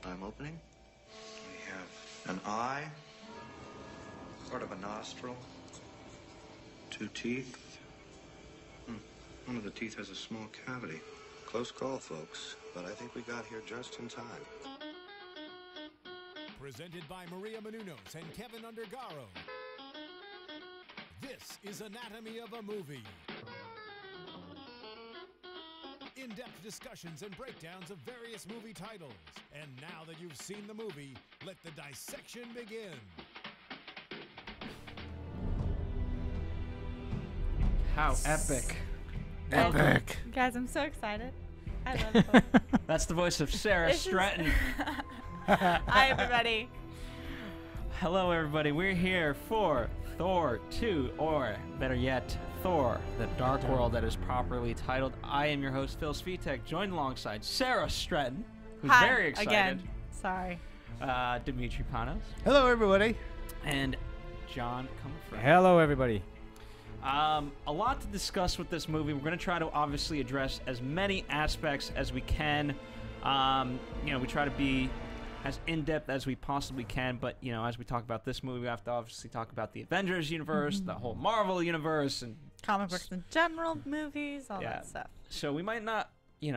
I'm opening. We have an eye, part of a nostril, 2 teeth. One of the teeth has a small cavity. Close call, folks, but I think we got here just in time. Presented by Maria Menounos and Kevin Undergaro. This is Anatomy of a Movie. In-depth discussions and breakdowns of various movie titles. And now that you've seen the movie, let the dissection begin. How epic. Epic. Guys, I'm so excited. I love Thor. That's the voice of Sarah Stratton. Hi, everybody. Hello, everybody. We're here for Thor 2, or better yet, Thor, the Dark World that is properly titled. I am your host, Phil Svitek, joined alongside Sarah Stratton, who's Hi, very excited. Again. Sorry. Dimitri Panos. Hello, everybody. And John Comerford. Hello, everybody. A lot to discuss with this movie. We're going to try to obviously address as many aspects as we can. We try to be as in-depth as we possibly can, but, as we talk about this movie, we have to obviously talk about the Avengers universe, the whole Marvel universe, and comic books in general, movies, all that stuff. So we might not, we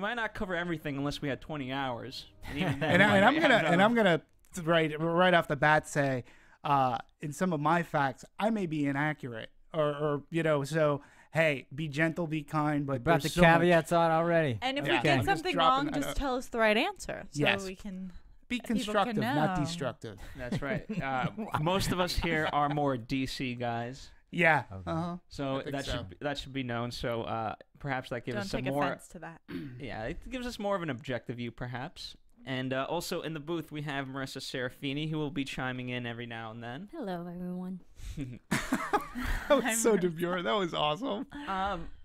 might not cover everything unless we had 20 hours. And, even then, I'm gonna right off the bat say, in some of my facts, I may be inaccurate, or so. Hey, be gentle, be kind, but brought the caveats on already. And if we get something wrong, just tell us the right answer, so we can be constructive, not destructive. That's right. Most of us here are more DC guys. Yeah. Okay. So that should be known. So perhaps that gives us some more. Don't take offense to that. Yeah, it gives us more of an objective view, perhaps. And also in the booth, we have Marissa Serafini, who will be chiming in every now and then. Hello, everyone. That was so demure. That was awesome.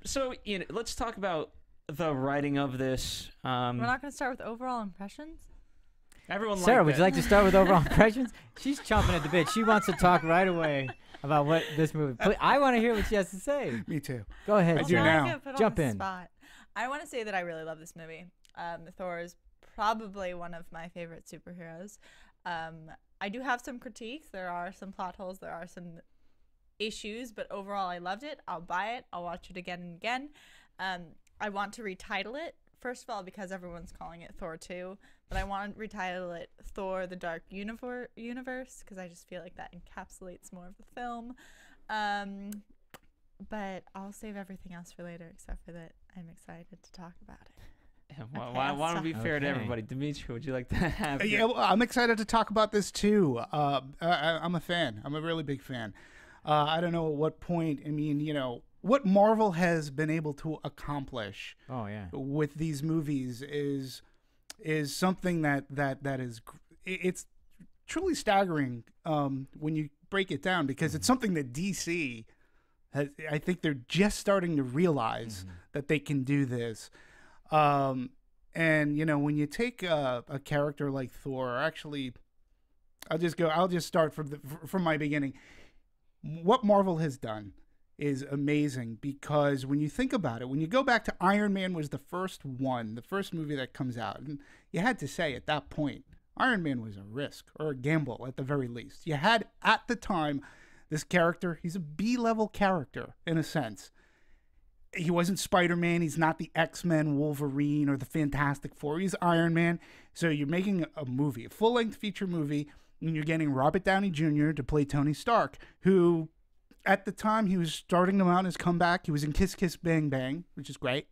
So, let's talk about the writing of this. We're not going to start with overall impressions? Everyone Sarah, liked would you like to start with overall impressions? She's chomping at the bit. She wants to talk right away about what this movie. I want to hear what she has to say. Me too. Go ahead. I do now. Jump in. Spot. I want to say that I really love this movie. Thor is probably one of my favorite superheroes. I do have some critiques. There are some plot holes. There are some issues, but overall I loved it. I'll buy it. I'll watch it again and again. I want to retitle it, first of all, because everyone's calling it Thor 2, but I want to retitle it Thor the Dark Universe, because I just feel like that encapsulates more of the film. But I'll save everything else for later, except for that I'm excited to talk about it. I want to be fair to everybody. Dimitri, would you like to have? Yeah, well, I'm excited to talk about this too. I'm a fan. I'm a really big fan. I don't know at what point. I mean, what Marvel has been able to accomplish. Oh yeah. With these movies is something that is it's truly staggering when you break it down, because it's something that DC has. I think they're just starting to realize that they can do this. And when you take a character like Thor, actually, I'll just start from my beginning. What Marvel has done is amazing, because when you think about it, when you go back to Iron Man was the first movie that comes out, and you had to say at that point, Iron Man was a risk or a gamble at the very least. You had at the time this character, he's a B-level character in a sense. He wasn't Spider-Man. He's not the X-Men, Wolverine, or the Fantastic Four. He's Iron Man. So you're making a movie, a full-length feature movie, and you're getting Robert Downey Jr. to play Tony Stark, who, at the time, he was starting to mount his comeback. He was in Kiss Kiss Bang Bang, which is great.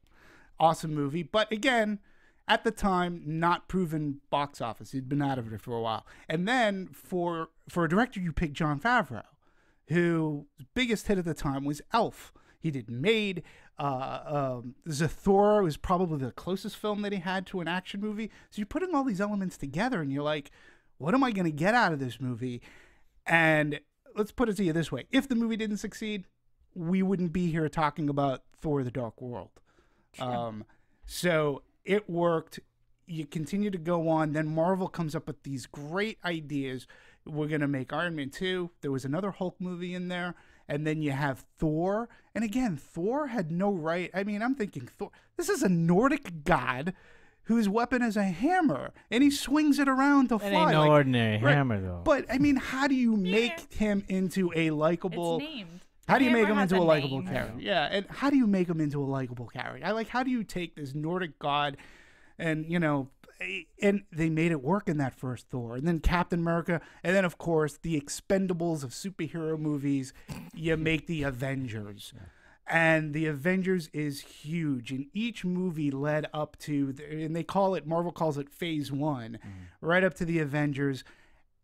Awesome movie. But again, at the time, not proven box office. He'd been out of it for a while. And then for a director, you pick Jon Favreau, whose biggest hit at the time was Elf. He did Made. Thor was probably the closest film that he had to an action movie. So you're putting all these elements together, and you're like, what am I going to get out of this movie? And let's put it to you this way. If the movie didn't succeed, we wouldn't be here talking about Thor the Dark World. Sure. So it worked. You continue to go on. Then Marvel comes up with these great ideas. We're going to make Iron Man 2. There was another Hulk movie in there. And then you have Thor. And again, Thor had no right. I mean, I'm thinking Thor. This is a Nordic god whose weapon is a hammer, and he swings it around to It fly. ain't no like, ordinary right. hammer, though. But I mean, how do you make him into a likable? It's named. How do you make Hammer him has into a a likable name. character? Yeah, and how do you make him into a likable character? I like. How do you take this Nordic god, and and they made it work in that first Thor, and then Captain America, and then of course the Expendables of superhero movies. You make the Avengers. And the Avengers is huge, and each movie led up to, and Marvel calls it Phase 1, right up to the Avengers,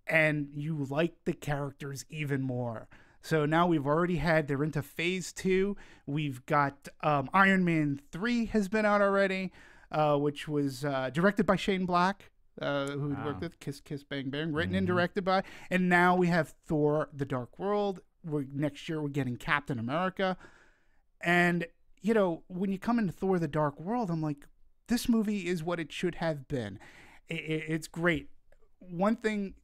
and you like the characters even more. So now they're into Phase 2. We've got Iron Man 3 has been out already, which was directed by Shane Black, who worked with Kiss Kiss Bang Bang, written and directed by, and now we have Thor: The Dark World. Next year we're getting Captain America. And, when you come into Thor: The Dark World, I'm like, this movie is what it should have been. It's great. One thing,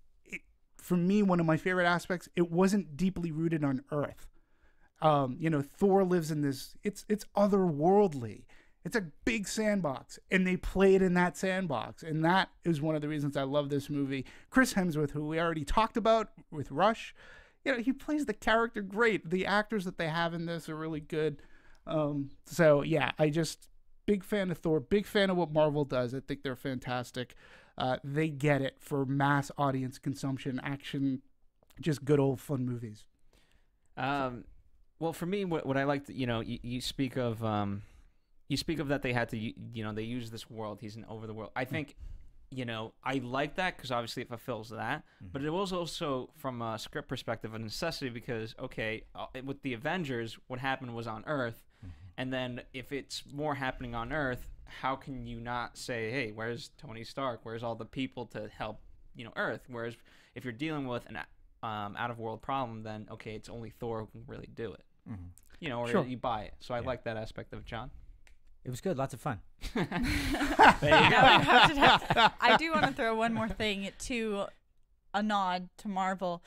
for me, one of my favorite aspects, it wasn't deeply rooted on Earth. Thor lives in this, it's otherworldly. It's a big sandbox, and they played in that sandbox. And that is one of the reasons I love this movie. Chris Hemsworth, who we already talked about with Rush, he plays the character great. The actors that they have in this are really good. So yeah, big fan of Thor, big fan of what Marvel does. I think they're fantastic. They get it for mass audience consumption, action, just good old fun movies. Well, for me, what I like, you speak of that they had to, they use this world. He's an over the world. I think. I like that because obviously it fulfills that, but it was also from a script perspective a necessity because, with the Avengers, what happened was on Earth, and then if it's more happening on Earth, how can you not say, hey, where's Tony Stark? Where's all the people to help, Earth? Whereas if you're dealing with an out-of-world problem, then, it's only Thor who can really do it, or Sure. you buy it. So I like that aspect of it, John. It was good. Lots of fun. There you go. I do want to throw one more thing to a nod to Marvel.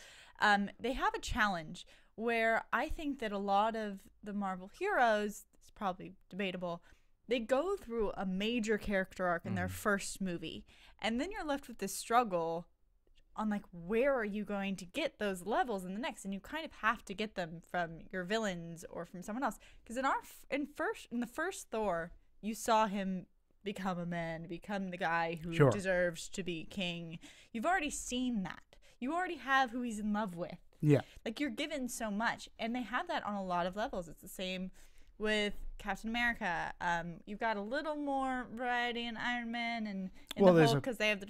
They have a challenge where I think that a lot of the Marvel heroes, it's probably debatable, they go through a major character arc in their first movie. And then you're left with this struggle on where are you going to get those levels in the next, and you kind of have to get them from your villains or from someone else, because in the first Thor you saw him become a man, become the guy who deserves to be king. You've already seen that. You already have who he's in love with. Yeah, you're given so much, and they have that on a lot of levels. It's the same with Captain America. You've got a little more variety in Iron Man and in the Hulk because they have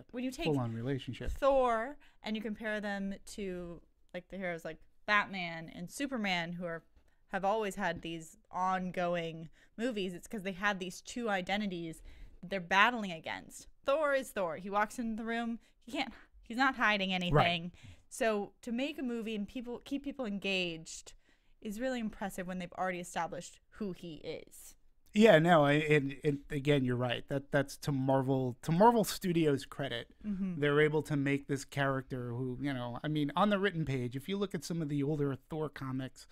when you take full-on relationship Thor and you compare them to the heroes like Batman and Superman, who have always had these ongoing movies, it's because they have these two identities that they're battling against. Thor is Thor. He walks into the room, he's not hiding anything. Right. So to make a movie and keep people engaged is really impressive when they've already established who he is. Yeah, no, and again, you're right. That's to Marvel Studios' credit. They're able to make this character who, on the written page, if you look at some of the older Thor comics,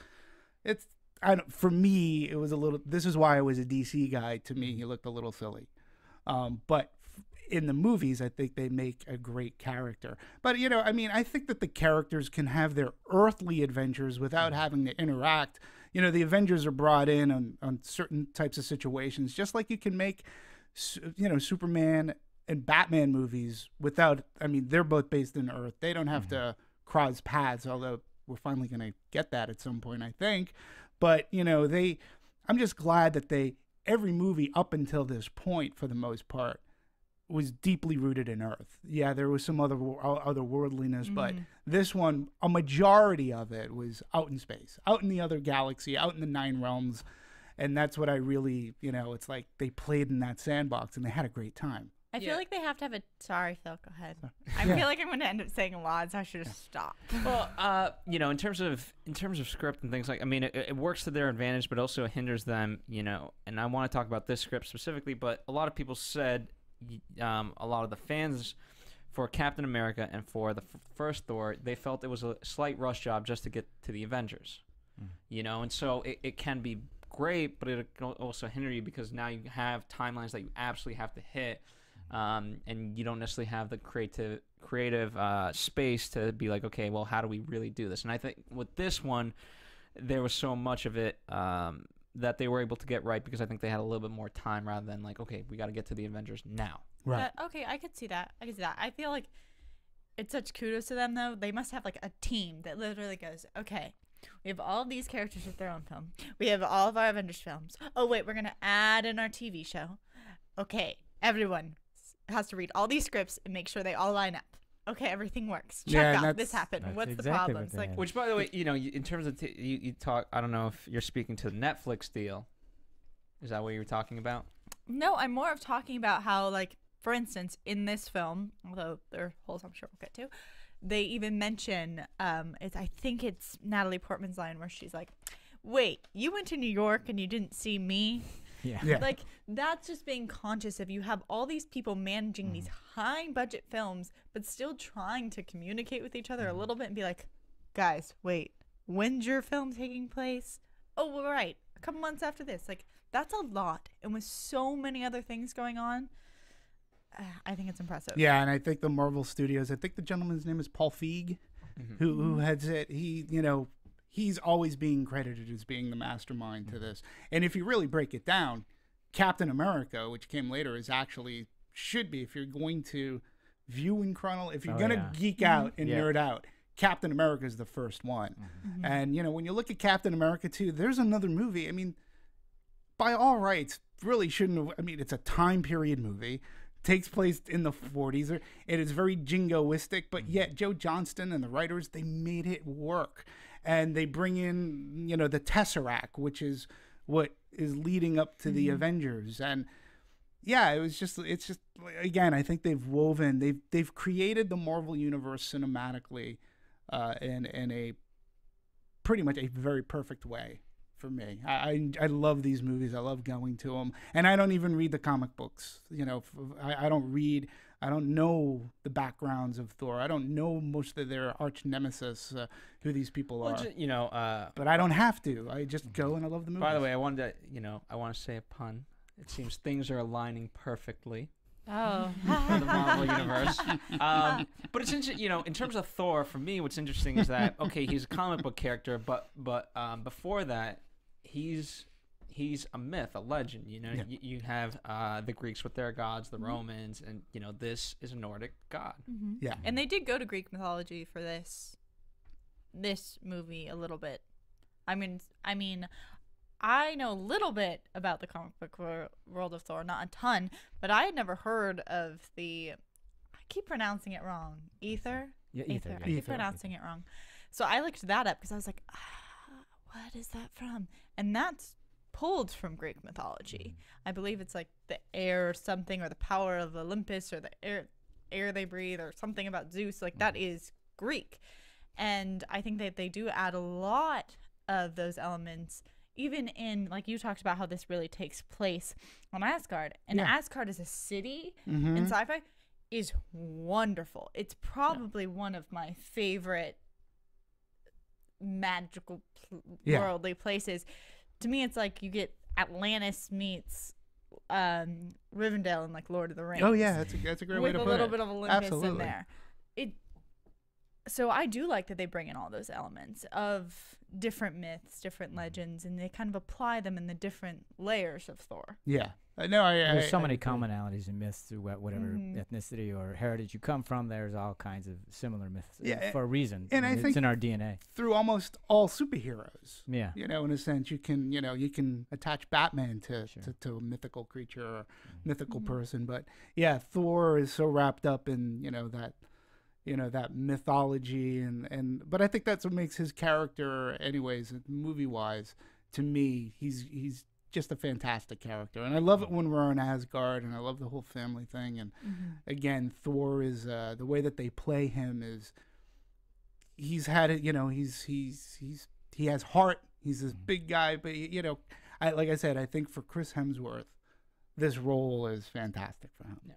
for me, it was a little. This is why I was a DC guy. To me, he looked a little silly, but in the movies, I think they make a great character. But I think that the characters can have their earthly adventures without having to interact. The Avengers are brought in on certain types of situations, just like you can make, Superman and Batman movies without, they're both based in Earth. They don't have to cross paths, although we're finally going to get that at some point, I think. But, I'm just glad that every movie up until this point, for the most part, was deeply rooted in Earth. Yeah, there was some other worldliness, but this one, a majority of it was out in space, out in the other galaxy, out in the Nine Realms, and that's what I really, it's like they played in that sandbox and they had a great time. I feel like they have to have a. Sorry, Phil. Go ahead. I feel like I'm going to end up saying a lot, so I should have stopped. Well, in terms of script and things it works to their advantage, but also hinders them. And I want to talk about this script specifically, but a lot of people said. A lot of the fans for Captain America and for the first Thor, they felt it was a slight rush job just to get to the Avengers, and so it can be great, but it can also hinder you because now you have timelines that you absolutely have to hit, and you don't necessarily have the creative space to be like, okay, well, how do we really do this? And I think with this one, there was so much of it that they were able to get right because I think they had a little bit more time rather than like, okay, we got to get to the Avengers now. Right. Okay, I could see that. I feel like it's such kudos to them, though. They must have like a team that literally goes, okay, we have all of these characters with their own film. We have all of our Avengers films. Oh, wait, we're going to add in our TV show. Okay, everyone has to read all these scripts and make sure they all line up. Okay, everything works. Check out. This happened. What's exactly the problem? It's what they like, had. Which, by the way, in terms of you talk, I don't know if you're speaking to the Netflix deal. Is that what you were talking about? no, I'm more of talking about how, like, for instance, in this film, although there are holes I'm sure we'll get to, they even mention, I think it's Natalie Portman's line where she's like, wait, you went to New York and you didn't see me? Yeah. Like, that's just being conscious of you have all these people managing these high budget films, but still trying to communicate with each other a little bit and be like, guys, wait, when's your film taking place? Oh, well, right, a couple months after this. Like, that's a lot. And with so many other things going on, I think it's impressive. Yeah, and I think the Marvel Studios, I think the gentleman's name is Paul Feig, who heads it. He's always being credited as being the mastermind to this. And if you really break it down, Captain America, which came later, should be, if you're going to view in if you're going to geek out and nerd out, Captain America is the first one. And, when you look at Captain America 2, there's another movie. I mean, by all rights, really shouldn't have, it's a time period movie. Takes place in the 40s. It is very jingoistic, but yet Joe Johnston and the writers, they made it work. And they bring in, the Tesseract, which is what is leading up to the Avengers. And yeah, it's just again, I think they've created the Marvel Universe cinematically in a pretty much a very perfect way. For me, I love these movies. I love going to them, and I don't even read the comic books. I don't know the backgrounds of Thor. I don't know most of their arch nemesis, who these people are. But I don't have to. I just go and I love the movie. By the way, I want to say a pun. It seems things are aligning perfectly Oh. for the Marvel universe. But it's interesting, in terms of Thor, for me, what's interesting is that okay, he's a comic book character, but before that, he's a myth, a legend. You have the Greeks with their gods, the Romans, and this is a Nordic god. Yeah, And they did go to Greek mythology for this movie a little bit. I mean, I know a little bit about the comic book world of Thor, not a ton, but I had never heard of I keep pronouncing it wrong. Ether? Yeah, Ether. I keep pronouncing it wrong. So I looked that up because I was like, what is that from? And that's pulled from Greek mythology. I believe it's like the air something, or the power of Olympus, or the air they breathe, or something about Zeus. Like that is Greek. And I think that they do add a lot of those elements, even in, like you talked about how this really takes place on Asgard. And Asgard as a city in sci-fi is wonderful. It's probably one of my favorite magical worldly places. To me, it's like you get Atlantis meets Rivendell in like Lord of the Rings. Oh yeah, that's a great way to put it. With a little bit of Olympus Absolutely. in there. So I do like that they bring in all those elements of different myths, different legends, and they kind of apply them in the different layers of Thor. Yeah. No, There's so many commonalities in myths through whatever ethnicity or heritage you come from. There's all kinds of similar myths for a reason. And I it's think in our DNA. through almost all superheroes. Yeah. In a sense, you can attach Batman to a mythical creature or mythical person. But yeah, Thor is so wrapped up in, that mythology but I think that's what makes his character, anyways, movie wise, to me, he's just a fantastic character. And I love it when we're on Asgard, and I love the whole family thing. And again, Thor is the way that they play him is he's had it, he has heart. He's this big guy, but like I said, I think for Chris Hemsworth, this role is fantastic for him. Yeah.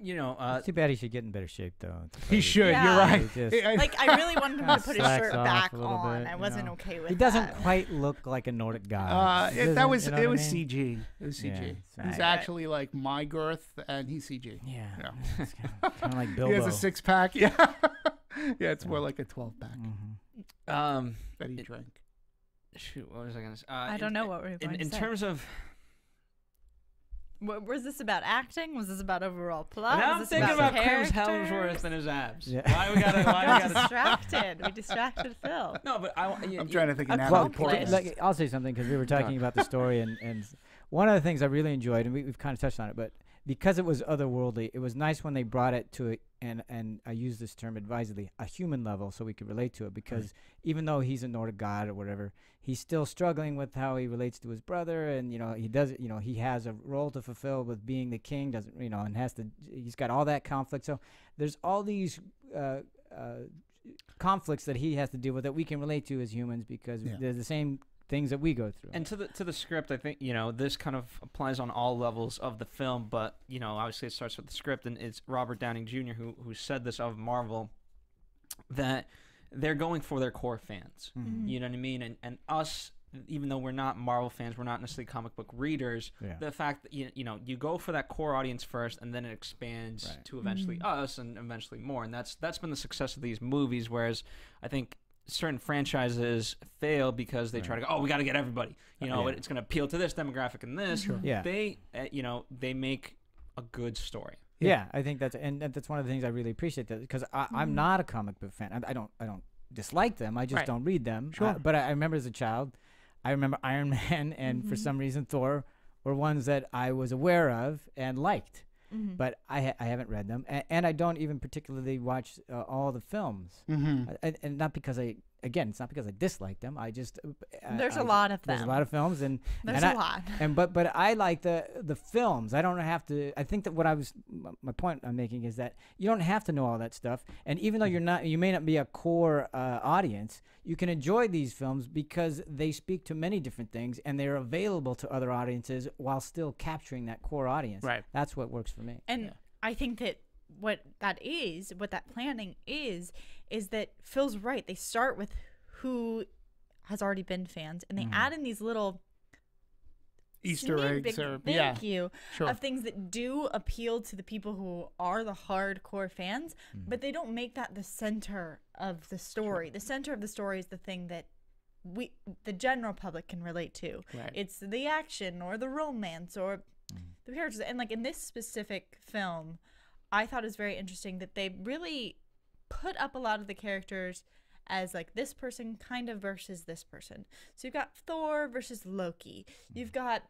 You know, It's too bad he should get in better shape, though. He should. Yeah. You're right. He just- Like, I really wanted him to put his slacks shirt off back a little on. bit, I you wasn't know. okay with He doesn't that. quite look like a Nordic god. He That doesn't- was you know it what was I mean? CG. It was CG. Yeah, He's right. actually like my girth, and he's CG. Yeah, Yeah. it's kind of like Bilbo. He has a 6-pack. Yeah, yeah. It's more like a 12-pack that he drank. Shoot, what was I gonna say? I don't know what we were going to in say. terms of. Was this about acting? Was this about overall plot? Now Was I'm this thinking about Chris characters? Hemsworth and his abs. Yeah. Why we gotta? Why we Got gotta? distracted. We distracted Phil. No, but I'm trying to think of a Natalie complex- Portman. Like, I'll say something because we were talking about the story, and one of the things I really enjoyed, and we've kind of touched on it, but because it was otherworldly, it was nice when they brought it to and I use this term advisedly, a human level, so we could relate to it. Because even though he's a Nordic god or whatever, he's still struggling with how he relates to his brother, and he has a role to fulfill with being the king, and he's got all that conflict. So there's all these conflicts that he has to deal with that we can relate to as humans because they're the same things that we go through. And to the script, I think this kind of applies on all levels of the film. But obviously it starts with the script, and it's Robert Downey Jr. who said this of Marvel, that they're going for their core fans. Mm-hmm. You know what I mean? And us, even though we're not Marvel fans, we're not necessarily comic book readers. Yeah. The fact that you go for that core audience first, and then it expands to eventually us, and eventually more. And that's been the success of these movies. Whereas I think certain franchises fail because they try to go, we got to get everybody. It's going to appeal to this demographic and this. Sure. Yeah. They, they make a good story. Yeah, I think that's one of the things I really appreciate, that because I'm not a comic book fan. I don't dislike them. I just don't read them. Sure. But I remember as a child, I remember Iron Man and for some reason Thor were ones that I was aware of and liked. But I haven't read them, and I don't even particularly watch all the films. And not because it's not because I dislike them. I just There's a lot of them. There's a lot of films, and There's and a lot. But I like the films. I don't have to. I think that my point I'm making is that you don't have to know all that stuff. And even though you may not be a core audience, you can enjoy these films because they speak to many different things, and they're available to other audiences while still capturing that core audience. Right. That's what works for me. And I think that what that planning is that Phil's right. They start with who has already been fans, and they add in these little Easter eggs thank you sure. of things that do appeal to the people who are the hardcore fans, but they don't make that the center of the story. The center of the story is the thing that the general public can relate to. Right. It's the action or the romance or the characters. And like in this specific film, I thought it was very interesting that they really put up a lot of the characters as like this person kind of versus this person. So you've got Thor versus Loki. You've got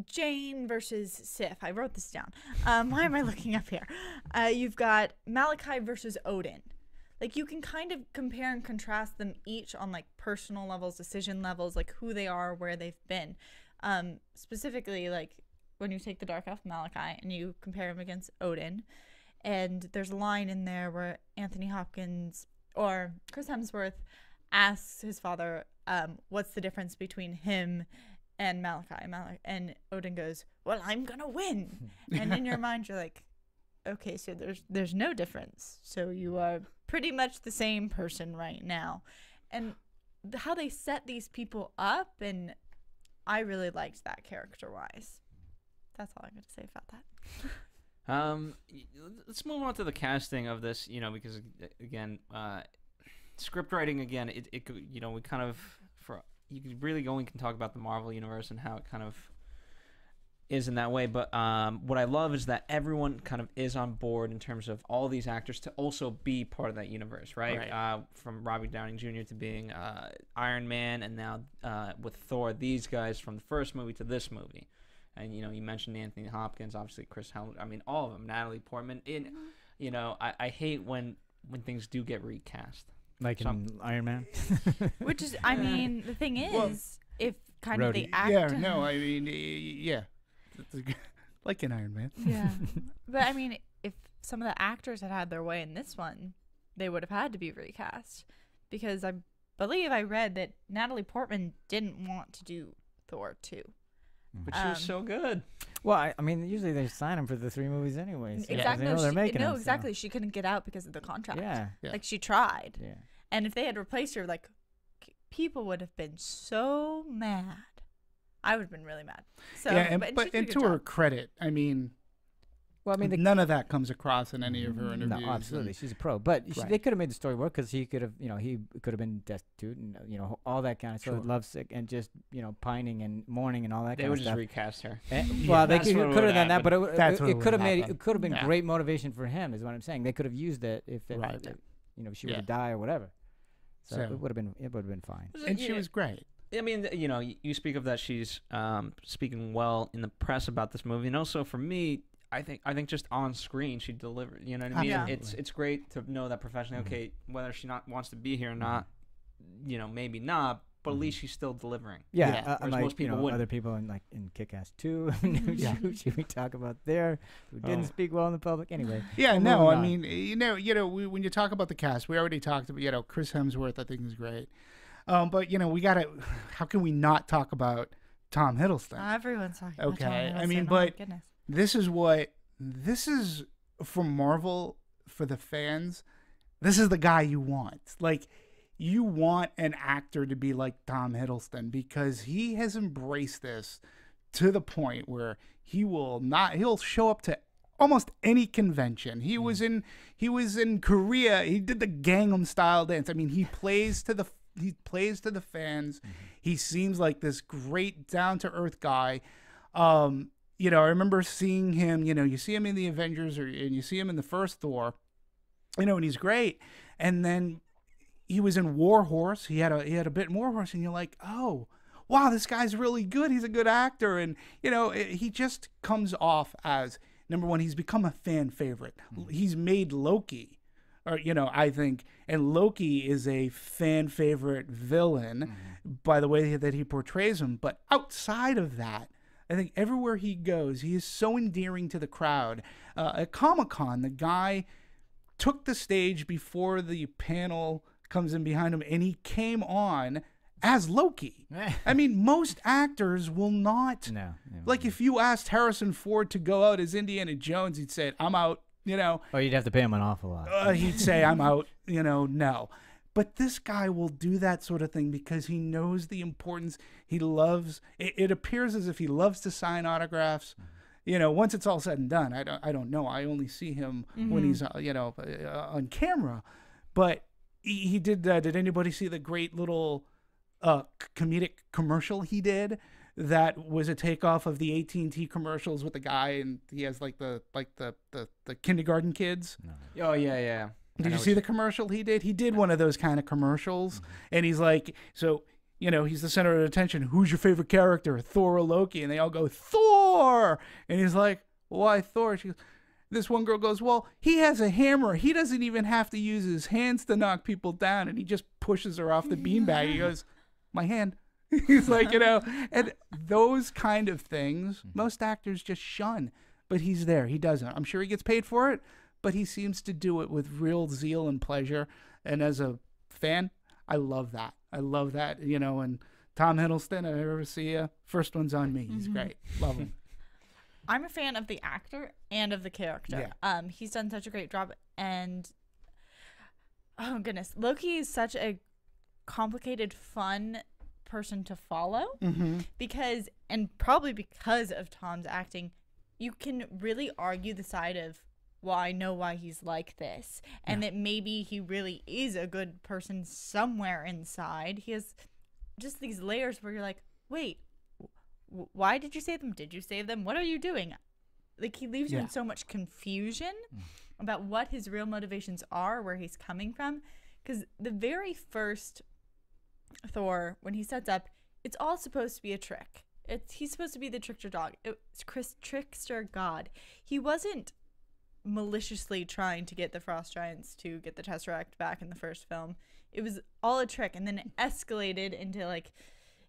Jane versus Sif. I wrote this down. Why am I looking up here? You've got Malachi versus Odin. Like you can kind of compare and contrast them each on like personal levels, decision levels, like who they are, where they've been. Specifically, like when you take the Dark Elf Malachi and you compare him against Odin, and there's a line in there where Anthony Hopkins or Chris Hemsworth asks his father, what's the difference between him and Malachi? And Odin goes, well, I'm gonna win. And in your mind you're like, okay, so there's no difference. So you are pretty much the same person right now. And how they set these people up, and I really liked that character-wise. That's all I'm going to say about that. Let's move on to the casting of this, because again, script writing again, it we kind of you really only can talk about the Marvel universe and how it kind of is in that way. But what I love is that everyone kind of is on board in terms of all these actors to also be part of that universe, right? From Robert Downey Jr. to being Iron Man, and now with Thor, these guys from the first movie to this movie. And, you mentioned Anthony Hopkins, obviously Chris Hemsworth. I mean, all of them, Natalie Portman. I hate when things do get recast. Like in Iron Man? Which is, I mean, the thing is, if kind of the actor... Yeah, no, I mean, yeah. Like in Iron Man. Yeah. But, I mean, if some of the actors had their way in this one, they would have had to be recast. Because I believe I read that Natalie Portman didn't want to do Thor 2. But she was so good. Well, I mean, usually they sign them for the 3 movies anyway. So Exactly. They know they're making them, so- Exactly. She couldn't get out because of the contract. Yeah. Like she tried. Yeah. And if they had replaced her, like people would have been so mad. I would have been really mad. So, yeah, but but she did a and good to her job. credit, I mean, Well, I mean, none of that comes across in any of her interviews. no, absolutely, and- she's a pro. But Right. they could have made the story work because he could have, he could have been destitute and all that kind of stuff, Sure. lovesick and just pining and mourning and all that They kind would of just stuff. recast her. Well, they That's could what have would've done that, but That's what it could have would've made happened. it could have been Yeah. great motivation for him. Is what I'm saying. They could have used it if Right. she were Yeah. to die or whatever. So So- it would have been fine. and she was great. I mean, you speak of that she's speaking well in the press about this movie, and also for me, I think just on screen she delivered. You know what I mean? Absolutely. It's great to know that professionally. Okay, whether she not wants to be here or not, maybe not, but at least she's still delivering. Yeah, Yeah. Whereas unlike most people wouldn't. other people in Kick-Ass 2, who should we talk about there? Who didn't speak well in the public anyway. Yeah, Well, no, moving I on. mean, when you talk about the cast, we already talked about, Chris Hemsworth, I think is great. But we gotta. How can we not talk about Tom Hiddleston? Everyone's talking about Okay, Tom I Hiddleston. mean, Oh my but goodness. this is for Marvel, for the fans. This is the guy you want. Like, you want an actor to be like Tom Hiddleston because he has embraced this to the point where he'll show up to almost any convention. He was in Korea. He did the Gangnam Style dance. I mean, he plays to the fans. He seems like this great down to earth guy. I remember seeing him, you see him in the Avengers and you see him in the first Thor, and he's great. And then he was in War Horse. He had a bit in War Horse, and you're like, oh, wow, this guy's really good. He's a good actor. And, he just comes off as, number one, he's become a fan favorite. He's made Loki, or, I think, and Loki is a fan favorite villain by the way that he portrays him. But outside of that, I think everywhere he goes, he is so endearing to the crowd. At Comic-Con, the guy took the stage before the panel comes in behind him, and he came on as Loki. I mean, most actors will not. No. Like, if you asked Harrison Ford to go out as Indiana Jones, he'd say, I'm out, Oh, you'd have to pay him an awful lot. he'd say, I'm out, no. But this guy will do that sort of thing because he knows the importance. He loves, it appears as if he loves to sign autographs. Once it's all said and done, I don't know. I only see him when he's, on camera. But he did, did anybody see the great little comedic commercial he did? That was a takeoff of the AT&T commercials with the guy, and he has like the kindergarten kids. Oh yeah. Did you see the commercial he did? He did one of those kind of commercials, and he's like, so, he's the center of attention. Who's your favorite character, Thor or Loki? And they all go, Thor! And he's like, why Thor? This one girl goes, well, he has a hammer. He doesn't even have to use his hands to knock people down, and he just pushes her off the beanbag. He goes, my hand. He's like, and those kind of things, most actors just shun. But he's there. He doesn't. I'm sure he gets paid for it, but he seems to do it with real zeal and pleasure. And as a fan, I love that. And Tom Hiddleston, I ever see you, first one's on me. He's great. Love him. I'm a fan of the actor and of the character. He's done such a great job. And, oh, goodness. Loki is such a complicated, fun person to follow because, and probably because of Tom's acting, you can really argue the side of, well, I know why he's like this, and that maybe he really is a good person somewhere inside. He has just these layers where you're like, wait, why did you save them? Did you save them? What are you doing? Like, he leaves you in so much confusion about what his real motivations are, where he's coming from. Because the very first Thor, when he sets up, it's all supposed to be a trick. He's supposed to be the trickster dog. It's trickster god. He wasn't maliciously trying to get the Frost Giants to get the Tesseract back in the first film. It was all a trick, and then it escalated into like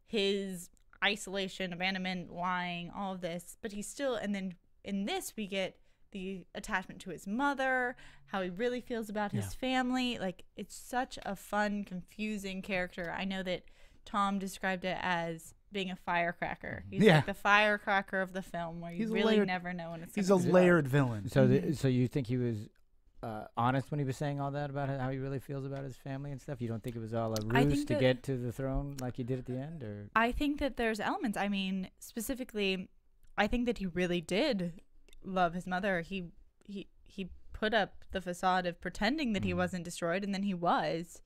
his isolation, abandonment, lying, all of this. But he's still, and then in this we get the attachment to his mother, how he really feels about his family. Like, it's such a fun, confusing character. I know that Tom described it as being a firecracker. He's Yeah. like the firecracker of the film, where you He's a really layered- never know when it's. He's a gonna explode. layered villain. So, so you think he was honest when he was saying all that about how he really feels about his family and stuff? You don't think it was all a I ruse think to that- get to the throne like he did at the end, or? I think that there's elements. I mean, specifically, I think that he really did love his mother. He put up the facade of pretending that he wasn't destroyed, and then he was.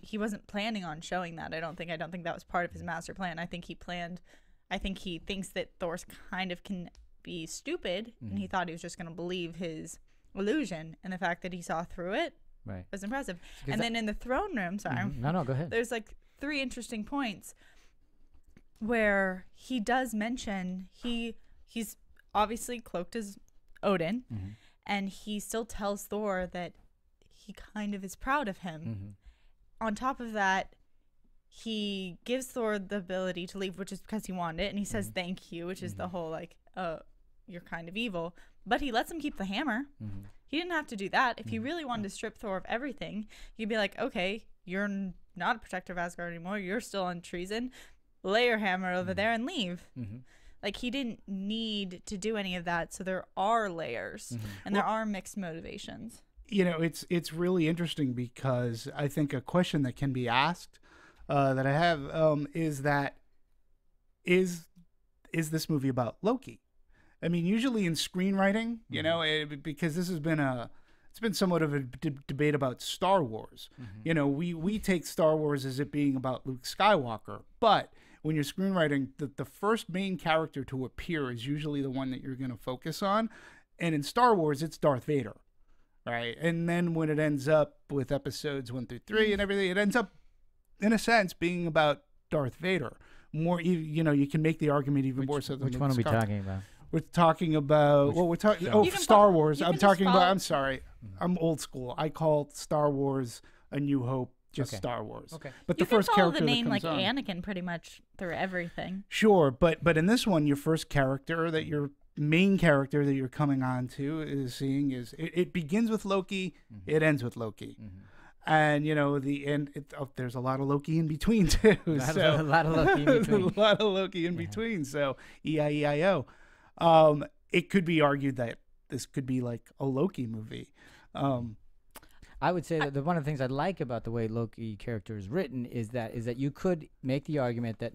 He wasn't planning on showing that. I don't think that was part of his master plan. I think he thinks that Thor kind of can be stupid, and he thought he was just going to believe his illusion, and the fact that he saw through it Right. was impressive. And then in the throne room, sorry, No, go ahead. there's like 3 interesting points where he does mention he's obviously cloaked as Odin, and he still tells Thor that he kind of is proud of him. On top of that, he gives Thor the ability to leave, which is because he wanted it, and he says thank you, which is the whole like, oh, you're kind of evil. But he lets him keep the hammer. He didn't have to do that. If he really wanted to strip Thor of everything, he'd be like, okay, you're not a protector of Asgard anymore. You're still on treason. Lay your hammer over there and leave. Like, he didn't need to do any of that. So there are layers, and there are mixed motivations. You know, it's really interesting, because I think a question that can be asked that I have is this movie about Loki? I mean, usually in screenwriting, you know, because this has been it's been somewhat of a debate about Star Wars. You know, we take Star Wars as it being about Luke Skywalker, but when you're screenwriting, the first main character to appear is usually the one that you're going to focus on, and in Star Wars, it's Darth Vader. Right. And then when it ends up with episodes 1 through 3 and everything, it ends up, in a sense, being about Darth Vader. More, you know, you can make the argument even more so than Which one are we talking about? We're talking about, we're talking, You can Star fo- Wars. you I'm can just talking about, follow- I'm sorry. I'm old school. I call Star Wars A New Hope just Okay. Star Wars. Okay. But You the can first follow character the name that like comes on. Anakin pretty much through everything. Sure, but in this one, your first character that your main character that you're coming on to is seeing is it begins with Loki, it ends with Loki, and you know the end. There's a lot of Loki in between too. A lot of Loki in between. a lot of Loki in between. So E-I-E-I-O. It could be argued that this could be like a Loki movie. I would say that one of the things I like about the way Loki character is written is that you could make the argument that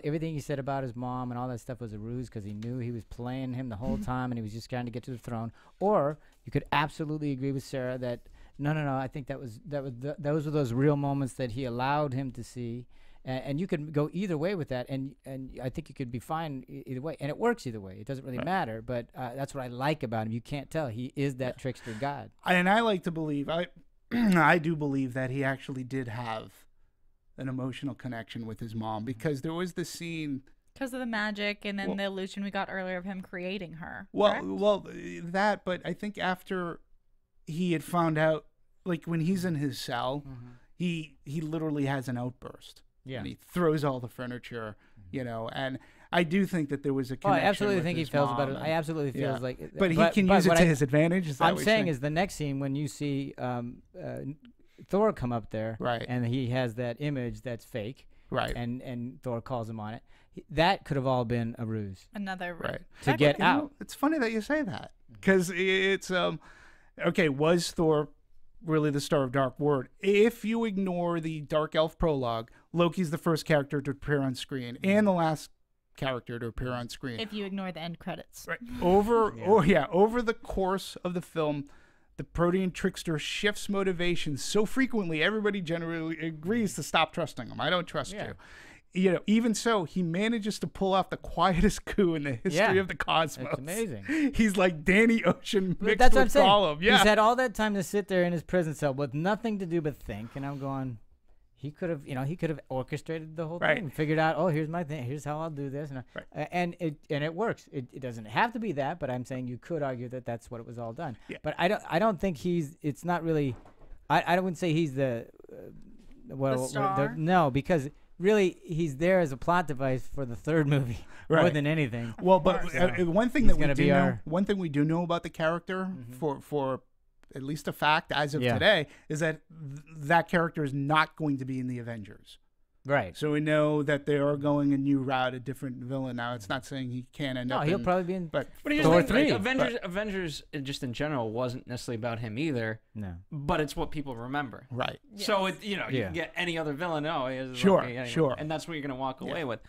everything he said about his mom and all that stuff was a ruse because he knew he was playing him the whole time and he was just trying to get to the throne. Or you could absolutely agree with Sarah that no, I think those were those real moments that he allowed him to see. And you could go either way with that, and I think you could be fine either way, and it works either way. It doesn't really matter, but that's what I like about him. You can't tell he is that trickster god. And I like to believe I do believe that he actually did have an emotional connection with his mom, because there was the scene Because of the magic and then the illusion we got earlier of him creating her. correct? Well, that, but I think after he had found out, like when he's in his cell, he literally has an outburst. Yeah. And he throws all the furniture, you know, and I do think that there was a Oh, connection. I absolutely with think he his feels about mom it. and- I absolutely feels yeah. like. But he can use it what to his advantage. Is that I'm what you're saying is the next scene when you see Thor come up there, Right. and he has that image that's fake, right, and Thor calls him on it. That could have all been a ruse Another right. to get You know, out. it's funny that you say that, because it's okay. Was Thor really the Star of Dark World? If you ignore the Dark Elf prologue, Loki's the first character to appear on screen and the last character to appear on screen. If you ignore the end credits. Right. Over the course of the film, the protean trickster shifts motivation so frequently, everybody generally agrees to stop trusting him. I don't trust you. You know, even so, he manages to pull off the quietest coup in the history of the cosmos. It's amazing. He's like Danny Ocean mixed That's what I'm with saying. Gollum. Yeah. He's had all that time to sit there in his prison cell with nothing to do but think, and I'm going. He could have orchestrated the whole Right. thing and figured out, oh, here's my thing, here's how I'll do this, Right. and it works. It doesn't have to be that, but I'm saying you could argue that that's what it was all done. Yeah. But I don't think it's not really. I wouldn't say he's the star? no, because really he's there as a plot device for the third movie more Right. than anything. Well, but one thing He's that we gonna do be know, our- one thing we do know about the character for at least a fact as of today is that that character is not going to be in the Avengers. Right. So we know that they are going a new route, a different villain now. It's not saying he can't end No, up. he'll in, probably be in. But But here's Thor the thing, 3, Avengers just in general wasn't necessarily about him either. No. But it's what people remember. right. So it, you Yeah. can get any other villain. Oh, he is Sure, Loki, anyway. sure. And that's what you're gonna walk away Yeah. with.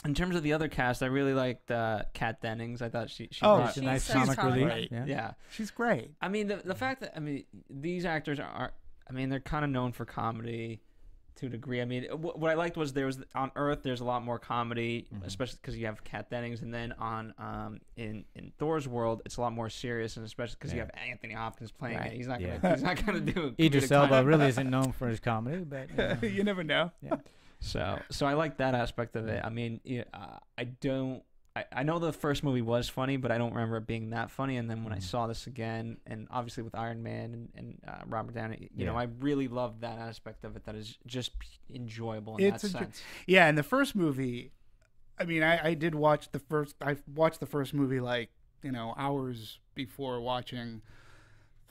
In terms of the other cast, I really liked Kat Dennings. I thought she Oh, brought- It's a She's nice so comic charming. relief. Right. Yeah. yeah. She's great. I mean, the fact that these actors are, they're kind of known for comedy to a degree. I mean, what I liked was on Earth there's a lot more comedy, especially because you have Kat Dennings, and then on in Thor's world it's a lot more serious, and especially because you have Anthony Hopkins playing Right. it. He's not Yeah. gonna do. Idris comedic Elba timing. really isn't known for his comedy, but You never know. yeah. So I like that aspect of it. I mean, I know the first movie was funny, but I don't remember it being that funny. And then when I saw this again, and obviously with Iron Man and Robert Downey, you know, I really loved that aspect of it. That is just enjoyable in that sense. Yeah, in the first movie, I mean, I did watch the first. I watched the first movie like hours before watching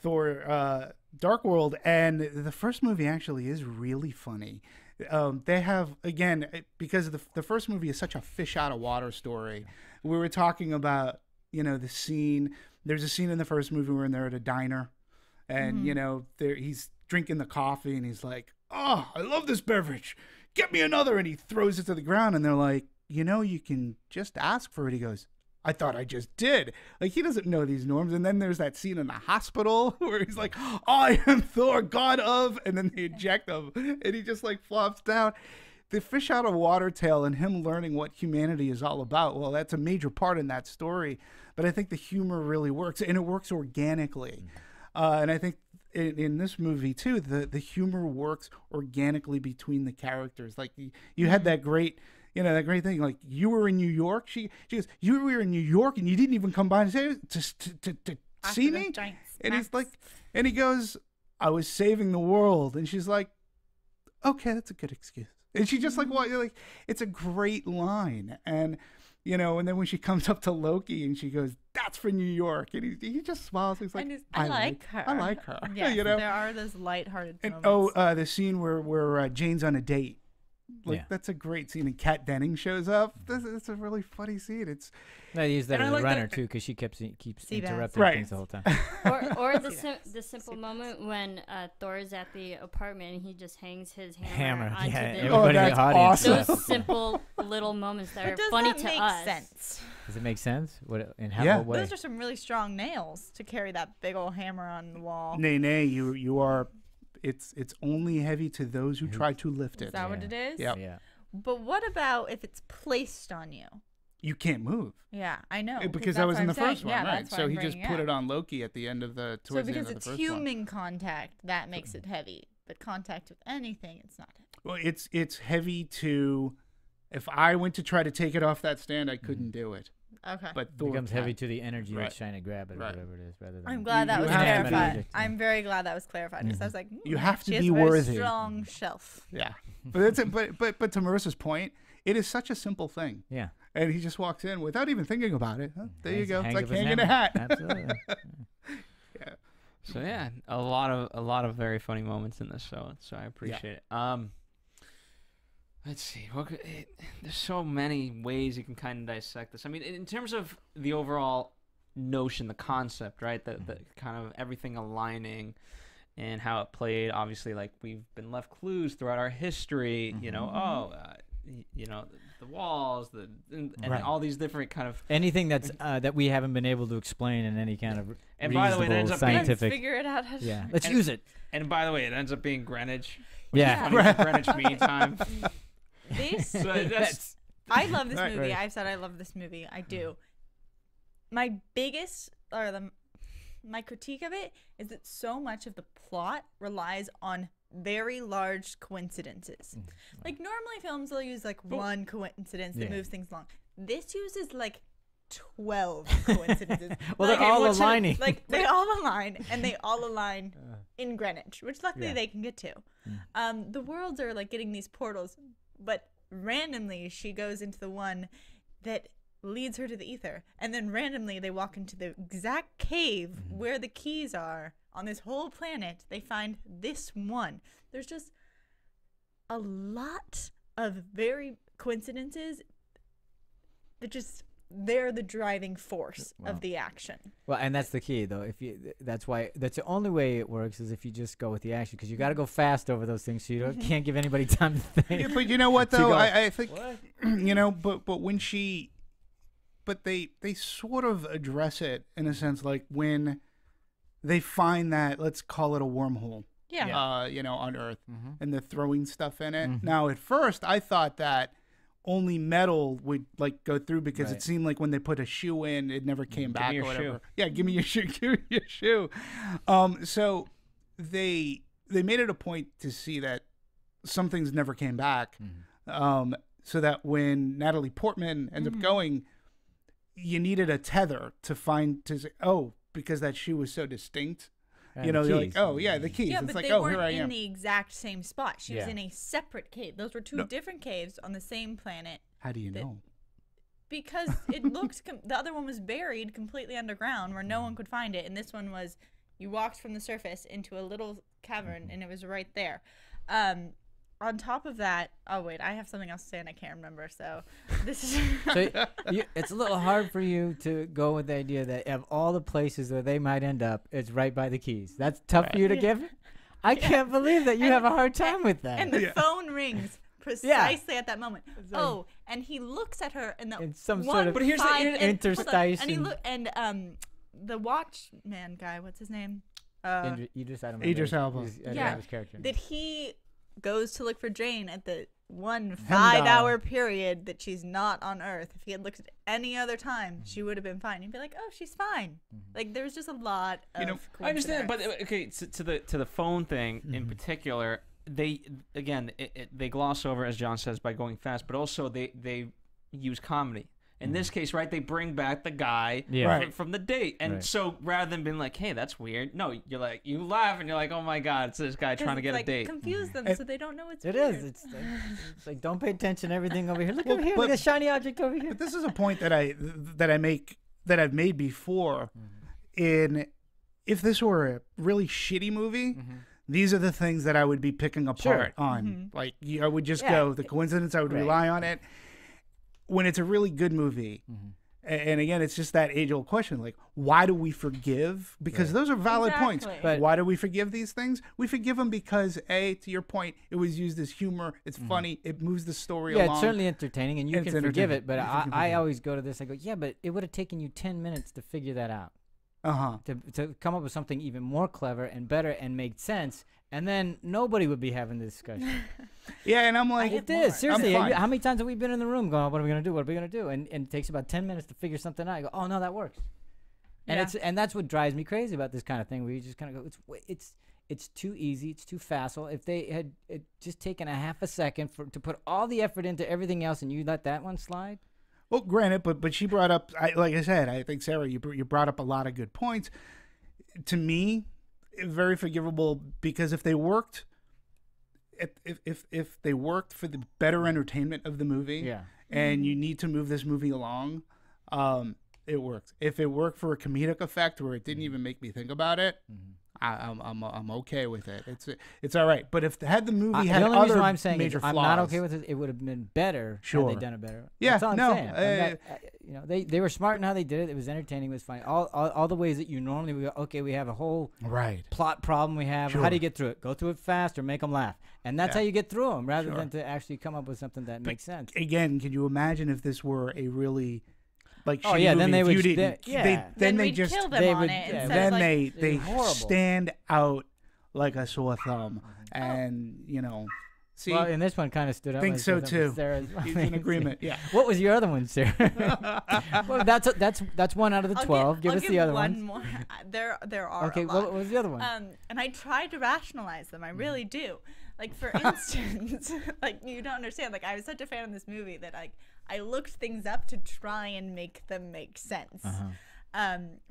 Thor: Dark World, and the first movie actually is really funny. They have, again, because the first movie is such a fish out of water story. We were talking about, the scene. There's a scene in the first movie where they're at a diner, and he's drinking the coffee, and he's like, "Oh, I love this beverage. Get me another." And he throws it to the ground, and they're like, "You can just ask for it." He goes, "I thought I just did." Like, he doesn't know these norms. And then there's that scene in the hospital where he's like, "I am Thor, god of," and then they eject him, and he just like flops down. The fish out of water tale and him learning what humanity is all about, well, that's a major part in that story. But I think the humor really works, and it works organically. And I think in this movie too, the humor works organically between the characters. Like you had that great. That great thing, like, "You were in New York." She goes, "You were in New York and you didn't even come by and say to see me?" And he's like, and he goes, "I was saving the world." And she's like, "Okay, that's a good excuse." And she just like, what? Like, it's a great line. And and then when she comes up to Loki and she goes, "That's for New York," and he just smiles. He's like, I like her. I like her. Yeah, there are those lighthearted and moments. the scene where Jane's on a date. Like, that's a great scene, and Kat Dennings shows up. It's a really funny scene. It's I use that And I as a like runner that- too, because she keeps Sea bass. interrupting Right. things the whole time. Or the simple moment when Thor is at the apartment and he just hangs his hammer onto yeah. the Everybody in that's the audience. awesome. those simple little moments that But are does funny that to make us. sense? Does it make sense? What in how Yeah. what way? Those are some really strong nails to carry that big old hammer on the wall. Nay, you are. It's only heavy to those who try to lift Is it. that what it is? Yep. Yeah. But what about if it's placed on you? You can't move. Yeah, I know. Because that that's was what in I'm the first saying. one, Yeah, right? that's why So I'm he just bringing put up. it on Loki at the end of the So towards the because end of the it's first human one. contact, that makes it heavy. But contact with anything, it's not heavy. Well, it's heavy to. If I went to try to take it off that stand, I couldn't do it. Okay. But It Thor becomes can. heavy to the energy Right. it's trying to grab it or Right. whatever it is, rather than. I'm glad that you was have to be- clarified. Object, yeah. I'm very glad that was clarified because I was like, You have to she has be a very worthy. strong shelf. Yeah, but that's it. But to Marissa's point, it is such a simple thing. Yeah. And he just walks in without even thinking about it. Huh, there you go. It's Hangs like up his hanging a hammer. hat. Absolutely. So yeah, a lot of very funny moments in this show. So I appreciate it. Let's see. There's so many ways you can kind of dissect this. I mean, in terms of the overall notion, the concept, right? The kind of everything aligning and how it played. Obviously, like, we've been left clues throughout our history. The walls, and Right. all these different kind of. Anything that's that we haven't been able to explain in any kind of And by the way, it ends reasonable up being- Let's scientific. figure it out. Yeah. Let's And- use it. And by the way, it ends up being Greenwich. Yeah. Funny for Greenwich Mean Time. This, So that's I love this Right, movie. right. I've said I love this movie. I do. My biggest, my critique of it is that so much of the plot relies on very large coincidences. Like, normally films will use like one coincidence that Yeah. moves things along. This uses like 12 coincidences. Well, they're Like, all which- aligning. Like, they all align, and they all align in Greenwich, which luckily Yeah. they can get to. The worlds are like getting these portals, but randomly she goes into the one that leads her to the ether, and then randomly they walk into the exact cave where the keys are on this whole planet. They find this one. There's just a lot of very coincidences that just they're the driving force of the action. Well, and that's the key, though. That's the only way it works is if you just go with the action, because you got to go fast over those things, so you can't give anybody time to think. Yeah, but you know what though? I think but when they sort of address it in a sense, like when they find that, let's call it a wormhole. Yeah. On Earth, and they're throwing stuff in it. Now, at first, I thought that only metal would like go through because it seemed like when they put a shoe in, it never came back or whatever. Shoe. Yeah, give me your shoe. Give me your shoe. So they made it a point to see that some things never came back. So that when Natalie Portman ended up going, you needed a tether to say, because that shoe was so distinct. And you're like, the keys. Yeah, it's but like, they here weren't I am. in the exact same spot. She was in a separate cave. Those were two different caves on the same planet. How do you know? Because it looked, the other one was buried completely underground where no one could find it. And this one was, you walked from the surface into a little cavern and it was right there. On top of that, oh wait, I have something else to say and I can't remember. So this is so it's a little hard for you to go with the idea that of all the places where they might end up, it's right by the keys. That's tough for you to give. I can't believe that you have a hard time with that. And the phone rings precisely at that moment. And he looks at her and in some sort of but here's the interstice. And he the watchman guy, what's his name? Idris Elba. Yeah, his character. that he goes to look for Jane at the 5-hour period that she's not on Earth. If he had looked at any other time, she would have been fine. He'd be like, "Oh, she's fine." Like there's just a lot of. I understand, but okay, to the phone thing in particular, they gloss over, as John says, by going fast, but also they use comedy. In this case, right, they bring back the guy from the date. And so rather than being like, hey, that's weird, no, you're like, you laugh and you're like, oh my God, it's this guy trying to get a date. Confuse them so they don't know it's weird. It is. It's like, don't pay attention to everything over here. Look over here, look at a shiny object over here. But this is a point that I've made before. If this were a really shitty movie, these are the things that I would be picking apart on. Like, I would just go, the coincidence, I would rely on it. When it's a really good movie, and again, it's just that age-old question, like, why do we forgive? Because those are valid points. But why do we forgive these things? We forgive them because, to your point, it was used as humor. It's funny. It moves the story along. Yeah, it's certainly entertaining, and you can forgive it. But I always go to this. I go, yeah, but it would have taken you 10 minutes to figure that out. To come up with something even more clever and better and make sense, and then nobody would be having this discussion. And I'm like, it is seriously. How many times have we been in the room going, "What are we gonna do? What are we gonna do?" And it takes about 10 minutes to figure something out. I go, "Oh no, that works." And that's what drives me crazy about this kind of thing, where you just kind of go, "It's too easy. It's too facile." If they had just taken a half a second to put all the effort into everything else, and you let that one slide. Well, granted, but she brought up, like I said, I think, Sarah, you brought up a lot of good points. To me, very forgivable, because if they worked, if they worked for the better entertainment of the movie, and you need to move this movie along, it worked. If it worked for a comedic effect where it didn't even make me think about it, I'm okay with it. It's all right. But if had the movie had the only other reason why I'm saying major flaws, I'm not okay with it. It would have been better had they done it better. Yeah, that's all I'm saying. They were smart in how they did it. It was entertaining. It was fine. All the ways that you normally would go, okay, we have a whole plot problem. We have how do you get through it? Go through it fast or make them laugh, and that's how you get through them, rather than to actually come up with something that makes sense. Again, can you imagine if this were a really then they would. Then they just kill them on it. And then they stand out like a sore thumb, and see. Well, and this one kind of stood out. I think so too. He's in agreement. Yeah. What was your other one, Sarah? Well, that's one out of the 12. Give us the other one. More. There are. Okay. A lot. What was the other one? And I tried to rationalize them. I really do. Like, for instance, like, you don't understand. Like, I was such a fan of this movie that I looked things up to try and make them make sense.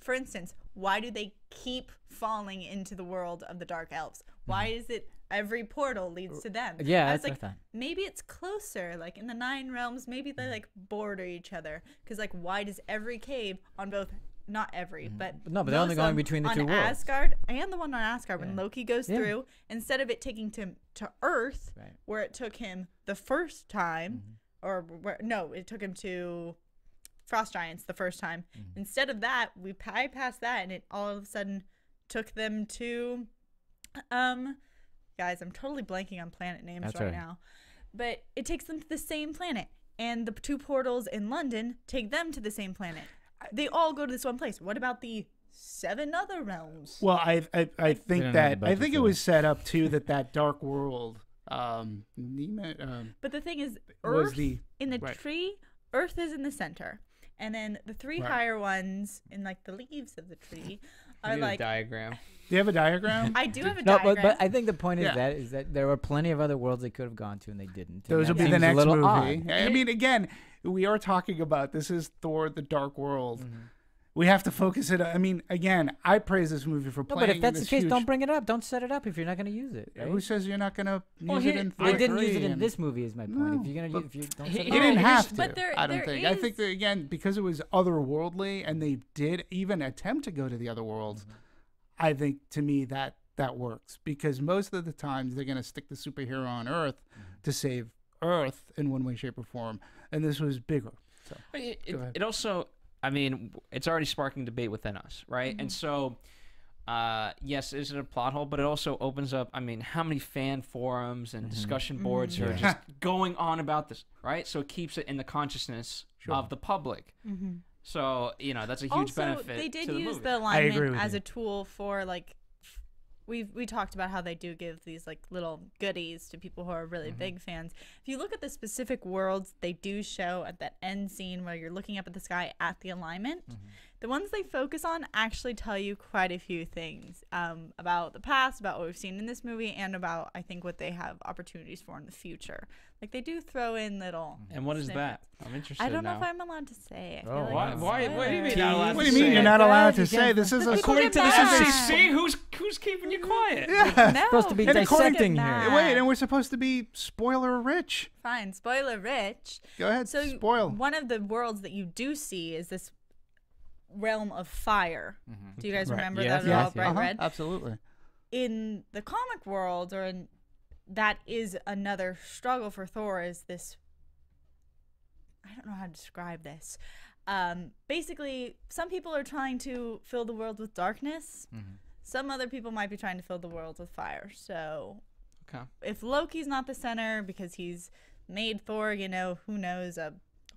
For instance, why do they keep falling into the world of the Dark Elves? Why is it every portal leads to them? Yeah, I was that's like, maybe it's closer. Like, in the 9 realms, maybe they like border each other. Because, like, why does every cave on both not every, but No, but they're only most of going them between the on two worlds. Asgard and the one on Asgard. When Yeah. Loki goes Yeah. through, instead of it taking him to Earth, Right. where it took him the first time, no, it took him to Frost Giants the first time. Instead of that, we bypassed that, and it all of a sudden took them to, guys, I'm totally blanking on planet names That's right right. now, but it takes them to the same planet, and the two portals in London take them to the same planet. They all go to this one place. What about the 7 other realms? Well, I think don't have the that budget it for was set up too that dark world. But the thing is, was Earth the- in the right. tree, Earth is in the center, and then the 3 Right. higher ones in like the leaves of the tree I are need like. a diagram. Do you have a diagram? I do have a No, diagram. but I think the point is Yeah. that there were plenty of other worlds they could have gone to and they didn't. and Those that will be the seems a next little movie. odd. I mean, again, we are talking about this is Thor: The Dark World. Mm-hmm. We have to focus it. I mean, again, I praise this movie for No, playing. but if in that's the this case, huge- don't bring it up. Don't set it up if you're not going to use it. Right? Who says you're not going to use Well, it here- in they Thor? They didn't use 3 it in and- this movie. Is my point. No, if you're gonna, but if you don't he- set it You up, didn't have to. But I don't there think. I think is- that again, because it was otherworldly, and they did even attempt to go to the other worlds. I think to me that works because most of the times they're going to stick the superhero on Earth to save Earth in one way, shape, or form, and this was bigger. So Go ahead. It also, I mean, it's already sparking debate within us, right? And so, yes, is it a plot hole? But it also opens up, I mean, how many fan forums and discussion boards are just going on about this, right? So it keeps it in the consciousness of the public. So, you know, that's a huge also, benefit they did to the use movie. the agree alignment with as you. a tool for like. We talked about how they do give these like little goodies to people who are really big fans. If you look at the specific worlds they do show at that end scene where you're looking up at the sky at the alignment, the ones they focus on actually tell you quite a few things about the past, about what we've seen in this movie, and about I think what they have opportunities for in the future. Like they do throw in little. And what is snippets. that? I'm interested I don't know now. if I'm allowed to say. I feel Oh, like Why? it's Why? What do you mean spoilers. not allowed what to do you mean say you're it? not allowed to You say? can't- This is a According to the People get FCC, who's keeping you quiet? No, supposed to be people get dissecting mad. here. Wait, and we're supposed to be spoiler rich. Fine, spoiler rich. Go ahead, So spoil. one of the worlds that you do see is this realm of fire. Do you guys Right. remember Yes, that are all yes, bright yes. red? Absolutely. In the comic world, that is another struggle for Thor. Is this? I don't know how to describe this. Basically, some people are trying to fill the world with darkness. Some other people might be trying to fill the world with fire. So Okay. if Loki's not the center because he's made Thor, you know, who knows, a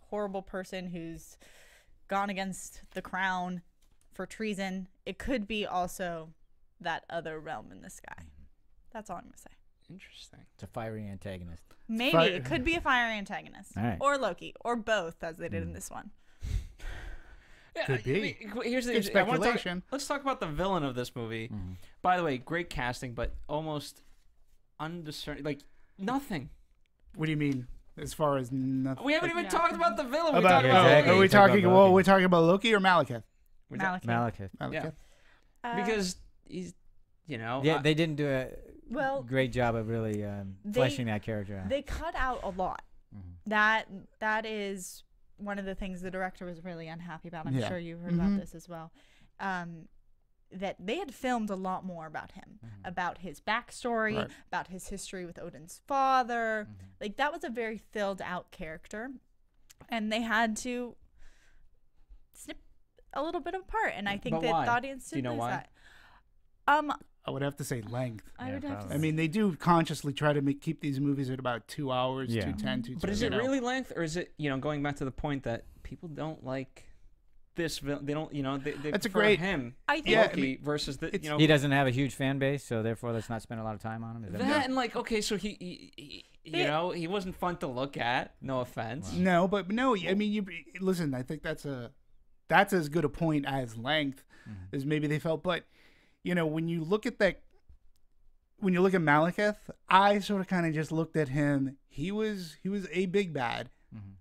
horrible person who's gone against the crown for treason, it could be also that other realm in the sky. That's all I'm going to say. Interesting. It's a fiery antagonist. Maybe Fire- it could be a fire antagonist. All right. Or Loki. Or both, as they did in this one. Yeah, Could be. Here's the Good I wanna speculation. let's talk about the villain of this movie. By the way, great casting, but almost undiscerning. Like nothing. What do you mean? As far as nothing? We haven't even talked about the villain. We About, talked about exactly. are we Loki. Talk about talking? Loki. Well, we're talking about Loki or Malekith. We talk- Malekith. Malekith. Yeah. Because he's, you know, Yeah, they didn't do a Well, great job of really fleshing that character out. they cut out a lot. That is one of the things the director was really unhappy about. I'm Yeah. sure you heard about this as well. That they had filmed a lot more about him, about his backstory, Right. about his history with Odin's father. Like that was a very filled out character, and they had to snip a little bit apart. And I think But that why? the audience Do you did know lose why? that. I would have to say length. I would have to. I mean, they do consciously try to keep these movies at about 2 hours, Yeah. 2:10, 2:20. But is it really length, or is it, you know, going back to the point that people don't like this villain? They don't, you know, they That's a prefer great- him, I think Yeah, I Loki, mean, versus the, it's- you know, He doesn't have a huge fan base, so therefore let's not spend a lot of time on him. Is that and like, okay, so you know, he wasn't fun to look at. No offense. No, but no. I mean, you listen. I think that's as good a point as length as maybe they felt. But you know, when you look at that, when you look at Malekith, I sort of kind of just looked at him. He was a big bad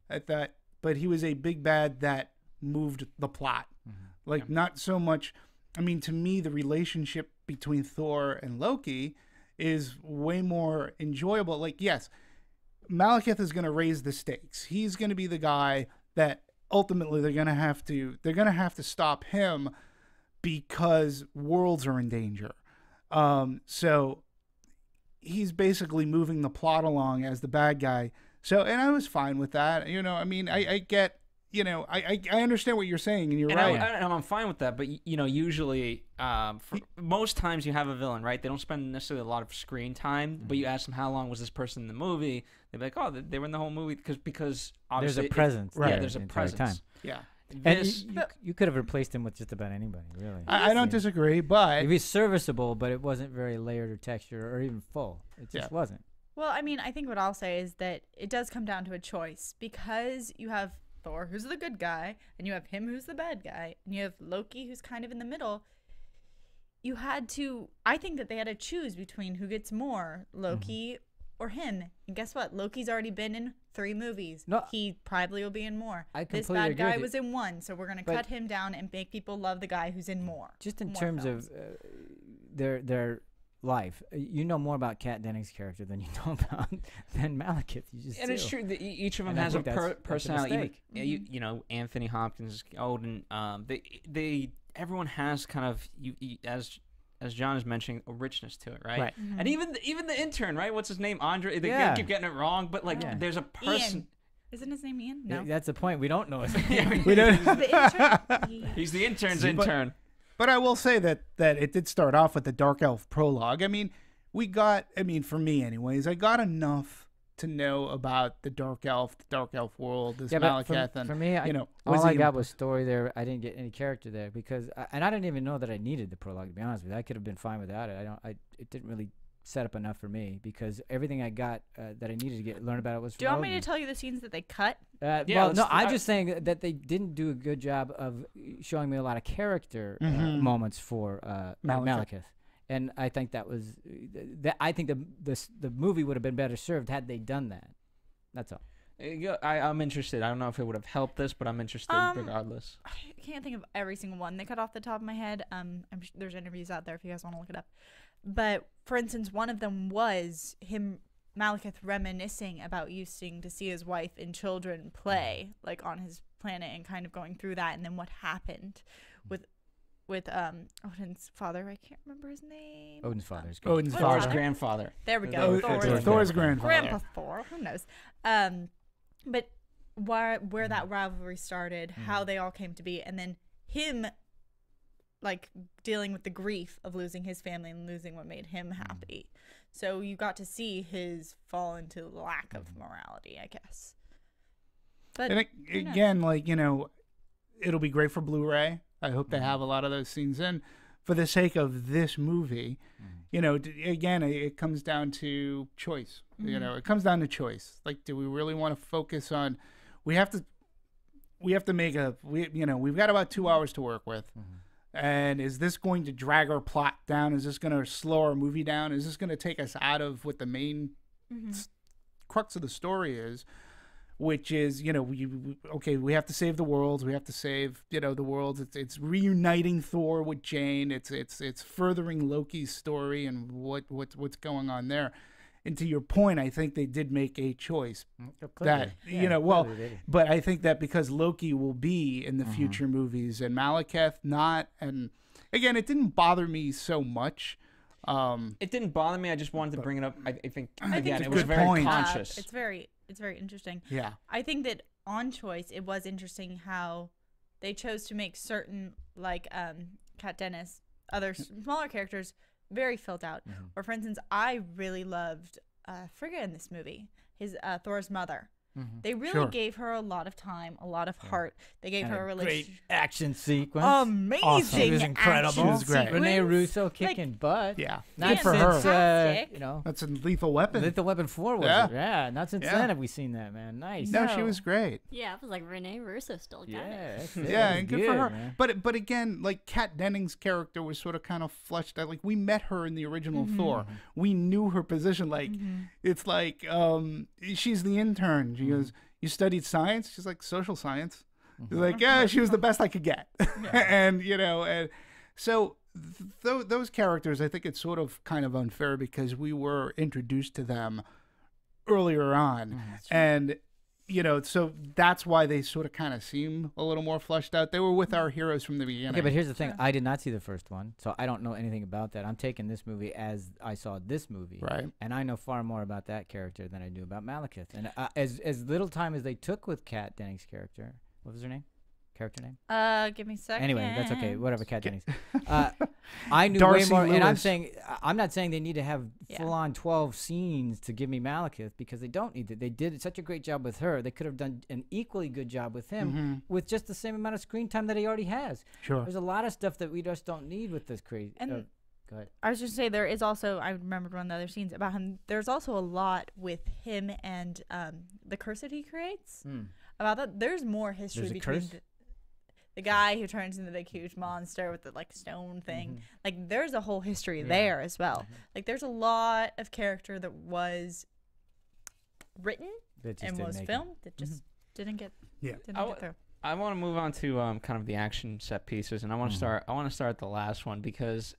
at that, but he was a big bad that moved the plot. Like not so much. I mean, to me, the relationship between Thor and Loki is way more enjoyable. Like, yes, Malekith is going to raise the stakes. He's going to be the guy that ultimately they're gonna have to stop him because worlds are in danger. So he's basically moving the plot along as the bad guy. So, and I was fine with that. You know, I mean, I get, you know, I understand what you're saying, and you're right. I'm fine with that, but you know, usually, most times you have a villain, right? They don't spend necessarily a lot of screen time, but you ask them how long was this person in the movie, they're like, oh, they were in the whole movie because obviously there's a presence. right. Yeah, there's a presence. Time. Yeah. And you could have replaced him with just about anybody, really. I don't disagree, but It was serviceable, but it wasn't very layered or texture or even full. It just wasn't. Well, I mean, I think what I'll say is that it does come down to a choice, because you have Thor, who's the good guy, and you have him, who's the bad guy, and you have Loki, who's kind of in the middle. You had to, I think that they had to choose between who gets more, Loki or him. And guess what? Loki's already been in 3 movies. No, he probably will be in more. I This completely bad agree guy with was you. in 1, so we're going to cut him down and make people love the guy who's in more. Just in more terms films. of their life, you know more about Kat Dennings' character than you know about Ben Malekith. You just And do. it's true that each of them And I has a think that's a personality. Even, mistake. you know, Anthony Hopkins, Odin. Everyone has kind of as John is mentioning, a richness to it, right? Right. And even the intern, right? What's his name? Andre. They keep getting it wrong, but like there's a person. Ian. Isn't his name Ian? No. That's the point. We don't know his name. we don't. The intern? He's the intern's intern. But I will say that it did start off with the Dark Elf prologue. I mean, for me anyways, I got enough to know about the Dark Elf world, this but Malekith, and for me, you know, all I he- got was story there. I didn't get any character there because, and I didn't even know that I needed the prologue. To be honest with you, I could have been fine without it. It didn't really set up enough for me because everything I got that I needed to learn about it was. Do you want me to tell you the scenes that they cut? Well, no, I'm just saying that they didn't do a good job of showing me a lot of character moments for Malekith. And I think that was I think the movie would have been better served had they done that. That's all. I'm interested. I don't know if it would have helped this, but I'm interested regardless. I can't think of every single one they cut off the top of my head. There's interviews out there if you guys want to look it up. But for instance, one of them was him, Malekith, reminiscing about using to see his wife and children play like on his planet and kind of going through that, and then what happened with Odin's father. I can't remember his name. Odin's father. Odin's Thor's father. grandfather. There we go. Thor's grandfather. Grandpa Thor. Who knows? But where that rivalry started, how they all came to be, and then him like dealing with the grief of losing his family and losing what made him happy. So you got to see his fall into lack of morality, I guess. But And again, like, you know, it'll be great for Blu-ray. I hope they have a lot of those scenes in. For the sake of this movie, you know, again, it comes down to choice. You know, it comes down to choice. Like, do we really want to focus on? We have to make we've got about 2 hours to work with. And is this going to drag our plot down? Is this going to slow our movie down? Is this going to take us out of what the main crux of the story is? Which is, you know, we have to save the worlds. We have to save, you know, the worlds. It's reuniting Thor with Jane. It's furthering Loki's story and what's going on there. And to your point, I think they did make a choice that, you know, well, but I think that because Loki will be in the future movies and Malekith not, and again, it didn't bother me so much. It didn't bother me. I just wanted to bring it up. I think again, it's it a was good very point. conscious. It's very interesting. Yeah. I think that on choice, it was interesting how they chose to make certain, like Kat Dennis, other smaller characters, very filled out. Or for instance, I really loved Frigga in this movie, his Thor's mother. They really gave her a lot of time, a lot of heart. They gave her a relationship. Great action sequence. Amazing. Awesome. It was incredible. action She was great. sequence. Renee Russo kicking Like, butt. Yeah. Not Good for her. since, Fantastic. you know, That's a Lethal Weapon. Lethal Weapon 4 was Yeah. it? Yeah. Not since Yeah. then have we seen that, man. Nice. No, she was great. Yeah, it was like Renee Russo still got it. Yeah. that's- Yeah, that and was good for her. man. But again, like Kat Dennings' character was sort of kind of fleshed out. Like we met her in the original Thor. We knew her position. Like it's like she's the intern. She goes, "You studied science?" She's like, "Social science." She's like, "Yeah, she was the best I could get." And you know, and so those characters, I think it's sort of kind of unfair because we were introduced to them earlier on, and you know, so that's why they sort of kind of seem a little more fleshed out. They were with our heroes from the beginning. Okay, but here's the thing. I did not see the first one, so I don't know anything about that. I'm taking this movie as I saw this movie. Right. And I know far more about that character than I do about Malekith. And as little time as they took with Kat Dennings' character, what was her name? Character name? Give me a second. Anyway, that's okay. Whatever, Kat Dennings. I knew Darcy way more. And Lewis. I'm not saying they need to have full-on 12 scenes to give me Malekith, because they don't need it. They did such a great job with her. They could have done an equally good job with him with just the same amount of screen time that he already has. Sure. There's a lot of stuff that we just don't need with this crazy. And go ahead. I was just say there is also, I remembered one of the other scenes about him. There's also a lot with him and the curse that he creates. About that, there's more history There's a between curse? the guy who turns into the big huge monster with the like stone thing. Like there's a whole history there as well. Like there's a lot of character that was written and was filmed that just didn't get get through. I want to move on to kind of the action set pieces, and I want to start. I want to start the last one because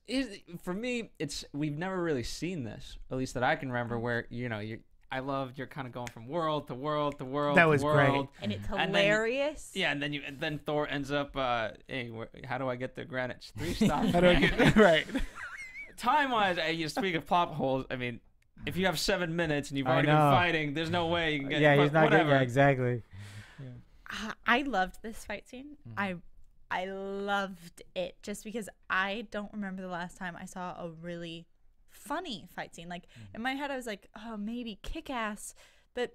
for me, we've never really seen this, at least that I can remember. Where I loved you're kind of going from world to world to world. That to was world, great, and it's hilarious. And then Thor ends up. Hey, how do I get the Greenwich 3 stop? How do I get right? Time-wise, you speak of plot holes. I mean, if you have 7 minutes and you've already been fighting, there's no way you can get. Yeah, he's not whatever. good. Yeah, exactly. I loved this fight scene. I loved it just because I don't remember the last time I saw a really funny fight scene. Like in my head I was like, oh, maybe Kick-Ass, but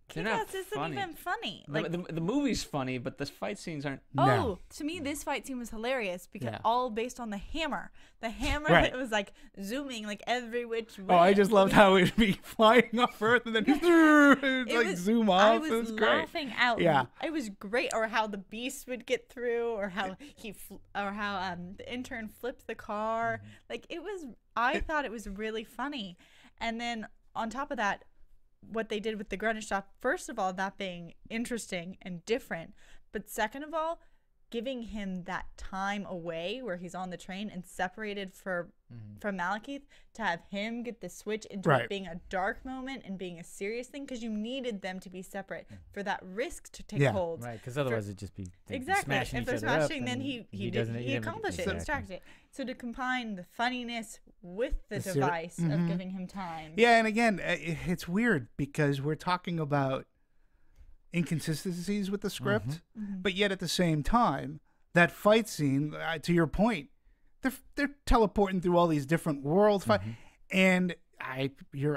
Kick-Ass isn't even funny. Like the movie's funny, but the fight scenes aren't. Oh, to me this fight scene was hilarious because all based on the hammer Right. that was like zooming like every which way. Oh, I just loved how it'd be flying off Earth and then it'd zoom off. I was it was great. laughing out. Yeah, it was great. Or how the beast would get through, or how the intern flipped the car. Like I thought it was really funny. And then on top of that, what they did with the Greenwich shop, first of all, that being interesting and different, but second of all, giving him that time away where he's on the train and separated from Malekith, to have him get the switch into it being a dark moment and being a serious thing, because you needed them to be separate for that risk to take hold. Right, because otherwise it'd just be exactly. If they're smashing, then he accomplished it. Exactly. Distracted it. So to combine the funniness with the device of giving him time. Yeah, and again, it's weird because we're talking about inconsistencies with the script, but yet at the same time, that fight scene, to your point, they're teleporting through all these different worlds, and I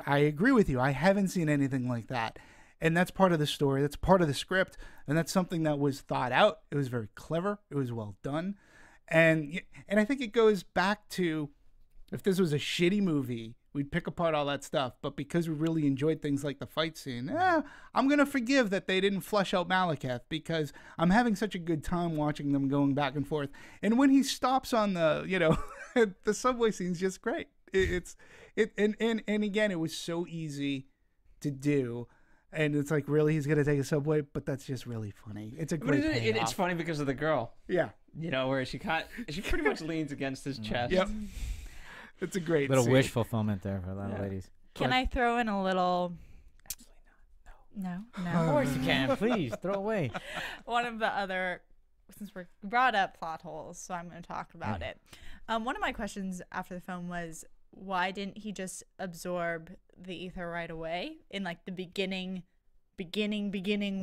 agree with you. I haven't seen anything like that, and that's part of the story. That's part of the script, and that's something that was thought out. It was very clever. It was well done, and I think it goes back to, if this was a shitty movie, we'd pick apart all that stuff. But because we really enjoyed things like the fight scene, I'm going to forgive that they didn't flesh out Malekith, because I'm having such a good time watching them going back and forth. And when he stops on the, the subway scene's just great. And again, it was so easy to do. And it's like, really, he's going to take a subway? But that's just really funny. It's a great payoff. It's funny because of the girl. Yeah. Where she pretty much leans against his chest. Yep. It's a great little scene. wish fulfillment there for a lot of ladies. Can I throw in a little? No. Of course you can. Please throw away. One of the other, since we brought up plot holes, so I'm going to talk about it. One of my questions after the film was, why didn't he just absorb the ether right away in like the beginning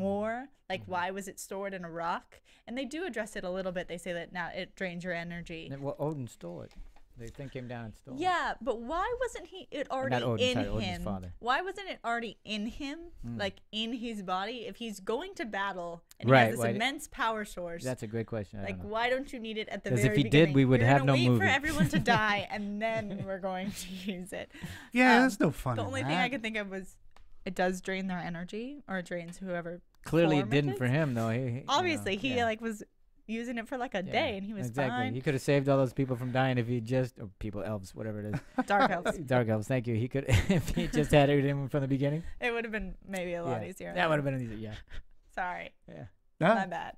war? Like, why was it stored in a rock? And they do address it a little bit. They say that now it drains your energy. Well, Odin stole it. They came down and stole it. Yeah, but why wasn't it already in him? Odin's father. Why wasn't it already in him, like in his body? If he's going to battle and Right, he has this immense power source, That's a great question. I like, don't know. why don't you need it at the 'Cause very if he beginning? did, we would We're have gonna no wait movie. for everyone to die, and then we're going to use it. Yeah, there's no fun The in only that. thing I could think of was, it does drain their energy, or it drains whoever. Clearly, it form didn't is. for him though. Obviously, he like was using it for like a day, and he was fine. He could have saved all those people from dying if he just, or people, elves, whatever it is. Dark elves. Dark elves. Thank you. He could, if he just had it in from the beginning. It would have been maybe a lot easier. That would have been easier. Yeah. Sorry. Yeah. My bad.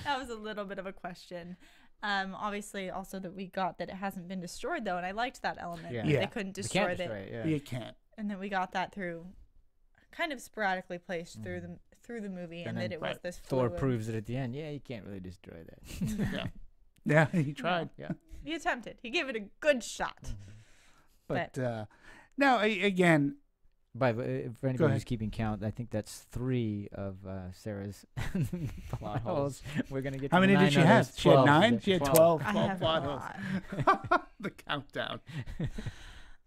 That was a little bit of a question. Obviously, also that we got that it hasn't been destroyed though, and I liked that element. Yeah. They couldn't destroy They can't destroy it. it. Yeah. You can't. And then we got that through kind of sporadically placed through the movie, and then that it was this Thor fluid. proves it at the end. Yeah, you can't really destroy that. Yeah, he tried. Yeah. He attempted. He gave it a good shot. But no, again, But for anybody ahead. who's keeping count, I think that's 3 of Sarah's plot holes. We're gonna get. how to many 9 did she others. have? She had 12. 9. She had 12. I 12 have a plot lot. holes. The countdown.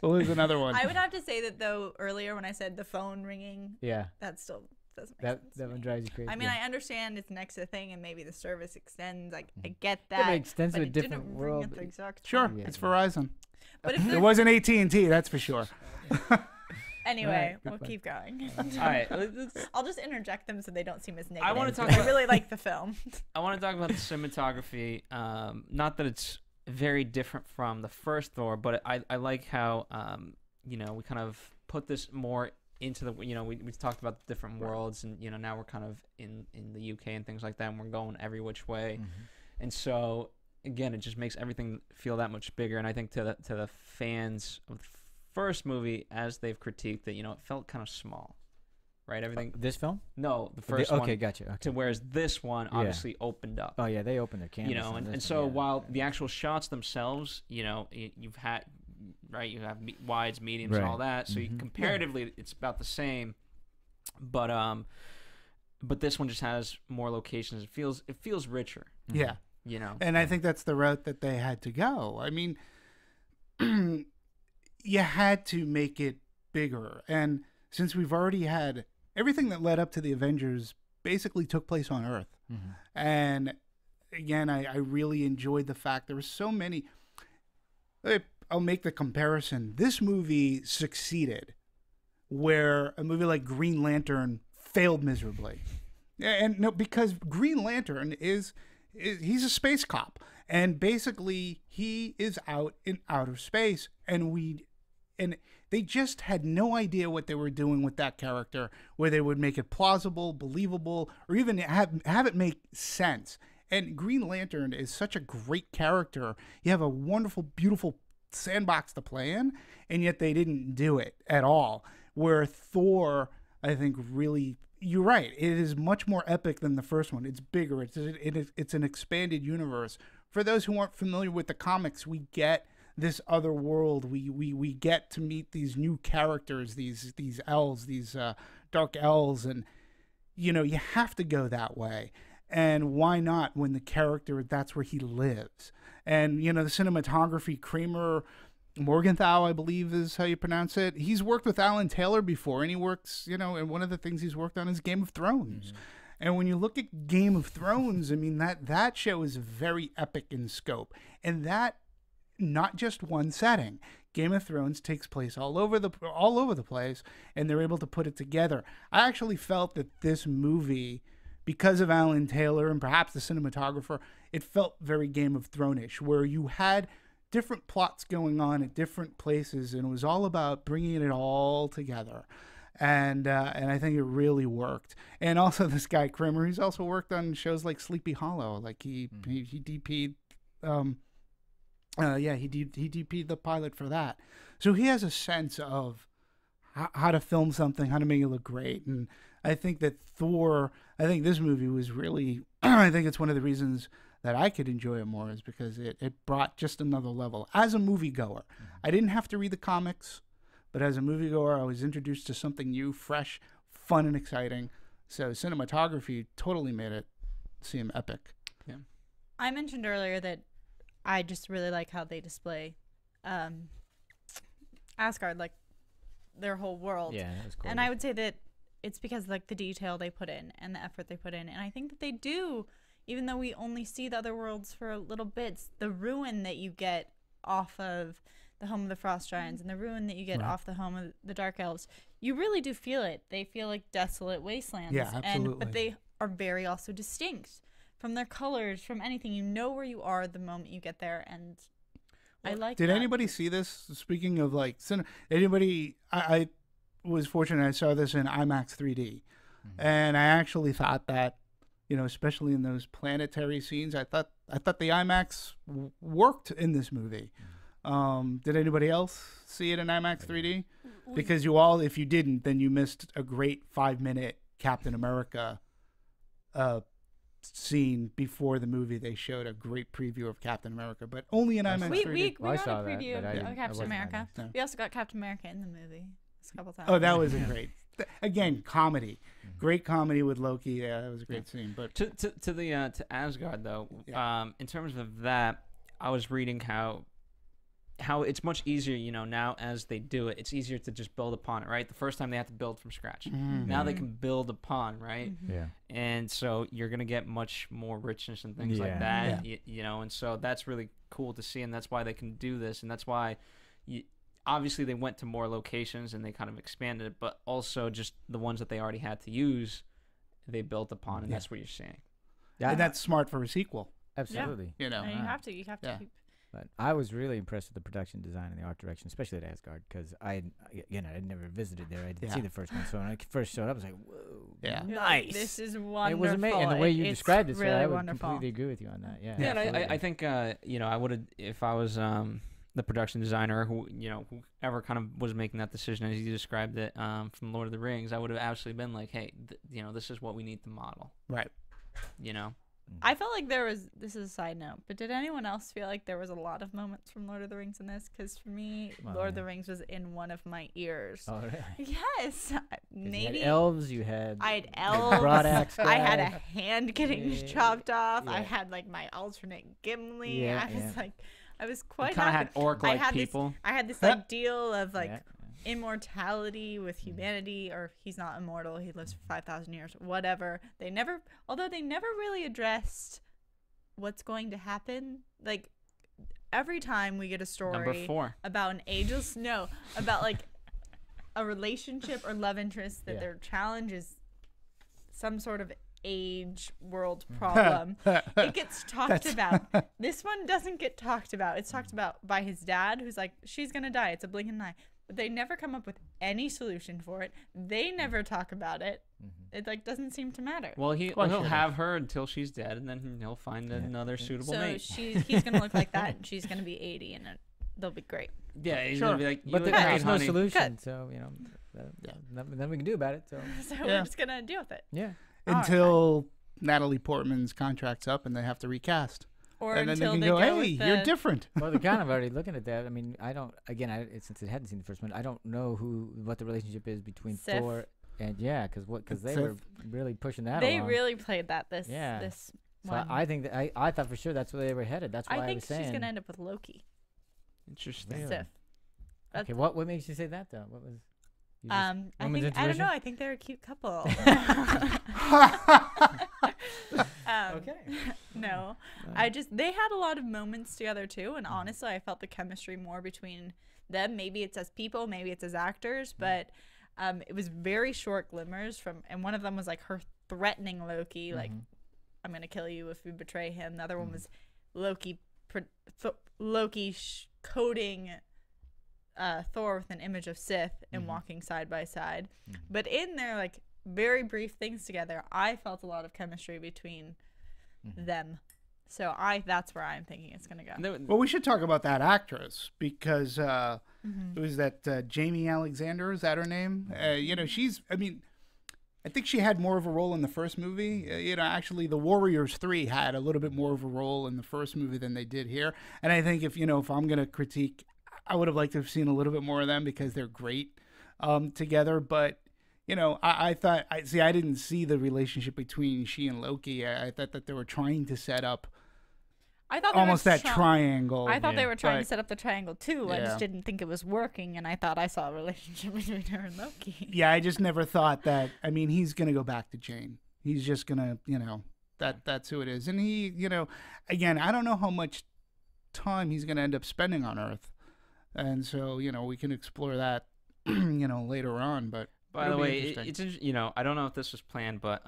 Well, there's another one. I would have to say that though earlier when I said the phone ringing, Yeah, that still doesn't make that sense. to that one me. drives you crazy. I mean, yeah. I understand it's next to the thing, and maybe the service extends. I get Yeah, that. but it extends but to a it different didn't world. Ring at the exact Sure, time. Yeah. it's Verizon. But if It they're- wasn't AT&T, that's for sure. anyway, Right, we'll goodbye. keep going. All right, let's- I'll just interject them so they don't seem as negative. wanna talk I about- really like the film. I want to talk about the cinematography. Not that it's very different from the first Thor, but I like how we kind of put this more into the we talked about the different worlds, and now we're kind of in the UK and things like that, and we're going every which way, and so again it just makes everything feel that much bigger. And I think to the fans of the first movie, as they've critiqued it, it felt kind of small, right? Everything. This film? No, the first Okay, one. gotcha. Okay. To whereas this one obviously opened up. Oh yeah, they opened their canvas. on And this so one, yeah. while the actual shots themselves, you've had, right, you have wides, mediums, and all Right. that. So comparatively, it's about the same. But this one just has more locations. It feels richer. Yeah. And I think that's the route that they had to go. I mean, you had to make it bigger. And since we've already had everything that led up to the Avengers basically took place on Earth. And again, I really enjoyed the fact there were so many. I'll make the comparison. This movie succeeded where a movie like Green Lantern failed miserably. And no, because Green Lantern he's a space cop, and basically he is out in outer space, and they just had no idea what they were doing with that character, where they would make it plausible, believable, or even have it make sense. And Green Lantern is such a great character. You have a wonderful, beautiful sandbox to play in, and yet they didn't do it at all. Where Thor, I think, really, you're right, it is much more epic than the first one. It's bigger. It's an expanded universe. For those who aren't familiar with the comics, we get this other world. We get to meet these new characters, these elves, these dark elves, and you have to go that way. And why not when the character, that's where he lives? And the cinematography, Kramer Morgenthau, I believe is how you pronounce it. He's worked with Alan Taylor before, and he works, and one of the things he's worked on is Game of Thrones. And when you look at Game of Thrones, I mean, that show is very epic in scope. And that, not just one setting. Game of Thrones takes place all over the place, and they're able to put it together. I actually felt that this movie, because of Alan Taylor and perhaps the cinematographer, it felt very Game of Thrones-ish, where you had different plots going on at different places, and it was all about bringing it all together. And I think it really worked. And also this guy Kramer, he's also worked on shows like Sleepy Hollow. Like he DP'd, he DP'd the pilot for that. So he has a sense of how to film something, how to make it look great. And I think that I think this movie was really, I think it's one of the reasons that I could enjoy it more is because it brought just another level. As a moviegoer, I didn't have to read the comics, but as a moviegoer, I was introduced to something new, fresh, fun, and exciting. So cinematography totally made it seem epic. Yeah. I mentioned earlier that I just really like how they display Asgard, like their whole world. Yeah, that was cool. And I would say that it's because like the detail they put in and the effort they put in. And I think that they do, even though we only see the other worlds for a little bits, the ruin that you get off of the home of the Frost Giants and the ruin that you get off the home of the Dark Elves, you really do feel it. They feel like desolate wastelands. Yeah, absolutely. But they are very also distinct from their colors, from anything. You know where you are the moment you get there, and I like Did that. anybody see this? Speaking of like, anybody, I was fortunate I saw this in IMAX 3D. And I actually thought that, especially in those planetary scenes, I thought the IMAX worked in this movie. Did anybody else see it in IMAX 3D? because if you didn't, then you missed a great 5-minute Captain America scene before the movie. They showed a great preview of Captain America, but only in IMAX 3D. We Well, I got saw a that, preview but I didn't- of I Captain wasn't America. No. We also got Captain America in the movie a couple times. Oh, that was a great. Again, comedy, great comedy with Loki. Yeah, that was a great scene. But To Asgard though, Yeah. in terms of that, I was reading how it's much easier, now as they do it, it's easier to just build upon it, right? The first time they have to build from scratch. Now they can build upon, right? Yeah. And so you're gonna get much more richness and things like Yeah. that, and so that's really cool to see, and that's why they can do this, and that's why obviously they went to more locations and they kind of expanded it, but also just the ones that they already had to use, they built upon, and that's what you're seeing. and that's smart for a sequel. Absolutely. You know, And you have to Yeah. keep. But I was really impressed with the production design and the art direction, especially at Asgard, because I'd never visited there. I didn't see the first one, so when I first showed up, I was like, "Whoa, Yeah. nice!" This is wonderful. It was amazing, and the way you It's described it, really so I would wonderful. completely agree with you on that. Yeah, Yeah, and absolutely. I think I would have, if I was the production designer, whoever kind of was making that decision as you described it, from Lord of the Rings, I would have absolutely been like, hey, this is what we need to model, Right. I felt like this is a side note, but did anyone else feel like there was a lot of moments from Lord of the Rings in this? Because for me, Well, Lord of yeah. the Rings was in one of my ears. Oh, really? Yes, 'Cause maybe. you had elves. You had. I had elves. broadaxe I had a guy. hand getting Yeah, chopped off. I yeah. had like my alternate Gimli. Yeah, I was quite kind of happy. had orc-like I had people. I had this ideal of like Yeah. immortality with humanity, or he's not immortal, he lives for 5,000 years, whatever. Although they never really addressed what's going to happen. Like every time we get a story Number 4. about about like a relationship or love interest that their challenge is some sort of age world problem, it gets talked about. This one doesn't get talked about. It's talked about by his dad, who's like, she's gonna die, it's a blink of an eye, but they never come up with any solution for it. They never talk about it. It like doesn't seem to matter. Well, he'll have her until she's dead, and then he'll find another suitable So mate. he's gonna look like that, and she's gonna be 80, and they'll be great. Yeah, he's gonna be like, But you there's no honey. solution, so nothing we can do about it. So So we're just gonna deal with it. yeah. Until Natalie Portman's contract's up and they have to recast. Or And then they until can they go, go hey, with you're the- different. Well, they're kind of already looking at that. I mean, since it hadn't seen the first one, I don't know what the relationship is between Sif. Thor and because they Sif. were really pushing that. They along. really played that this So one. I think that I thought for sure that's where they were headed. That's why I I think was saying. she's gonna end up with Loki. Interesting. Really? Sif. Okay, what makes you say that though? What was? you just- I woman's think I don't know. intuition? I think they're a cute couple. Okay. No, they had a lot of moments together too, and honestly, I felt the chemistry more between them. Maybe it's as people, maybe it's as actors, but it was very short glimmers and one of them was like her threatening Loki, like, I'm gonna kill you if you betray him. The other one was Loki coding Thor with an image of Sith and walking side by side. But in their like very brief things together, I felt a lot of chemistry between them. So that's where I'm thinking it's gonna go. Well, we should talk about that actress because it was that Jamie Alexander. Is that her name? I think she had more of a role in the first movie. Actually, the Warriors 3 had a little bit more of a role in the first movie than they did here. And I think if I'm going to critique, I would have liked to have seen a little bit more of them because they're great together. But, I thought, I didn't see the relationship between she and Loki. I thought that they were trying to set up I thought almost they were that triangle. I thought they were trying to But- set up the triangle too. I Yeah. just didn't think it was working, and I thought I saw a relationship between her and Loki. Yeah, I just never thought that. I mean, he's going to go back to Jane. He's just going to, that's who it is. And he, again, I don't know how much time he's going to end up spending on Earth. And so, we can explore that, later on. But By it'll the be way, interesting. I don't know if this was planned, but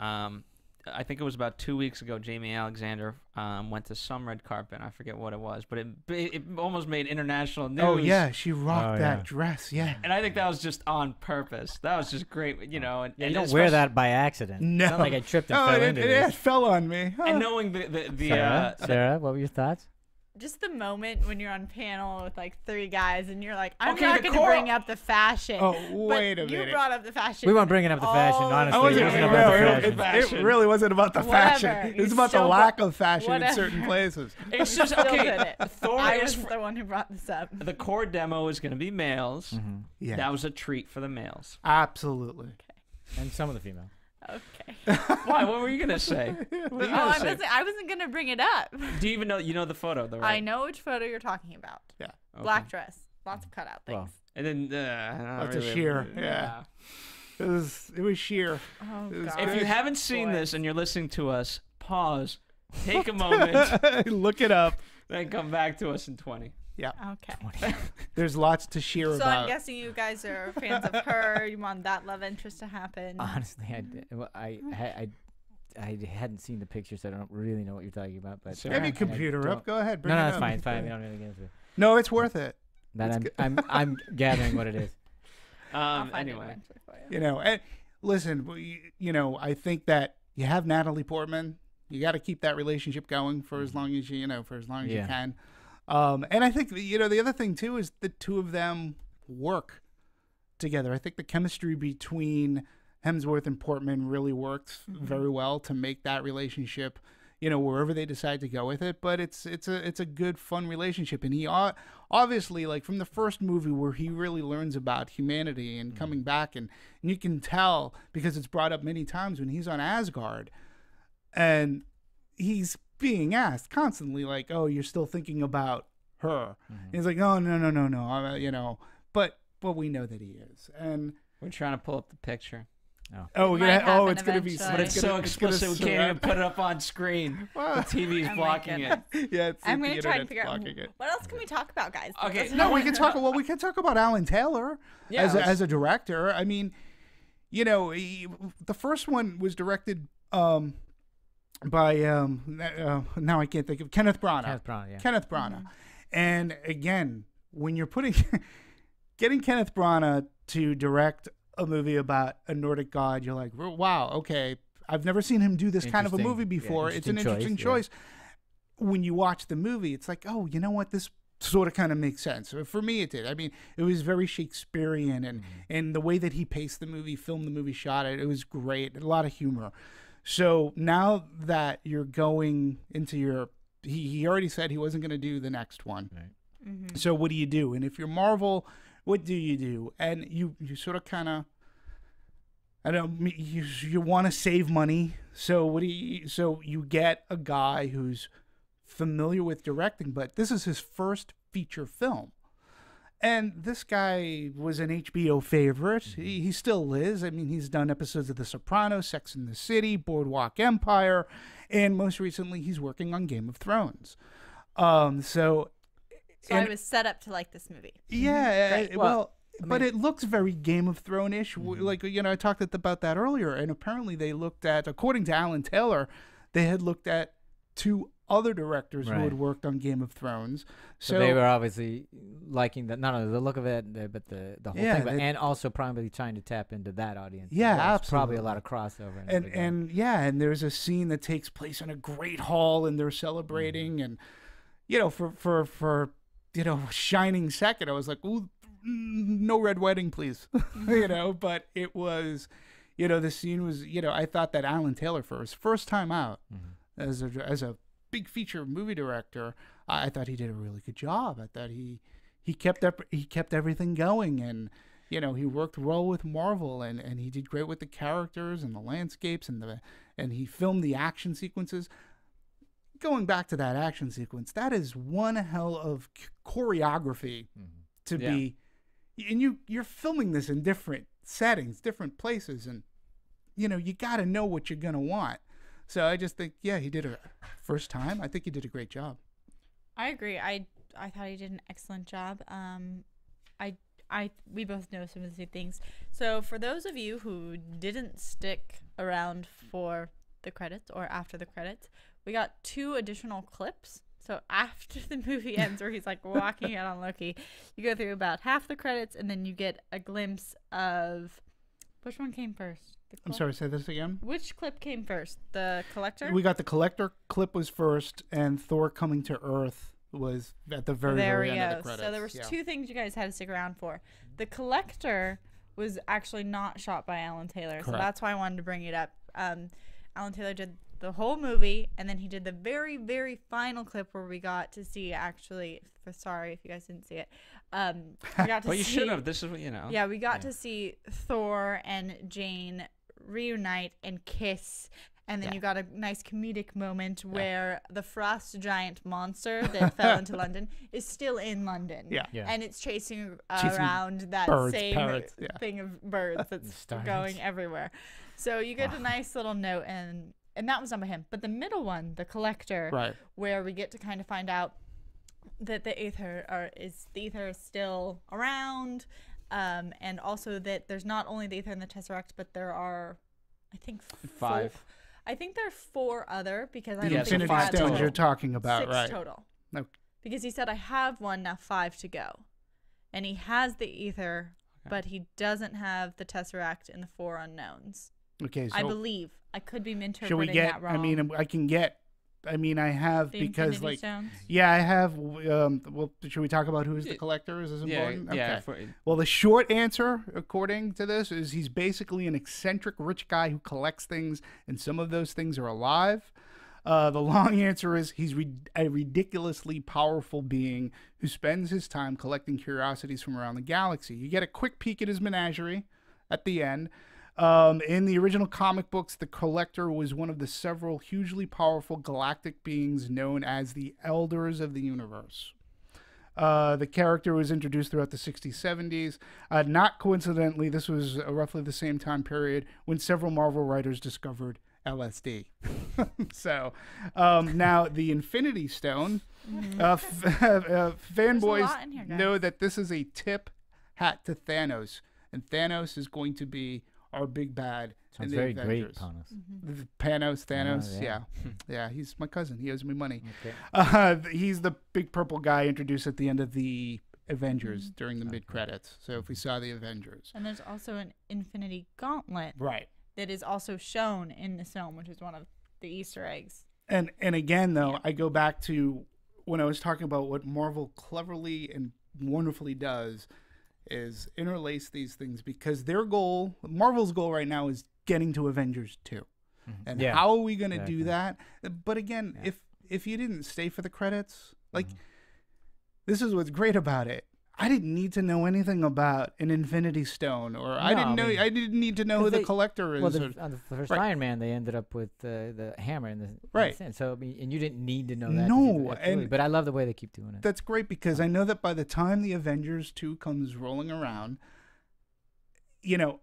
I think it was about 2 weeks ago. Jamie Alexander went to some red carpet. I forget what it was, but it almost made international news. Oh, yeah, she rocked Oh, that yeah. dress. Yeah. And I think that was just on purpose. That was just great, And, Yeah, you and don't wear especially- that by accident. No. It's not like I tripped and Oh, fell it into this. fell on me. And knowing the Sarah, what were your thoughts? just the moment when you're on panel with like 3 guys and you're like, I'm Okay, not the going to core- bring up the fashion. Oh, But wait a you minute. brought up the fashion. We weren't bringing up the fashion, all honestly. I wasn't, It wasn't the about the way. fashion. it really wasn't about the fashion. Whatever. It was You about the still lack brought- of fashion in whatever. certain places. It's just Still okay. did it. Thor I is was the one who brought this up. the core demo is going to be males. Yeah, That was a treat for the males. absolutely. And some of the female. Okay. Why? What were you going to say? What were you Oh, gonna say? I wasn't going to bring it up. Do you even know? You know the photo, though, right? I know which photo you're talking about. Yeah. Okay. Black dress. Lots of cutout things. Well, And then not That's a really- sheer, yeah. It was sheer. Oh, It was God. If you haven't seen Boy. this and you're listening to us, pause, take a moment, Look it up. then come back to us in 20. Yeah, Okay. there's lots to sheer So about. I'm guessing you guys are fans of her. You want that love interest to happen. honestly, I hadn't seen the picture, so I don't really know what you're talking about. But Sure. Have your And I computer up. Go ahead. No, Bring it that's up. fine. It's fine. We don't really get into it. No, it's worth it. That I'm gathering what it is. I'll find it Anyway, eventually for you. You know, and listen, I think that you have Natalie Portman. You got to keep that relationship going for as long as you Yeah. can. And I think the other thing too is the two of them work together. I think the chemistry between Hemsworth and Portman really worked very well to make that relationship, wherever they decide to go with it. But it's a good, fun relationship. And he obviously, like from the first movie where he really learns about humanity and coming back, and you can tell because it's brought up many times when he's on Asgard, and he's being asked constantly, like, "Oh, you're still thinking about her?" And he's like, "No, but we know that he is." And we're trying to pull up the picture. we're Might happen it's gonna be, eventually. But it's gonna- so it's gonna explicit we can't even surround- put it up on screen. The TV's Oh my blocking it. Yeah, it's I'm the going to try and internet's figure out blocking it. what else can we talk about, guys. Okay, Because- No, we can talk. Well, we can talk about Alan Taylor Yeah, as let's- a director. I mean, the first one was directed by now I can't think of Kenneth Branagh. Kenneth Branagh. And again, when you're getting Kenneth Branagh to direct a movie about a Nordic god, you're like, wow, okay, I've never seen him do this kind of a Interesting. movie Yeah, before. It's an interesting interesting choice, choice. When you watch the movie, it's like, oh, you know what, this sort of kind of makes sense. For me, it did. I mean, it was very Shakespearean, and the way that he paced the movie, filmed the movie, shot it, it was great. A lot of humor. So now that you're going into he already said he wasn't going to do the next one. Right. So what do you do? And if you're Marvel, what do you do? And you sort of kind of, you want to save money. So so you get a guy who's familiar with directing, but this is his first feature film. And this guy was an HBO favorite. He still is. I mean, he's done episodes of The Sopranos, Sex and the City, Boardwalk Empire, and most recently he's working on Game of Thrones. So I was set up to like this movie. Yeah, Great. but it looks very Game of Thrones-ish. Like, I talked about that earlier, and apparently they looked at, according to Alan Taylor, they had looked at 2 other directors who had worked on Game of Thrones. So they were obviously liking not only the look of it, but the whole thing, and also probably trying to tap into that audience. Yeah, There's absolutely. Probably a lot of crossover. And there's a scene that takes place in a great hall, and they're celebrating, and for a shining second, I was like, ooh, no red wedding, please. But it was, the scene was, I thought that Alan Taylor, for his first time out as a big feature movie director, I thought he did a really good job. I thought he kept everything going, and he worked well with Marvel, and he did great with the characters and the landscapes, and he filmed the action sequences. Going back to that action sequence, that is one hell of choreography to be, and you're filming this in different settings, different places, and you got to know what you're gonna want. So I just think, he did a first time. I think he did a great job. I agree. I thought he did an excellent job. We both know some of the same things. So for those of you who didn't stick around for the credits or after the credits, we got 2 additional clips. So after the movie ends, where he's like walking out on Loki, you go through about half the credits, and then you get a glimpse of which one came first. I'm sorry, say this again. Which clip came first? The Collector? We got the Collector clip was first, and Thor coming to Earth was at the very end of the credits. So there was two things you guys had to stick around for. The Collector was actually not shot by Alan Taylor, so that's why I wanted to bring it up. Alan Taylor did the whole movie, and then he did the very, very final clip where we got to see, actually, sorry if you guys didn't see it. We got to But you should have. This is what, Yeah, we got to see Thor and Jane reunite and kiss. And then you got a nice comedic moment where the frost giant monster that fell into London is still in London. Yeah. And it's chasing around that same thing of birds that's going everywhere. So you get a nice little note, and that was done by him. But the middle one, the Collector, where we get to kind of find out that the Aether is still around, and also that there's not only the Aether and the Tesseract, but there are, I think, five. I think there are 4 other, because I The don't think Infinity 5 Stones total. you're talking about, 6 right? total. No. Because he said, I have one, now 5 to go. And he has the Aether, but he doesn't have the Tesseract and the 4 unknowns. Okay, so I believe. I could be interpreting should we get? that wrong. I have the because Infinity like Stones? I have. Well, should we talk about who's the Collector? Is this important? Yeah. Okay. Well, the short answer, according to this, is he's basically an eccentric rich guy who collects things, and some of those things are alive. The long answer is he's a ridiculously powerful being who spends his time collecting curiosities from around the galaxy. You get a quick peek at his menagerie at the end. In the original comic books, the Collector was one of the several hugely powerful galactic beings known as the Elders of the Universe. The character was introduced throughout the 60s, 70s. Not coincidentally, this was roughly the same time period when several Marvel writers discovered LSD. So now the Infinity Stone, fanboys know that this is a tip hat to Thanos, and Thanos is going to be our big bad. Sounds in the very Avengers. great, Thanos, yeah. yeah, he's my cousin. He owes me money. Okay. He's the big purple guy introduced at the end of the Avengers during the mid-credits. So if we saw the Avengers. And there's also an Infinity Gauntlet. Right. That is also shown in this film, which is one of the Easter eggs. And again, though, I go back to when I was talking about what Marvel cleverly and wonderfully does is interlace these things, because their goal, Marvel's goal right now, is getting to Avengers 2. And how are we going to do that? But again, if you didn't stay for the credits, like, this is what's great about it. I didn't need to know anything about an Infinity Stone, or I didn't need to know who the Collector is. Well, on the first Iron Man, they ended up with the hammer and the sand. So and you didn't need to know that. No, but I love the way they keep doing it. That's great, because I know that by the time the Avengers 2 comes rolling around, I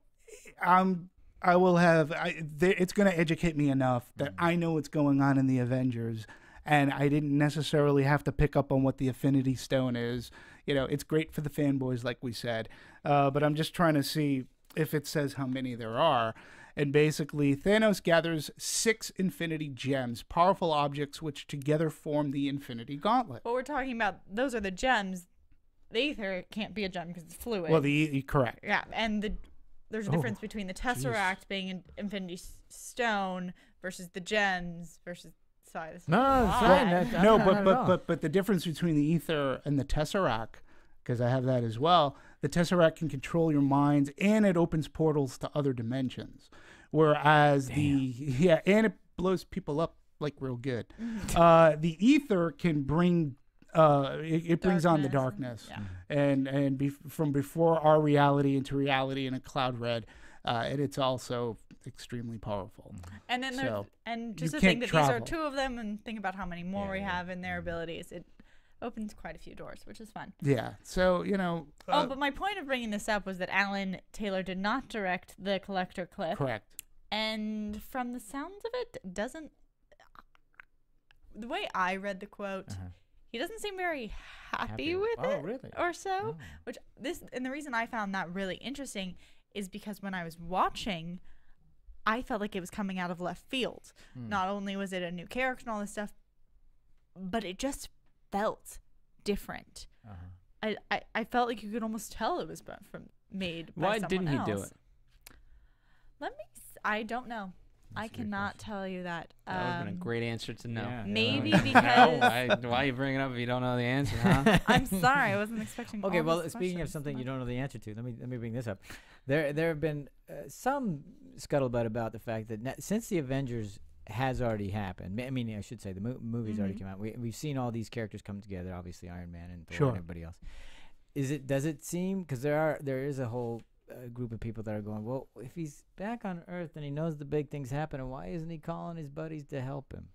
will have. It's going to educate me enough that I know what's going on in the Avengers, and I didn't necessarily have to pick up on what the Infinity Stone is. It's great for the fanboys, like we said, but I'm just trying to see if it says how many there are. And basically, Thanos gathers 6 Infinity Gems, powerful objects which together form the Infinity Gauntlet. What we're talking about, those are the gems. The Aether can't be a gem because it's fluid. Well, correct. Yeah, and there's a difference between the Tesseract being an Infinity Stone versus the gems versus... But the difference between the Aether and the Tesseract, because I have that as well, the Tesseract can control your minds, and it opens portals to other dimensions, whereas and it blows people up like real good. The Aether can bring it brings on the darkness, from before our reality into reality in a cloud red, and it's also extremely powerful. And then just to think that these are 2 of them, and think about how many more we have in their abilities, it opens quite a few doors, which is fun. Yeah. So but my point of bringing this up was that Alan Taylor did not direct the Collector clip. Correct. And from the sounds of it, doesn't. The way I read the quote. He doesn't seem very happy with it, really? Or so. And the reason I found that really interesting is because when I was watching, I felt like it was coming out of left field. Not only was it a new character and all this stuff, but it just felt different. I felt like you could almost tell it was made by someone else. Why didn't he do it? I don't know. I cannot tell you that. That would have been a great answer to know. Yeah. Maybe Yeah. because Why are you bringing it up if you don't know the answer, huh? I'm sorry, I wasn't expecting. Okay, all well, these speaking of questions. something you don't know the answer to, let me bring this up. There have been some scuttlebutt about the fact that since the Avengers has already happened, I mean, I should say the movie's already come out. We've seen all these characters come together. Obviously, Iron Man and Thor and everybody else. Does it seem, because there is a whole group of people that are going, well, if he's back on Earth and he knows the big thing's happening, why isn't he calling his buddies to help him?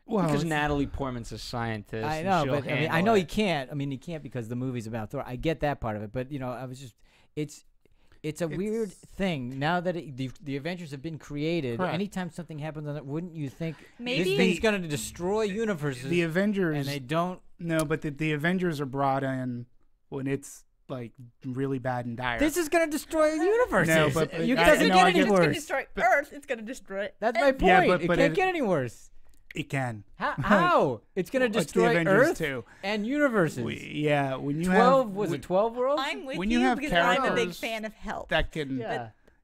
Well, Because Natalie Portman's a scientist. I and know, she'll but I handle know it. he can't. I mean, he can't because the movie's about Thor. I get that part of it, but I was just, it's a weird thing now that the Avengers have been created. Correct. Anytime something happens on it, wouldn't you think Maybe- this thing's going to destroy universes? the Avengers. and they don't. No, but the Avengers are brought in when it's like really bad and dire. This is going to destroy universes. No, but it I- doesn't no, get I any get- It's gonna worse. destroy Earth. It's gonna destroy. That's my point. Yeah, It but can't it- get any worse. It can. How? It's going to Well, it's the destroy Avengers Earth too. and universes. Yeah, when you 12 have was it 12 worlds? I'm with When you, you have because I'm a big characters fan of help. that can.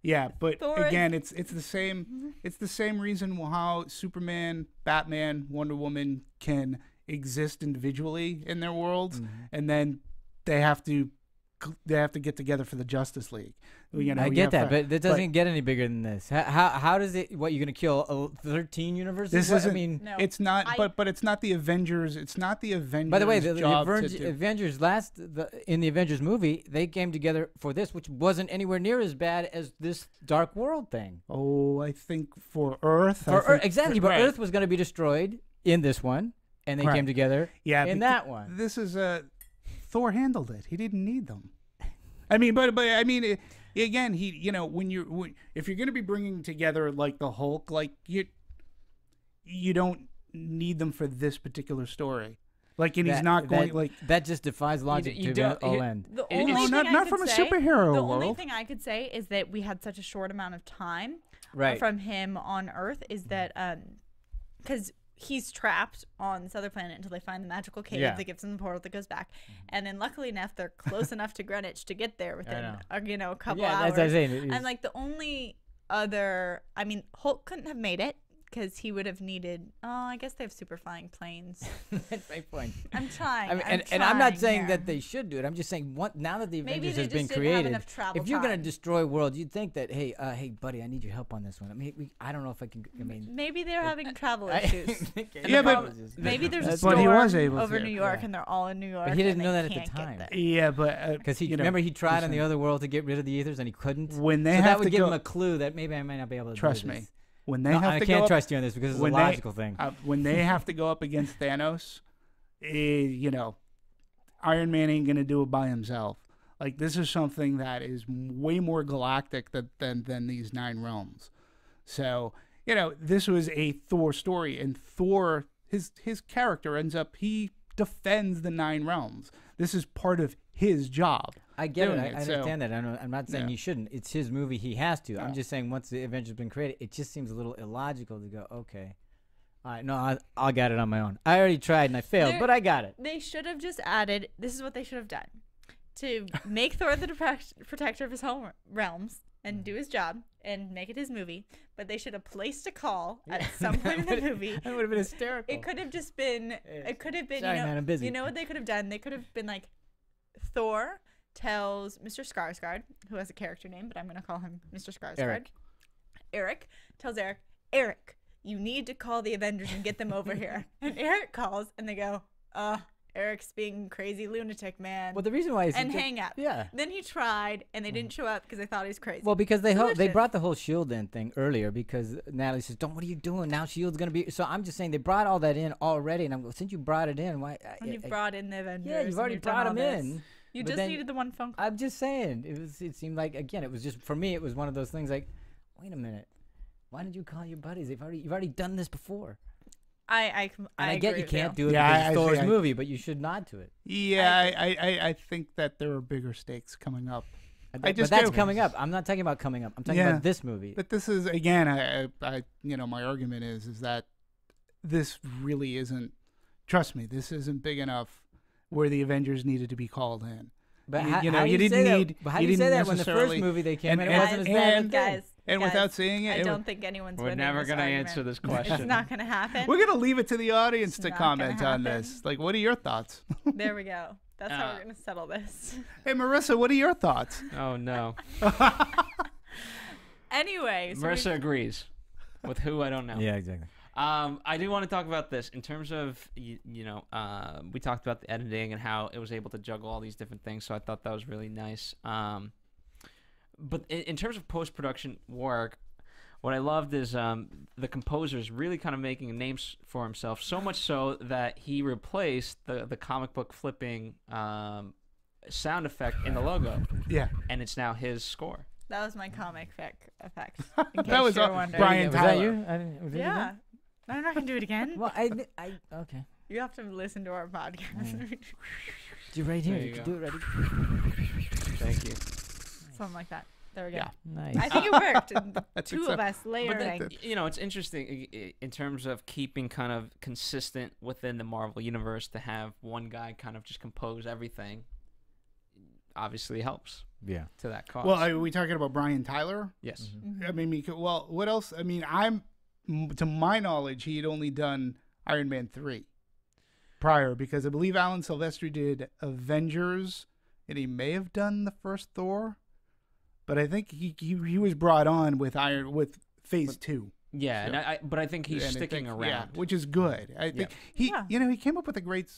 Yeah. But Thor- again, it's the same. It's the same reason how Superman, Batman, Wonder Woman can exist individually in their worlds, and then they have to get together for the Justice League. You know, I you get have that, to- but it doesn't get any bigger than this. How does it? What, you're gonna kill 13 universes? This What- isn't. I mean, No. It's not. I- but it's not the Avengers. It's not the Avengers. by the way, the job to Avengers, do. in the Avengers movie, they came together for this, which wasn't anywhere near as bad as this Dark World thing. Oh, I think for Earth. I For think- exactly, but right. Earth was going to be destroyed in this one, and they Right. came together Yeah, in that one. This is Thor handled it. He didn't need them. I mean, but I mean, again, if you're going to be bringing together like the Hulk, like you don't need them for this particular story. Like, and he's not going like. that just defies logic you to don't- all you- end. The It- only it's thing not- I not could from a say- superhero The only world. thing I could say is that we had such a short amount of time Right. from him on Earth is that because he's trapped on this other planet until they find the magical cave Yeah. that gives him the portal that goes back, and then luckily enough they're close enough to Greenwich to get there within a couple Yeah, hours. that's what I'm saying. It is- And like the only other, I mean, Hulk couldn't have made it because he would have needed. Oh, I guess they have super flying planes. That's my point. I'm trying. I mean, I'm and I'm not trying saying here. that they should do it. I'm just saying, now that the Maybe Avengers they has been just didn't have created, enough travel if you're going to time. destroy worlds, you'd think that, hey, buddy, I need your help on this one. I mean, I don't know if I can. I mean, Maybe they're having travel issues. Yeah, but Maybe there's a That's storm what he was able over to. New York, Yeah. and they're all in New York. he didn't and know they that at the can't get time. there. Yeah, but because you know, remember he tried on the listen, other world to get rid of the ethers and he couldn't. When they so have that would to give go- him a clue that maybe I might not be able to Trust do me. this. When they No, have I to can't go up, trust you on this because it's a when logical thing. when they have to go up against Thanos, Iron Man ain't gonna do it by himself. Like, this is something that is way more galactic than these 9 realms. So this was a Thor story, and Thor, his character he defends the 9 realms. This is part of his job. I get it. doing I so- understand that. I'm not saying Yeah. he shouldn't. It's his movie. He has to. I'm Yeah. just saying once the Avengers been created, it just seems a little illogical to go, okay. All right, no, I'll get it on my own. I already tried and I failed, There- but I got it. They should have just added. This is what they should have done to make Thor the protector of his home realms and do his job and make it his movie. But they should have placed a call at some point in the movie. That would have been hysterical. It could have just been. It could have been. Sorry, man, I'm busy. You know what they could have done? They could have been like, Thor tells Mr. Skarsgård, who has a character name, but I'm going to call him Mr. Skarsgård. Eric tells Eric, you need to call the Avengers and get them over here. And Eric calls, and they go, Eric's being crazy lunatic, man. Well, the reason why is and hang up. Yeah. Then he tried, and they didn't show up because they thought he was crazy. Well, because they Solution. brought the whole Shield in thing earlier because Natalie says, "Don't, what are you doing now? Shield's gonna be." So I'm just saying they brought all that in already, and I'm going, since you brought it in, why? When you've brought in the Avengers. yeah, you've and already you've done brought all them this. in. You but just then- needed the one phone call. I'm just saying it seemed like, again, it was just, for me, it was one of those things like, wait a minute, why did you call your buddies? You've already done this before. I And I get agree you with can't do it Yeah, because it's I Thor's see, movie, but you should not do it. Yeah, I think that there are bigger stakes coming up. But just that's do. coming up. I'm not talking about coming up. I'm talking Yeah. about this movie. But this is, again, I my argument is that this really isn't. Trust me, this isn't big enough where the Avengers needed to be called in. But You- how, you know, how do you you say say that- that? But how you do you say didn't that when the first necessarily- movie they came in, it and- wasn't as bad as and- this? guys. And Guys, without seeing it, I don't think anyone's We're winning never this gonna argument. answer this It's question. not going to happen. we're gonna leave it to the audience It's to not gonna comment on happen. this. Like, what are your thoughts? There we go. That's how we're going to settle this. Hey, Marissa, what are your thoughts? Oh no. Anyway, so Marissa agrees. With who, I don't know. Yeah, exactly. I do want to talk about this in terms of, we talked about the editing and how it was able to juggle all these different things. So I thought that was really nice. But in terms of post-production work, what I loved is the composer's really kind of making a name for himself, so much so that he replaced the comic book flipping sound effect in the logo. Yeah. And it's now his score. that was my comic effect. That was Brian. Was Tyler. that you? I didn't, was it you Yeah. then? I'm not going to do it again. Well, okay. You have to listen to our podcast. Do right here. There You you can go. do it ready. Thank you. Something like that. There we go. Yeah. Nice. I think it worked. The I think two so. of us But layering. it's interesting in terms of keeping kind of consistent within the Marvel universe to have one guy kind of just compose everything. Obviously helps Yeah. to that cause. Well, are we talking about Brian Tyler? yes. I mean, well, what else? I mean, to my knowledge, he had only done Iron Man 3 prior, because I believe Alan Silvestri did Avengers, and he may have done the first Thor, but I think he was brought on with Phase 2. Yeah, and I think he's And I sticking think- around. yeah, which is good. I think he came up with a great.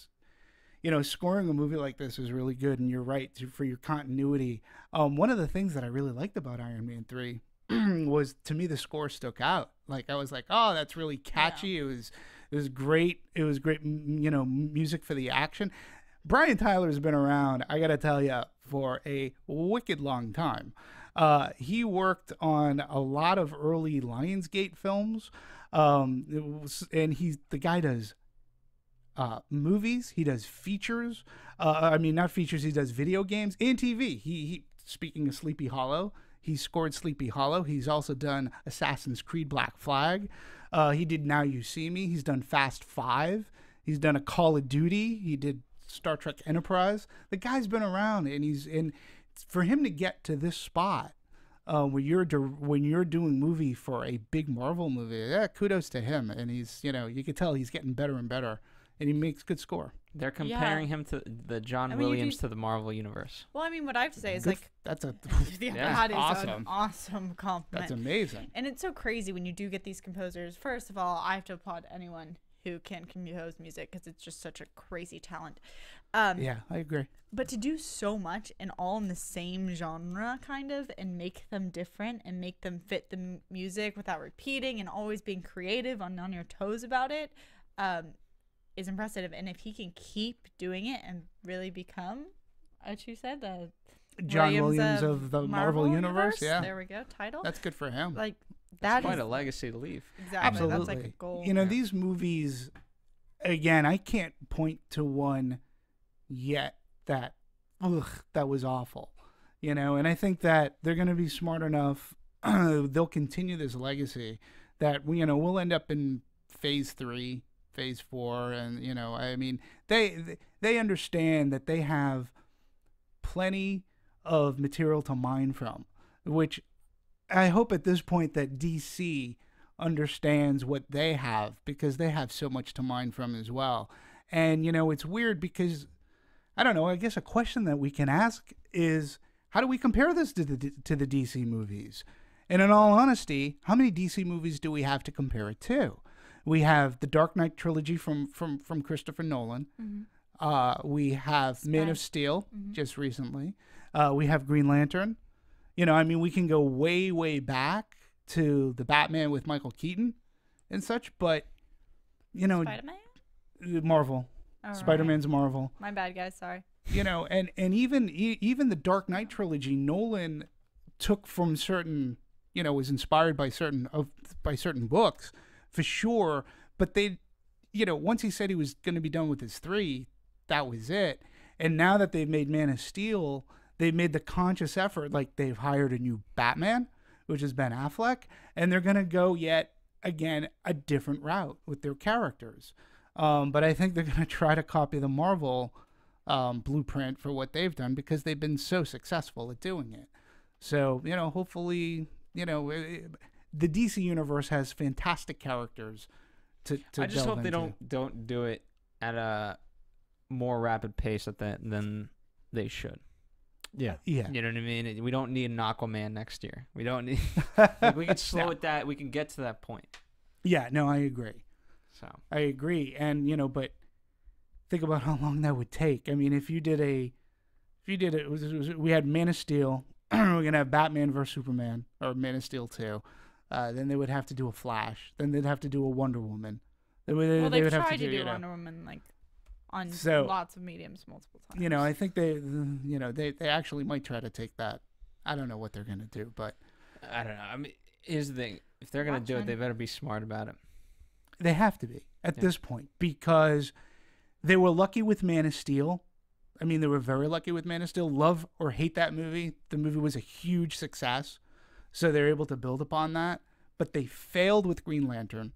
Scoring a movie like this is really good, and you're right for your continuity. One of the things that I really liked about Iron Man 3 was, to me, the score stuck out. Like, I was like, oh, that's really catchy. It was great. It was great, music for the action. Brian Tyler's been around, I got to tell you, for a wicked long time. He worked on a lot of early Lionsgate films, and the guy does movies. He does features. Not features. He does video games and TV. He speaking of Sleepy Hollow, he scored Sleepy Hollow. He's also done Assassin's Creed Black Flag. He did Now You See Me. He's done Fast 5. He's done a Call of Duty. He did Star Trek Enterprise. The guy's been around, and for him to get to this spot when you're doing movie for a big Marvel movie, yeah, kudos to him. And he's, you can tell he's getting better and better. And he makes good score. They're comparing him to the John Williams to the Marvel universe. Well, I mean, what I have to say is That's a that is awesome. an awesome compliment. That's amazing. And it's so crazy when you do get these composers. First of all, I have to applaud anyone who can compose music, because it's just such a crazy talent. Yeah, I agree. But to do so much and all in the same genre, kind of, and make them different and make them fit the music without repeating and always being creative on your toes about it, is impressive. And if he can keep doing it and really become, as you said, the John Williams of the Marvel Universe, yeah. There we go, title. That's good for him. Like, That's that quite is a legacy to leave. exactly. Absolutely. That's like a goal. These movies, again, I can't point to one yet that was awful. And I think that they're going to be smart enough. They'll continue this legacy that, we'll end up in Phase 3, Phase 4. And, they understand that they have plenty of material to mine from, which I hope at this point that DC understands what they have, because they have so much to mine from as well. And, it's weird because, I don't know, I guess a question that we can ask is, how do we compare this to the DC movies? And in all honesty, how many DC movies do we have to compare it to? We have the Dark Knight trilogy from Christopher Nolan. Mm-hmm. We have Man of Steel just recently. We have Green Lantern. We can go way, way back to the Batman with Michael Keaton and such, but, Spider-Man? Marvel. All Spider-Man's Marvel. My bad, guys. Sorry. And even the Dark Knight trilogy, Nolan took from certain, was inspired by certain books, for sure. But they, once he said he was going to be done with his 3, that was it. And now that they've made Man of Steel, they've made the conscious effort, like they've hired a new Batman, which is Ben Affleck, and they're going to go yet again a different route with their characters. But I think they're going to try to copy the Marvel blueprint for what they've done, because they've been so successful at doing it. So, hopefully the DC universe has fantastic characters to I just delve hope they into. don't do it at a more rapid pace than they should. Yeah. Yeah. You know what I mean? We don't need an Aquaman next year. We don't need. Like, we can slow it that. We can get to that point. Yeah. No, I agree. So I agree, and but think about how long that would take. I mean, if you did it we had Man of Steel. We're gonna have Batman vs Superman or Man of Steel 2. Then they would have to do a Flash. Then they'd have to do a Wonder Woman. They would They've have tried to do you know, Wonder Woman like on So, lots of mediums multiple times. I think they actually might try to take that. I don't know what they're gonna do, but I don't know. I mean, here's the thing: if they're gonna do it, they better be smart about it. they have to be at this point because they were lucky with Man of Steel. I mean, they were very lucky with Man of Steel. Love or hate that movie, the movie was a huge success, so they're able to build upon that. But they failed with Green Lantern.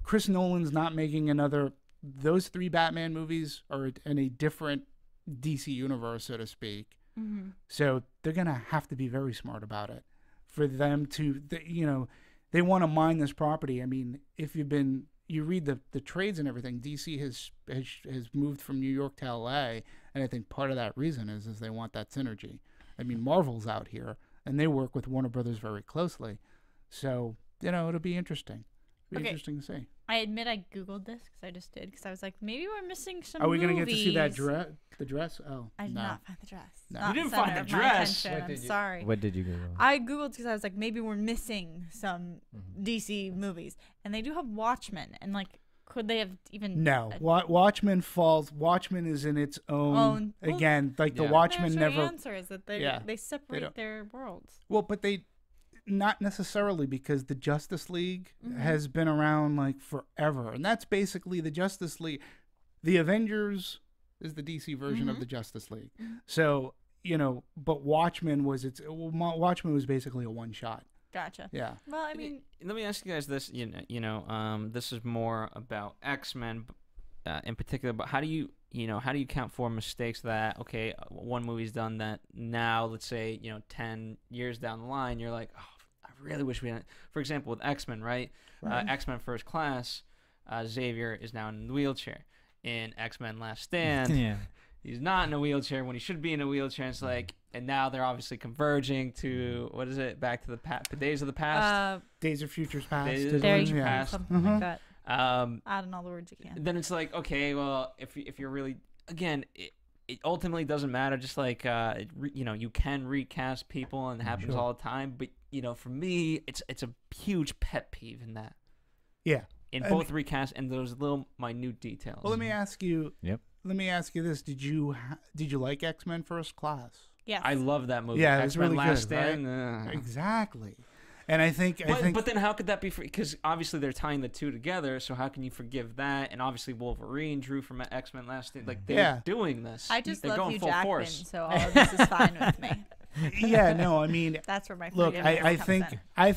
Chris Nolan's not making another. Those 3 Batman movies are in a different DC universe, so to speak. Mm-hmm. So they're gonna have to be very smart about it for them to, they want to mine this property. I mean, if you read the trades and everything, DC has moved from New York to LA, and I think part of that reason is they want that synergy. I mean, Marvel's out here, and they work with Warner Brothers very closely, so it'll be interesting. It'll be interesting to see. I admit I googled this because I just did because I was like, maybe we're missing some. Are we going gonna get to see that dress? The dress? Oh, I did no. not find the dress. No. Not You didn't center find the of my dress? attention. What I'm did you- sorry. What did you Google? I googled because I was like, maybe we're missing some DC movies, and they do have Watchmen, and like, could they have even? No, Watchmen falls. Watchmen is in its own. Well, Again, like the Yeah. Watchmen That's never. the answer is that they Yeah. separate don't- their worlds. Well, but they not necessarily because the Justice League has been around like forever, and that's basically the Justice League. The Avengers is the DC version of the Justice League. So but Watchmen was basically a one shot. Gotcha. Yeah. Well, I mean, Let me ask you guys this. This is more about X-Men in particular. But how do you account for mistakes that one movie's done that now, let's say 10 years down the line, you're like, oh, I really wish we hadn't. For example, with X-Men, right? X-Men First Class, Xavier is now in the wheelchair. In X-Men Last Stand, Yeah. he's not in a wheelchair when he should be in a wheelchair. It's like, and now they're obviously converging to what is it? Back to the Days of the Past. Days of Futures Past. Days of there Future you go, Past. something like that. Add in all the words you can. Then it's like, okay, well, if you're really, again, it ultimately doesn't matter. Just like you can recast people, and it happens all the time. But for me, it's a huge pet peeve in that. Yeah. In both recasts and those little minute details. Well, let me ask you. Yep. Let me ask you this: Did you like X-Men First Class? Yes. I love that movie. Yeah, it was X-Men really Last good, Stand. Exactly. And I think. But then how could that be? Because obviously they're tying the two together. So how can you forgive that? And obviously Wolverine drew from X-Men Last Stand. Like they're doing this. I just they're love going Hugh full Jackman, force. so all of this is fine with me. Yeah. No. I mean. That's where my Look, forgiveness I comes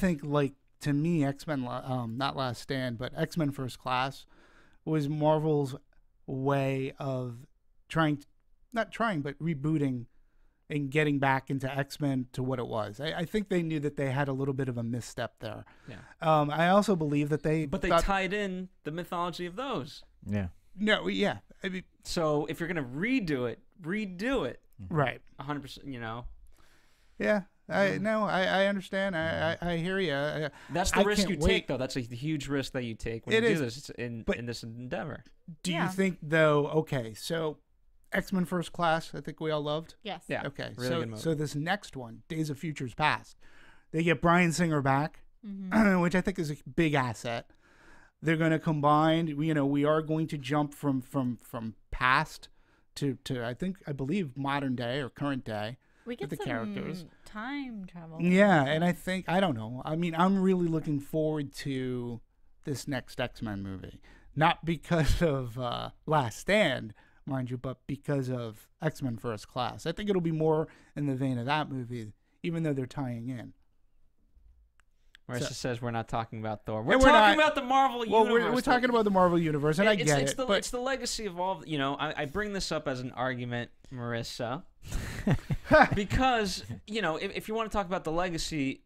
think in. like to me, X-Men, not Last Stand, but X-Men First Class was Marvel's way of not trying, but rebooting and getting back into X-Men to what it was. I think they knew that they had a little bit of a misstep there. Yeah. I also believe that they tied in the mythology of those. Yeah. No, yeah. I mean, So if you're gonna redo it. right. 100%. Yeah. I understand. I hear you. That's the risk you take, though. That's a huge risk that you take when It you is, do this in this endeavor. Do Yeah. you think though? Okay, so X-Men First Class, I think we all loved. Yes. Yeah. Okay, Really good movie. so this next one, Days of Futures Past, they get Bryan Singer back, which I think is a big asset. They're going to combine. We are going to jump from past to I believe modern day or current day. We get the some characters. time travel. Yeah, and I think I don't know. I mean, I'm really looking forward to this next X-Men movie, not because of Last Stand, mind you, but because of X-Men First Class. I think it'll be more in the vein of that movie, even though they're tying in. Marissa says we're not talking about Thor. we're We're not- talking about the Marvel Well, universe. we're talking about the Marvel universe, and I get it. But It's the legacy of all. I bring this up as an argument, Marissa, because if you want to talk about the legacy,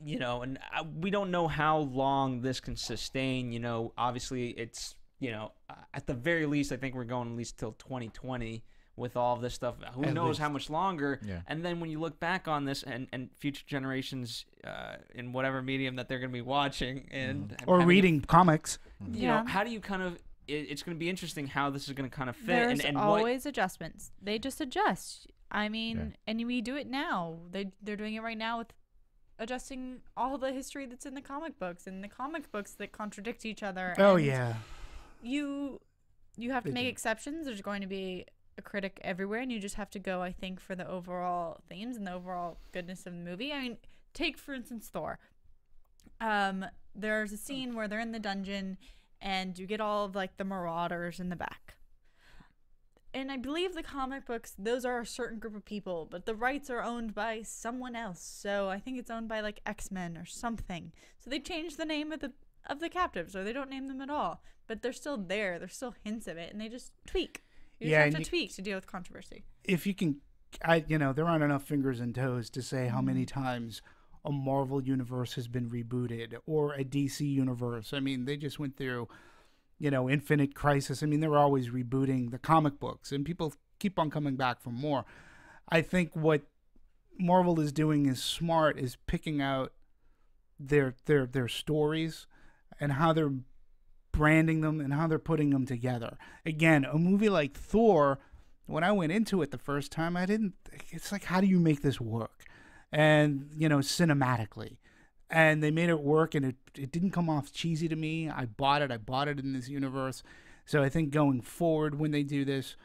you know, and we don't know how long this can sustain. You know, obviously it's, you know, at the very least, I think we're going at least till 2020 with all of this stuff. Who knows how much longer? Yeah. And then when you look back on this and future generations in whatever medium that they're going to be watching and or reading comics, you know, how do you kind of? It's going to be interesting how this is going to kind of fit. There's and always adjustments. They just adjust. I mean, and we do it now. They're doing it right now with adjusting all the history that's in the comic books and the comic books that contradict each other. Oh, and yeah. You have to make exceptions. There's going to be a critic everywhere, and you just have to go, I think, for the overall themes and the overall goodness of the movie. I mean, take, for instance, Thor. There's a scene where they're in the dungeon, and you get all of, like, the marauders in the back. And I believe the comic books, those are a certain group of people, but the rights are owned by someone else. So I think it's owned by, like, X-Men or something. So they changed the name of the captives, or they don't name them at all. But they're still there. There's still hints of it, and they just tweak. You just have to tweak to deal with controversy. If you can, there aren't enough fingers and toes to say how many times a Marvel universe has been rebooted or a DC universe. I mean, they just went through, you know, Infinite Crisis. I mean, they're always rebooting the comic books, and people keep on coming back for more. I think what Marvel is doing is smart, is picking out their stories and how they're branding them and how they're putting them together. Again, a movie like Thor, when I went into it the first time, it's like, how do you make this work? And, you know, cinematically. And they made it work, and it didn't come off cheesy to me. I bought it in this universe. So I think going forward when they do this,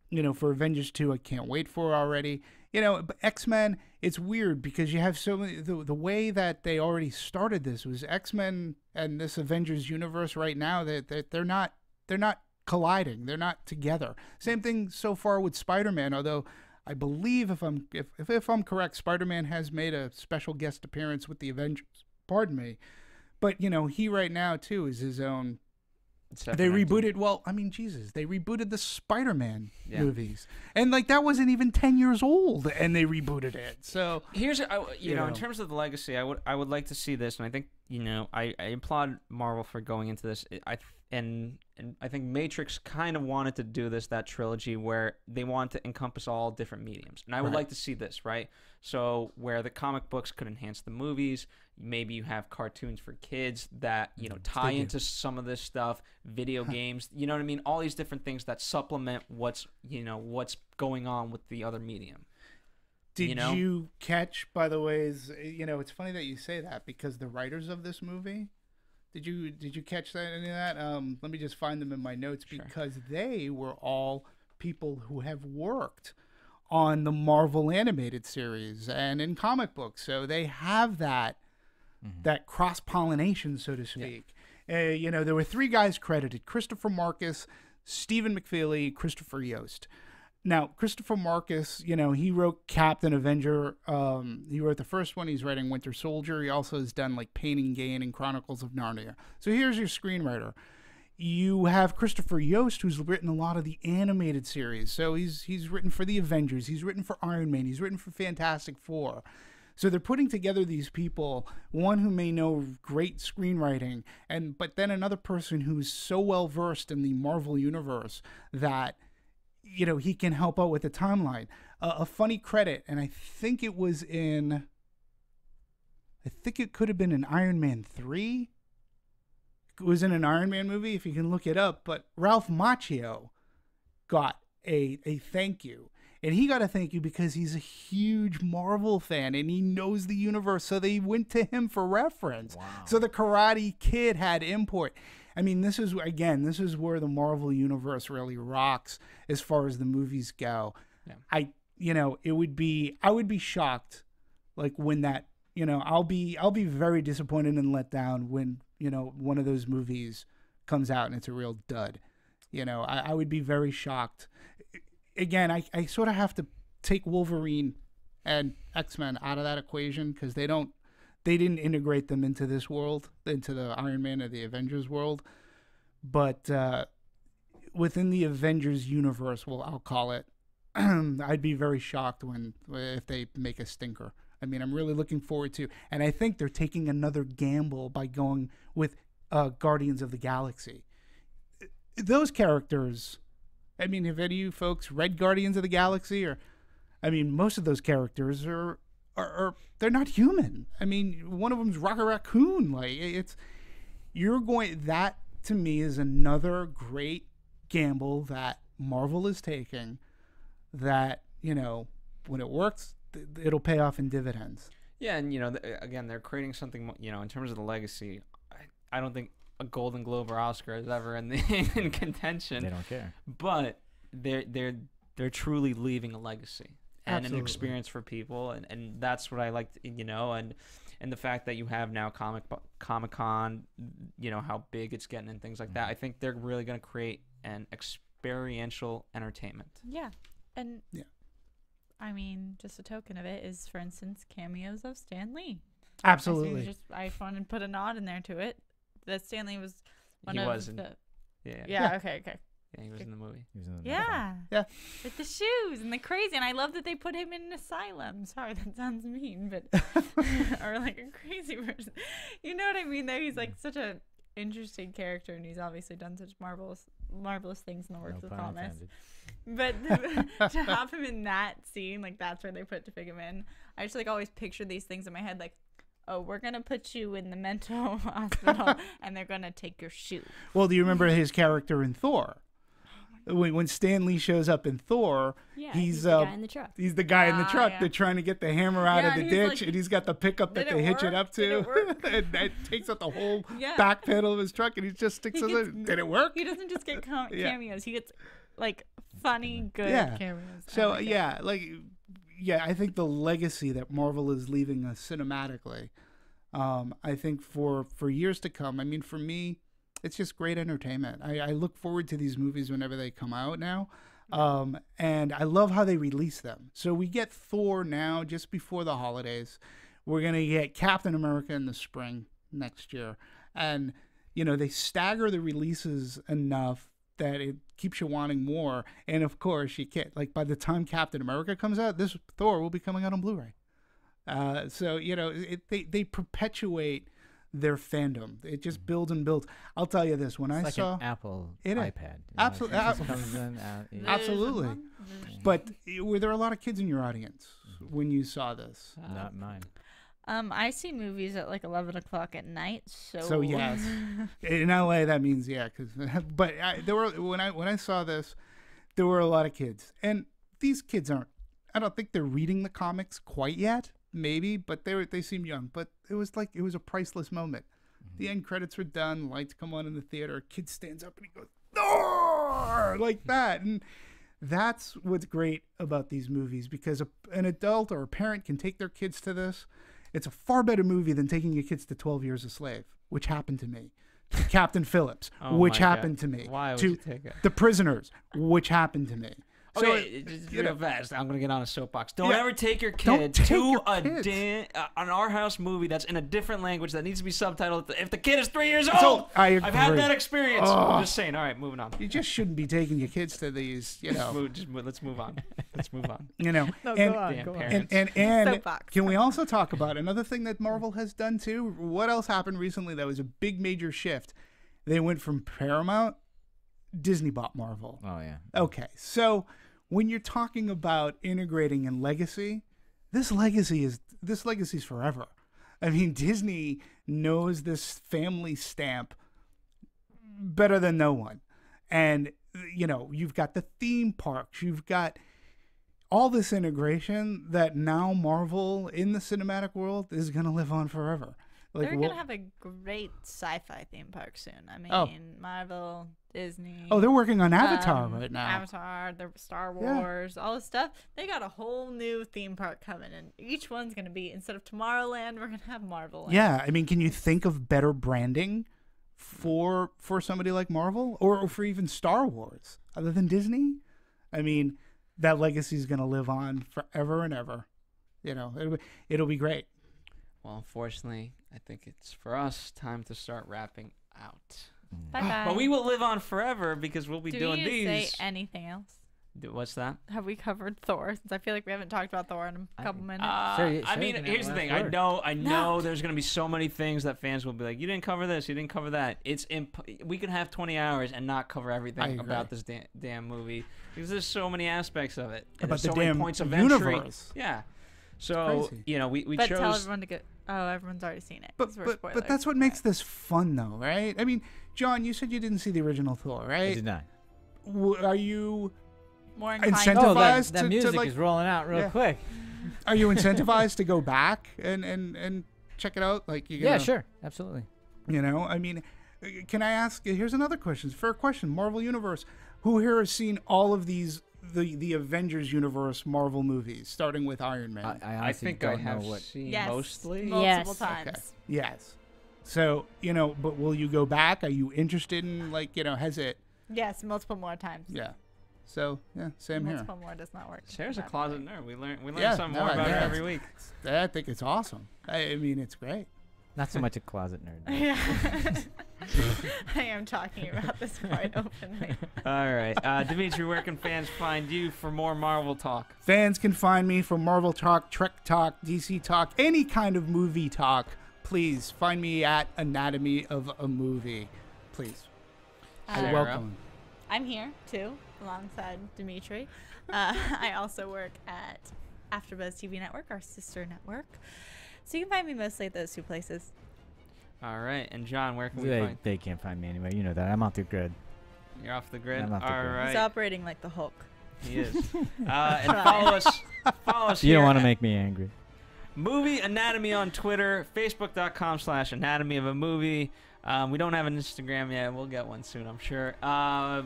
you know, for Avengers 2, I can't wait for it already. You know, but X-Men, it's weird because you have so many, the way that they already started this was X-Men and this Avengers universe right now, that they're not colliding. They're not together. Same thing so far with Spider-Man, although I believe if I'm correct, Spider-Man has made a special guest appearance with the Avengers. Pardon me. But, you know, he right now, too, is his own. They rebooted, they rebooted the Spider-Man movies. And, like, that wasn't even 10 years old, and they rebooted it. So here's, you know, in terms of the legacy, I would like to see this, and I think, you know, I applaud Marvel for going into this. And I think Matrix kind of wanted to do that trilogy where they want to encompass all different mediums. And I would like to see this, right? So where the comic books could enhance the movies, maybe you have cartoons for kids that, you know, tie into some of this stuff, video games, you know what I mean? All these different things that supplement what's going on with the other medium. Did you catch, by the way, it's funny that you say that because the writers of this movie, did you catch any of that? Let me just find them in my notes because they were all people who have worked on the Marvel animated series and in comic books. So they have that cross-pollination, so to speak. You know, there were 3 guys credited: Christopher Marcus, Stephen McFeely, Christopher Yost. Now, Christopher Marcus, you know, he wrote Captain Avenger. He wrote the first one. He's writing Winter Soldier. He also has done, like, Pain and Gain and Chronicles of Narnia. So here's your screenwriter. You have Christopher Yost, who's written a lot of the animated series. So he's written for the Avengers. He's written for Iron Man. He's written for Fantastic Four. So they're putting together these people, one who may know great screenwriting, but then another person who's so well versed in the Marvel universe that, you know, he can help out with the timeline. A funny credit, and I think it could have been in Iron Man 3. It was in an Iron Man movie, if you can look it up. But Ralph Macchio got a thank you. And he got a thank you because he's a huge Marvel fan and he knows the universe. So they went to him for reference. Wow. So the Karate Kid had import. I mean, this is where the Marvel universe really rocks as far as the movies go. Yeah. I would be shocked, like, when that, you know, I'll be very disappointed and let down when, you know, one of those movies comes out and it's a real dud. You know, I would be very shocked. Again, I sort of have to take Wolverine and X-Men out of that equation because they didn't integrate them into this world, into the Iron Man or the Avengers world. But within the Avengers universe, well, I'll call it, I'd be very shocked if they make a stinker. I mean, I'm really looking forward to, and I think they're taking another gamble by going with Guardians of the Galaxy. Those characters, I mean, have any of you folks read Guardians of the Galaxy? Or, I mean, most of those characters are they're not human. I mean, one of them's Rocket Raccoon. Like, that to me is another great gamble that Marvel is taking, that, you know, when it works, it'll pay off in dividends. Yeah, and, you know, again, they're creating something, you know, in terms of the legacy. I don't think a Golden Globe or Oscar is ever in contention. They don't care. But they're truly leaving a legacy and Absolutely. an experience for people, and that's what I like, you know, and the fact that you have now Comic-Con, you know, how big it's getting and things like that. I think they're really going to create an experiential entertainment. Yeah. And yeah. I mean, just a token of it is, for instance, cameos of Stan Lee. Absolutely. I just wanted to put a nod in there to it. That Stan Lee was one of the... Yeah. Yeah, okay. Yeah, he was in the movie. Yeah. Yeah. With the shoes and the crazy. And I love that they put him in an asylum. Sorry, that sounds mean, but... or like a crazy person. You know what I mean, though? He's like such an interesting character, and he's obviously done such marvelous things in the works of comics. But to have him in that scene, like, that's where they put to fit him in. I just, like, always picture these things in my head, like, oh, we're going to put you in the mental hospital, and they're going to take your shoe. Well, do you remember his character in Thor? When Stan Lee shows up in Thor, he's the guy in the truck. He's the guy in the truck. Yeah. They're trying to get the hammer out of the ditch, like, and he's got the pickup that they hitch it up to. And that takes out the whole back pedal of his truck, and he just sticks it in. Did it work? He doesn't just get cameos. He gets, like, funny, good cameos. So, I think the legacy that Marvel is leaving us cinematically, I think for years to come, I mean, for me, it's just great entertainment. I look forward to these movies whenever they come out now. And I love how they release them. So we get Thor now just before the holidays. We're going to get Captain America in the spring next year. And, you know, they stagger the releases enough that it keeps you wanting more. And, of course, you can't. Like, by the time Captain America comes out, this Thor will be coming out on Blu-ray. So, you know, they perpetuate their fandom. It just builds and builds. I'll tell you this: when it's I like saw an Apple it, iPad, absolutely, absolutely. But were there a lot of kids in your audience when you saw this? Not mine. I see movies at like 11 o'clock at night. So yes, in LA that means but there were when I saw this, there were a lot of kids, and these kids aren't. I don't think they're reading the comics quite yet. Maybe, but they seem young. But it was a priceless moment. The end credits were done. Lights come on in the theater. A kid stands up and he goes, Thor! Like that. And that's what's great about these movies, because an adult or a parent can take their kids to this. It's a far better movie than taking your kids to 12 Years a Slave, which happened to me. To Captain Phillips, which happened to me. Why would to you take it? The Prisoners, which happened to me. Okay, so, real fast. I'm gonna get on a soapbox. Don't Yeah. ever take your kid to an Our House movie that's in a different language that needs to be subtitled. If the kid is 3 years old, I've had that experience. I'm just saying. All right, moving on. You just shouldn't be taking your kids to these. You know, let's move on. Let's move on. You know, no, and, go on. And Soapbox. can we also talk about another thing that Marvel has done too? What else happened recently that was a big major shift? They went from Paramount, Disney bought Marvel. Oh yeah. Okay, so when you're talking about integrating and legacy, this legacy is forever. I mean, Disney knows this family stamp better than no one. And, you know, you've got the theme parks, you've got all this integration that now Marvel in the cinematic world is going to live on forever. Like, They're gonna have a great sci-fi theme park soon. I mean, Marvel, Disney. Oh, they're working on Avatar right now. Avatar, the Star Wars, all this stuff. They got a whole new theme park coming, and each one's gonna be, instead of Tomorrowland, we're gonna have Marvel. Yeah, I mean, can you think of better branding for somebody like Marvel or for even Star Wars other than Disney? I mean, that legacy is gonna live on forever and ever. You know, it'll be great. Well, unfortunately, I think it's for us time to start wrapping out. Bye bye. But we will live on forever because we'll be doing Do you these. say anything else? What's that? Have we covered Thor? Since I feel like we haven't talked about Thor in a couple minutes. I mean, here's the thing. I know there's gonna be so many things that fans will be like, you didn't cover this, you didn't cover that. It's we could have 20 hours and not cover everything about this damn movie because there's so many aspects of it. And About there's the so many damn points of universe. entry. Yeah. So crazy. you know, we but chose. tell everyone to go. Oh, everyone's already seen it. But that's what makes this fun, though, right? I mean, John, you said you didn't see the original Thor, right? I did not. Are you more inclined incentivized that to music like, is rolling out real quick. Are you incentivized to go back and check it out? Like, yeah, sure, absolutely. You know, I mean, can I ask? Here's another question. Fair question. Marvel Universe. Who here has seen all of these the Avengers Universe Marvel movies, starting with Iron Man? I think I have seen mostly multiple times. Okay. Yes. So but will you go back? Are you interested in has it? Yes, multiple more times. Yeah. So same here. Multiple more does not work. Sarah's a closet nerd. We learn something more no, about her every week. I think it's awesome. I mean, it's great. Not so much a closet nerd. Yeah. I am talking about this quite openly. All right. Dimitri, where can fans find you for more Marvel talk? Fans can find me for Marvel talk, Trek talk, DC talk, any kind of movie talk. Please find me at Anatomy of a Movie. Please. You're welcome. I'm here, too, alongside Dimitri. I also work at AfterBuzz TV Network, our sister network. So you can find me mostly at those two places. All right. And John, where can we find? They can't find me anywhere. You know that. I'm off the grid. You're off the grid? I'm off the grid. Right. He's operating like the Hulk. He is. And follow us You here don't want to make me angry. Movie Anatomy on Twitter, Facebook.com/Anatomy of a Movie. We don't have an Instagram yet. We'll get one soon, I'm sure.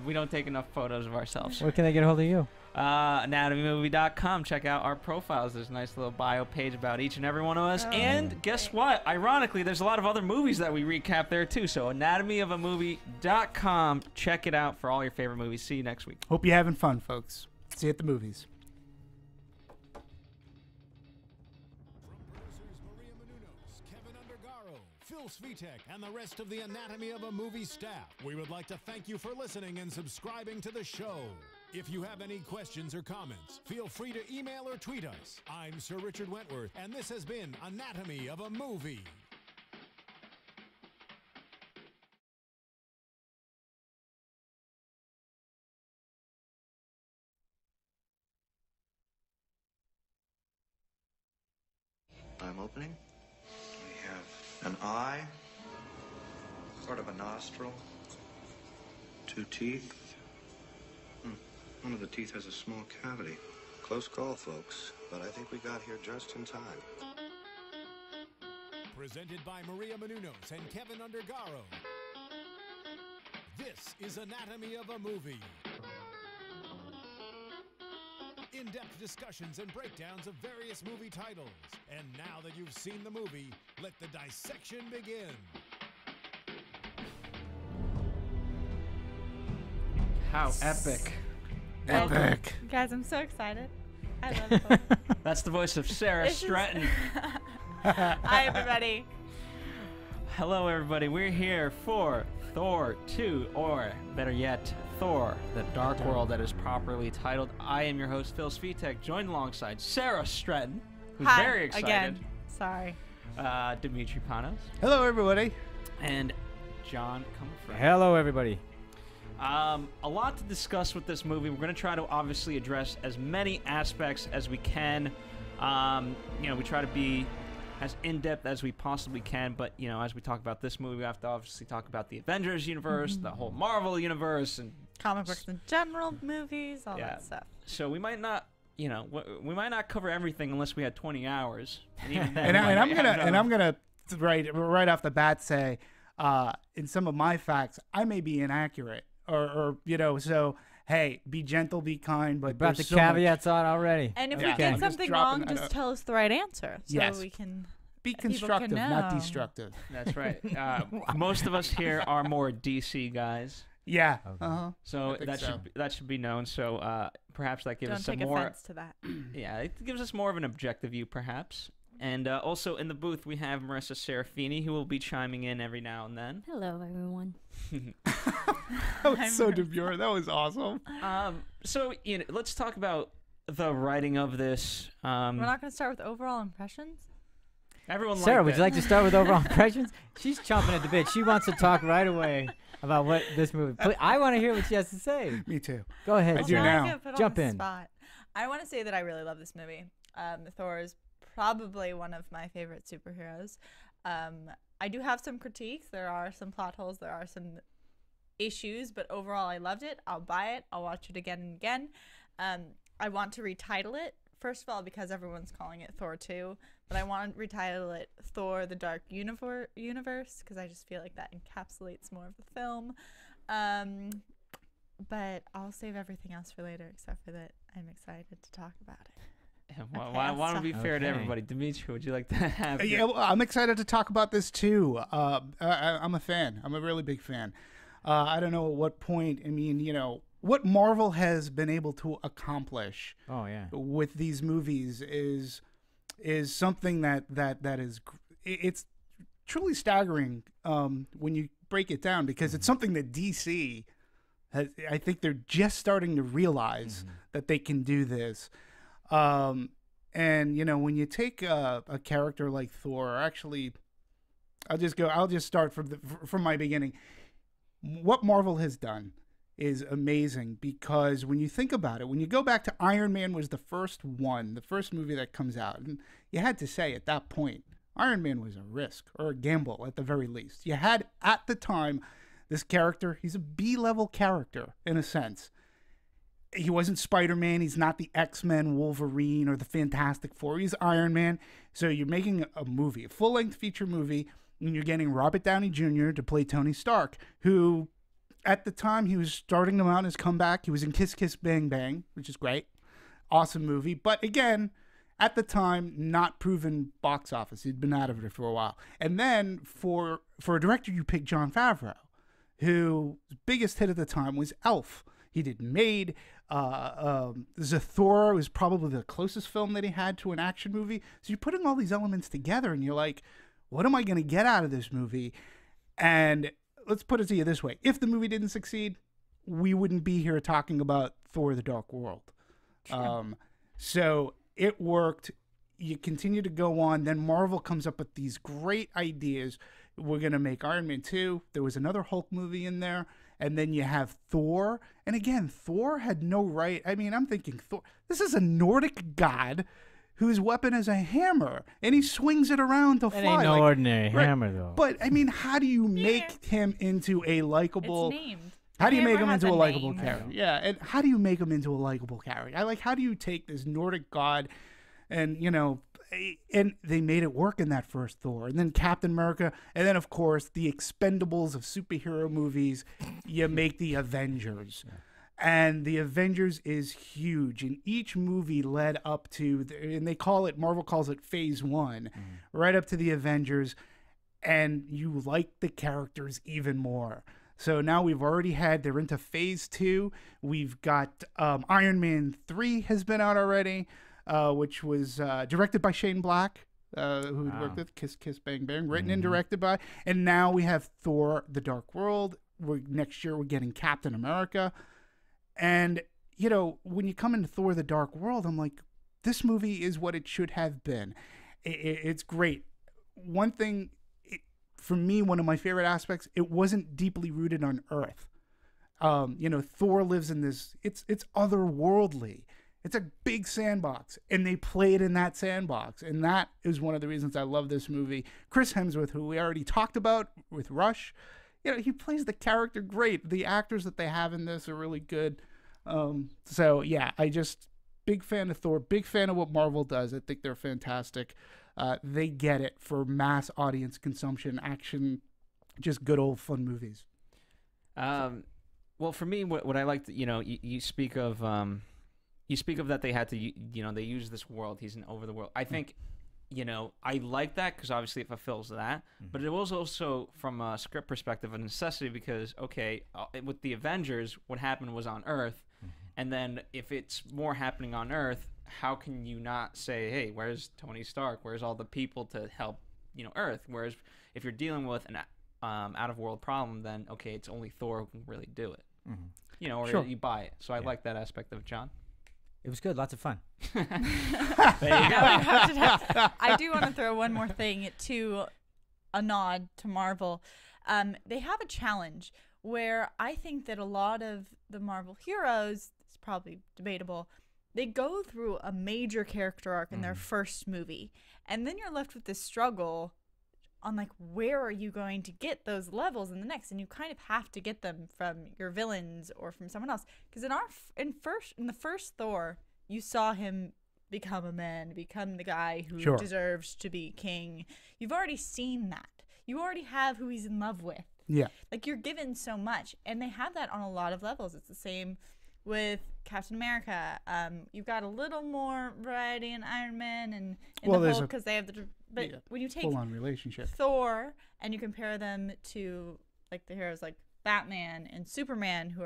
We don't take enough photos of ourselves. Where can they get a hold of you? anatomymovie.com. Check out our profiles. There's a nice little bio page about each and every one of us. And guess what? Ironically, there's a lot of other movies that we recap there too. So anatomyofamovie.com. Check it out for all your favorite movies. See you next week. Hope you're having fun, folks. See you at the movies. Phil Svitek, and the rest of the Anatomy of a Movie staff, we would like to thank you for listening and subscribing to the show. If you have any questions or comments, feel free to email or tweet us. I'm Sir Richard Wentworth, and this has been Anatomy of a Movie. I'm opening. We have an eye, sort of a nostril, 2 teeth. One of the teeth has a small cavity. Close call, folks, but I think we got here just in time. Presented by Maria Menounos and Kevin Undergaro. This is Anatomy of a Movie. In-depth discussions and breakdowns of various movie titles. And now that you've seen the movie, let the dissection begin. How epic. Epic. Guys, I'm so excited. I love Thor. That's the voice of Sarah Stratton. Hi, everybody. Hello, everybody. We're here for Thor 2, or better yet, Thor, the Dark World that is properly titled. I am your host, Phil Svitek, joined alongside Sarah Stratton, who's Hi, very excited. Again. Sorry. Dimitri Panos. Hello, everybody. And John Comfort. Hello, everybody. A lot to discuss with this movie. We're going to try to obviously address as many aspects as we can. We try to be as in-depth as we possibly can, but, as we talk about this movie, we have to obviously talk about the Avengers universe, the whole Marvel universe, and comic books in general, movies, all that stuff. So we might not, we might not cover everything unless we had 20 hours. And even then, I'm gonna right off the bat say, in some of my facts, I may be inaccurate, or so. Hey, be gentle, be kind, but brought the caveats on already. And if we get something wrong, just tell us the right answer, so we can be constructive, not destructive. That's right. Most of us here are more DC guys. Yeah. Okay. So that should be known. So perhaps that gives us some more. Don't take offense to that. Yeah, it gives us more of an objective view, perhaps. And also in the booth, we have Marissa Serafini, who will be chiming in every now and then. Hello, everyone. That was so demure. That was awesome. So, let's talk about the writing of this. We're not going to start with overall impressions? Everyone Sarah, would that. you like to start with overall impressions? She's chomping at the bit. She wants to talk right away about what this movie. I want to hear what she has to say. Me too. Go ahead. I do now. Jump in. Spot. I want to say that I really love this movie. Thor is probably one of my favorite superheroes. I do have some critiques. There are some plot holes. There are some issues, but overall I loved it. I'll buy it. I'll watch it again and again. I want to retitle it. First of all, because everyone's calling it Thor 2, but I want to retitle it Thor: The Dark Universe because I just feel like that encapsulates more of the film. But I'll save everything else for later, except for that I'm excited to talk about it. Why want to be fair to everybody? Dimitri, would you like to have? Yeah, well, I'm excited to talk about this too. I'm a fan. I'm a really big fan. I don't know at what point. I mean, what Marvel has been able to accomplish. Oh yeah. With these movies is something that is it's truly staggering when you break it down, because it's something that DC has. I think they're just starting to realize that they can do this. And when you take a character like Thor, or actually, I'll just start from my beginning. What Marvel has done is amazing, because when you think about it, when you go back to Iron Man was the first movie that comes out, and you had to say at that point, Iron Man was a risk or a gamble at the very least. You had at the time this character, he's a B-level character in a sense. He wasn't Spider-Man, he's not the X-Men, Wolverine, or the Fantastic Four, he's Iron Man. So you're making a movie, a full-length feature movie, and you're getting Robert Downey Jr. to play Tony Stark, who at the time he was starting to mount his comeback. He was in Kiss Kiss Bang Bang, which is great. Awesome movie. But again, at the time, not proven box office. He'd been out of it for a while. And then for a director, you pick Jon Favreau, whose biggest hit at the time was Elf. He did Made. Thor was probably the closest film that he had to an action movie. So you're putting all these elements together and you're like, what am I going to get out of this movie? And let's put it to you this way. If the movie didn't succeed, we wouldn't be here talking about Thor: The Dark World. Sure. So it worked. You continue to go on. Then Marvel comes up with these great ideas. We're going to make Iron Man 2. There was another Hulk movie in there. And then you have Thor. And again, Thor had no right. I mean, I'm thinking Thor. This is a Nordic god whose weapon is a hammer, and he swings it around to fly. It ain't no ordinary hammer, though. But, I mean, how do you make him into a likable... It's named. How do you make him into a name. likable character? Yeah, and how do you make him into a likable character? How do you take this Nordic god and, and they made it work in that first Thor, and then Captain America, and then, of course, the Expendables of superhero movies, you make the Avengers. Yeah. And the Avengers is huge, and each movie led up to, and Marvel calls it Phase 1, right up to the Avengers, and you like the characters even more. So now they're into Phase 2. We've got Iron Man 3 has been out already, which was directed by Shane Black, who worked with Kiss Kiss Bang Bang, written and directed by, and now we have Thor: The Dark World. Next year we're getting Captain America. And, when you come into Thor: The Dark World, I'm like, this movie is what it should have been. It's great. One thing, for me, one of my favorite aspects, it wasn't deeply rooted on Earth. Thor lives in this, it's otherworldly. It's a big sandbox, and they played in that sandbox. And that is one of the reasons I love this movie. Chris Hemsworth, who we already talked about with Rush, he plays the character great. The actors that they have in this are really good. So yeah, big fan of Thor, big fan of what Marvel does. I think they're fantastic. They get it for mass audience consumption, action, just good old fun movies. Well, for me, what I liked, you speak of that they had to, they use this world. He's an over the world. I think, I like that because obviously it fulfills that. But it was also, from a script perspective, a necessity because, with the Avengers, what happened was on Earth. And then if it's more happening on Earth, how can you not say, hey, where's Tony Stark? Where's all the people to help, Earth? Whereas if you're dealing with an out-of-world problem, then, okay, it's only Thor who can really do it. Or Sure. you buy it. So I like that aspect of it, John. It was good. Lots of fun. There you go. I do want to throw one more thing to a nod to Marvel. They have a challenge where I think that a lot of the Marvel heroes, it's probably debatable, they go through a major character arc in their first movie, and then you're left with this struggle on like, where are you going to get those levels in the next? And you kind of have to get them from your villains or from someone else, because in the first Thor, you saw him become a man, become the guy who deserves to be king. You've already seen that. You already have who he's in love with. Yeah. Like, you're given so much, and they have that on a lot of levels. It's the same with Captain America. You've got a little more variety in Iron Man and in the Hulk, because they have when you take full-on relationship Thor and you compare them to like the heroes like Batman and Superman, who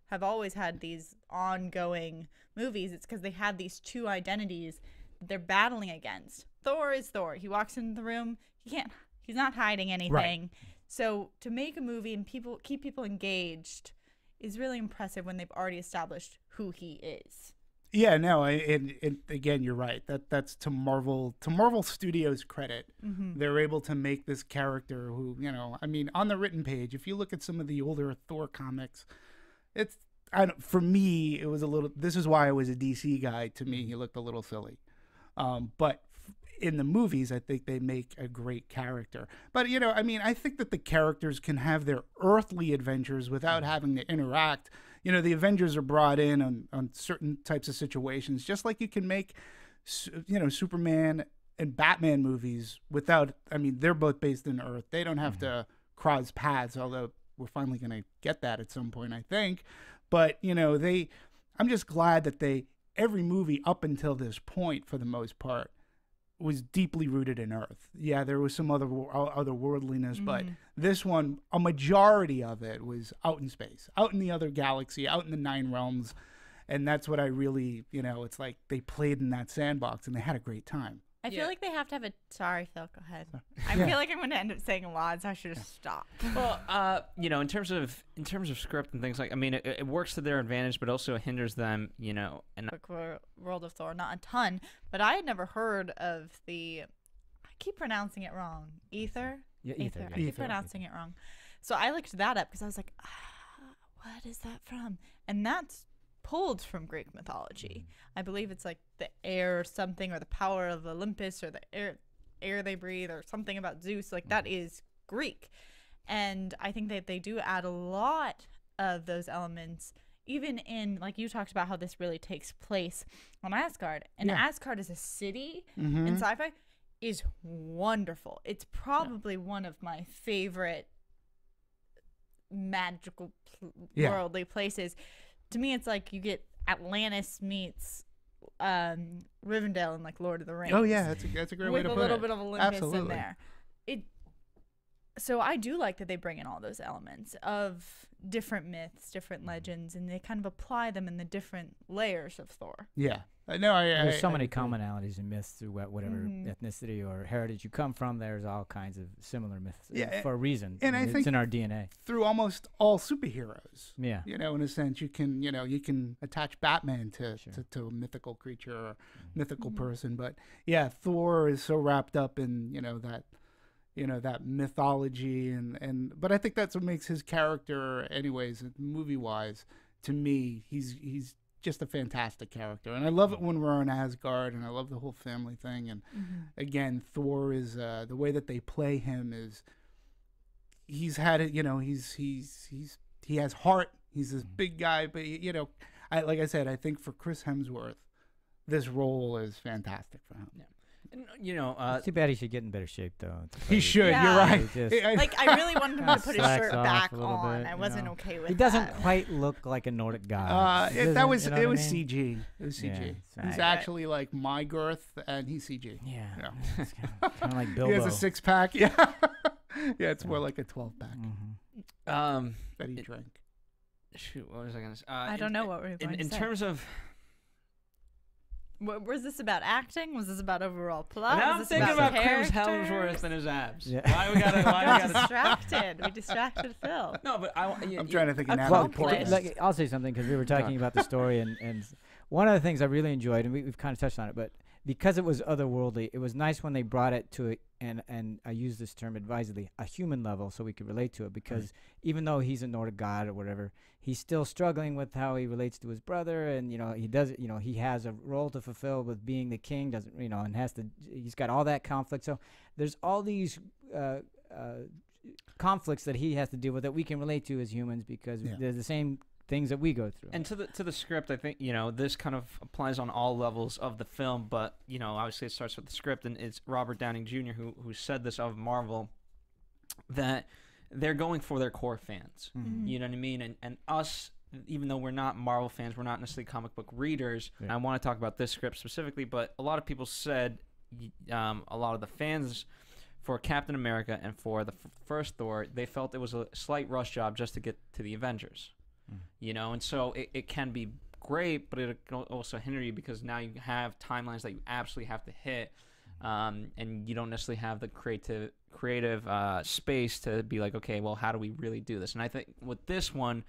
have always had these ongoing movies, it's because they have these two identities that they're battling against. Thor is Thor. He walks into the room, he's not hiding anything. Right. So to make a movie and keep people engaged is really impressive when they've already established who he is. Yeah, no, and again, you're right. That's to Marvel Studios' credit. They're able to make this character who, on the written page, if you look at some of the older Thor comics, for me, it was a little. This is why I was a DC guy. To me, he looked a little silly, but in the movies, I think they make a great character. But I think that the characters can have their earthly adventures without having to interact. The Avengers are brought in on certain types of situations, just like you can make, Superman and Batman movies without, they're both based in Earth. They don't have to cross paths, although we're finally going to get that at some point, I think. But, I'm just glad that every movie up until this point, for the most part, was deeply rooted in Earth. Yeah, there was some otherworldliness, but this one, a majority of it was out in space, out in the other galaxy, out in the Nine Realms, and that's what I really, it's like they played in that sandbox and they had a great time. I feel like they have to have a. Sorry, Phil. Go ahead. I feel like I'm going to end up saying a lot, so I should have stopped. Well, in terms of script and things like, it works to their advantage, but also it hinders them. And World of Thor, not a ton, but I had never heard of the. I keep pronouncing it wrong. Ether. Yeah, Ether. I keep pronouncing it wrong. So I looked that up because I was like, what is that from? And that's pulled from Greek mythology. I believe it's like the air or something, or the power of Olympus, or the air they breathe, or something about Zeus. Like, that is Greek. And I think that they do add a lot of those elements, even in, like you talked about how this really takes place on Asgard. And Asgard as a city in sci-fi is wonderful. It's probably one of my favorite magical worldly places. To me, it's like you get Atlantis meets Rivendell in like Lord of the Rings. Oh yeah, that's a great way to put it. With a little bit of Olympus in there. So I do like that they bring in all those elements of different myths, different legends, and they kind of apply them in the different layers of Thor. Yeah. There's so many commonalities in myths through whatever ethnicity or heritage you come from. There's all kinds of similar myths for a reason. And I think it's in our DNA. Through almost all superheroes. Yeah. In a sense, you can attach Batman to a mythical creature or mythical person. But yeah, Thor is so wrapped up in, that mythology but I think that's what makes his character, anyways, movie wise, to me, he's just a fantastic character. And I love it when we're on Asgard, and I love the whole family thing. And again, Thor is the way that they play him is he's had it, he has heart. He's this big guy, but like I said, I think for Chris Hemsworth, this role is fantastic for him. Yeah. And, too bad he should get in better shape, though. He should. You're right. I really wanted him to put his shirt back on. Bit, I wasn't okay with that. He doesn't quite look like a Nordic guy. It was CG. It was CG. Yeah, he's actually like my girth, and he's CG. Yeah. Kind of like Bilbo. He has a 6-pack. Yeah. Yeah, it's more like a 12-pack. That he drank. Shoot, what was I going to say? I don't know what we were going to say. In terms of Was this about acting? Was this about overall plot? Now I'm Was this thinking about Chris characters? Hemsworth and his abs. Yeah. Why we gotta Distracted. We distracted Phil. No, but I'm trying to think of Well, Natalie Portman. I'll say something because we were talking about the story, and one of the things I really enjoyed, and we've kind of touched on it, but because it was otherworldly, it was nice when they brought it to and I use this term advisedly, a human level, so we could relate to it. Because even though he's a Nordic god or whatever, he's still struggling with how he relates to his brother, and he has a role to fulfill with being the king, and he's got all that conflict. So there's all these conflicts that he has to deal with that we can relate to as humans because they're the same things that we go through. And to the script, I think this kind of applies on all levels of the film. But obviously it starts with the script, and it's Robert Downey Jr. who said this of Marvel, that they're going for their core fans. Mm-hmm. You know what I mean? And us, even though we're not Marvel fans, we're not necessarily comic book readers. Yeah. And I want to talk about this script specifically, but a lot of people said, a lot of the fans for Captain America and for the first Thor, they felt it was a slight rush job just to get to the Avengers. And so it can be great, but it can also hinder you because now you have timelines that you absolutely have to hit, and you don't necessarily have the creative space to be like, okay, well, how do we really do this? And I think with this one,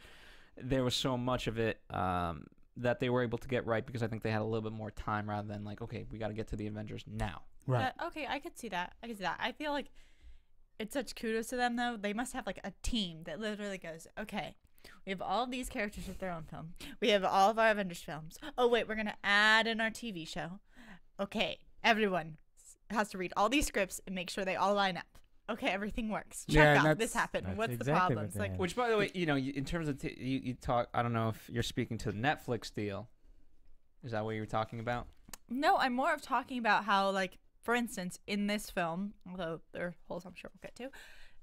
there was so much of it that they were able to get right because I think they had a little bit more time rather than like, okay, we got to get to the Avengers now. Right. Okay, I could see that. I feel like it's such kudos to them, though. They must have like a team that literally goes, okay, we have all of these characters with their own film. We have all of our Avengers films. Oh, wait, we're going to add in our TV show. Okay, everyone has to read all these scripts and make sure they all line up. Okay, everything works. Check out. This happened. What's the exactly problems? what they had. Which, by the way, in terms of you talk, I don't know if you're speaking to the Netflix deal. Is that what you were talking about? No, I'm more of talking about how, like, for instance, in this film, although there are holes I'm sure we'll get to,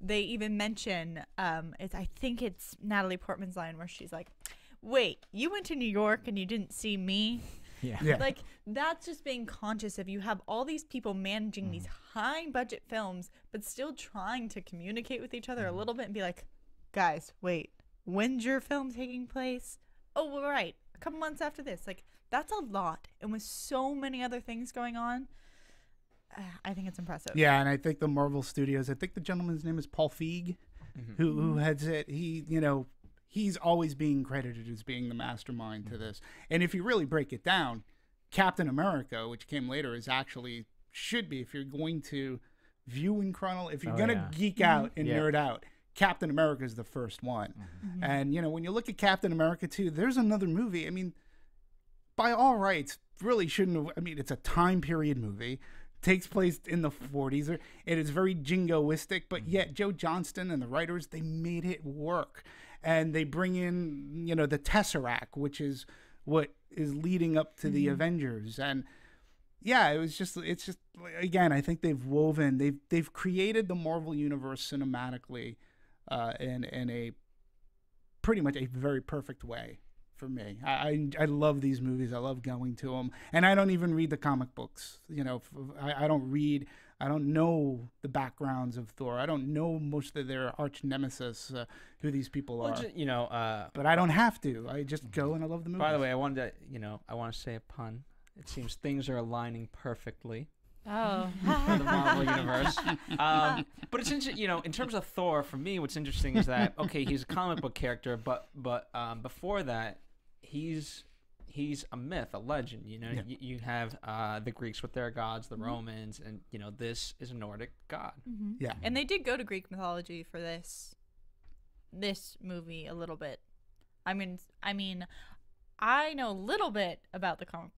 they even mention, I think it's Natalie Portman's line where she's like, wait, you went to New York and you didn't see me? Yeah. Like, that's just being conscious of you have all these people managing these high budget films, but still trying to communicate with each other a little bit and be like, guys, wait, when's your film taking place? Oh, right, a couple months after this. Like, that's a lot. And with so many other things going on, I think it's impressive. Yeah, and I think the Marvel Studios, I think the gentleman's name is Paul Feig, who heads it. He's always being credited as being the mastermind to this. And if you really break it down, Captain America, which came later, should be, if you're going to view in chronology, if you're going to geek out and nerd out, Captain America is the first one. And, when you look at Captain America 2, there's another movie. I mean, by all rights, really shouldn't have, it's a time period movie. Takes place in the 40s. It is very jingoistic, but yet Joe Johnston and the writers, they made it work. And they bring in, the Tesseract, which is what is leading up to the Avengers. And yeah, it's just again, I think they've created the Marvel Universe cinematically in a pretty much a very perfect way. For me, I love these movies. I love going to them, and I don't even read the comic books. I don't know the backgrounds of Thor. I don't know most of their arch nemesis, who these people are. But I don't have to. I just go and I love the movies. By the way, I want to say a pun. It seems things are aligning perfectly. Oh, for the Marvel universe. But it's interesting, in terms of Thor, for me, what's interesting is that okay, he's a comic book character, but before that, he's a myth, a legend. You have the Greeks with their gods, the Romans, and this is a Nordic god. Yeah, and they did go to Greek mythology for this movie a little bit. I mean, I know a little bit about the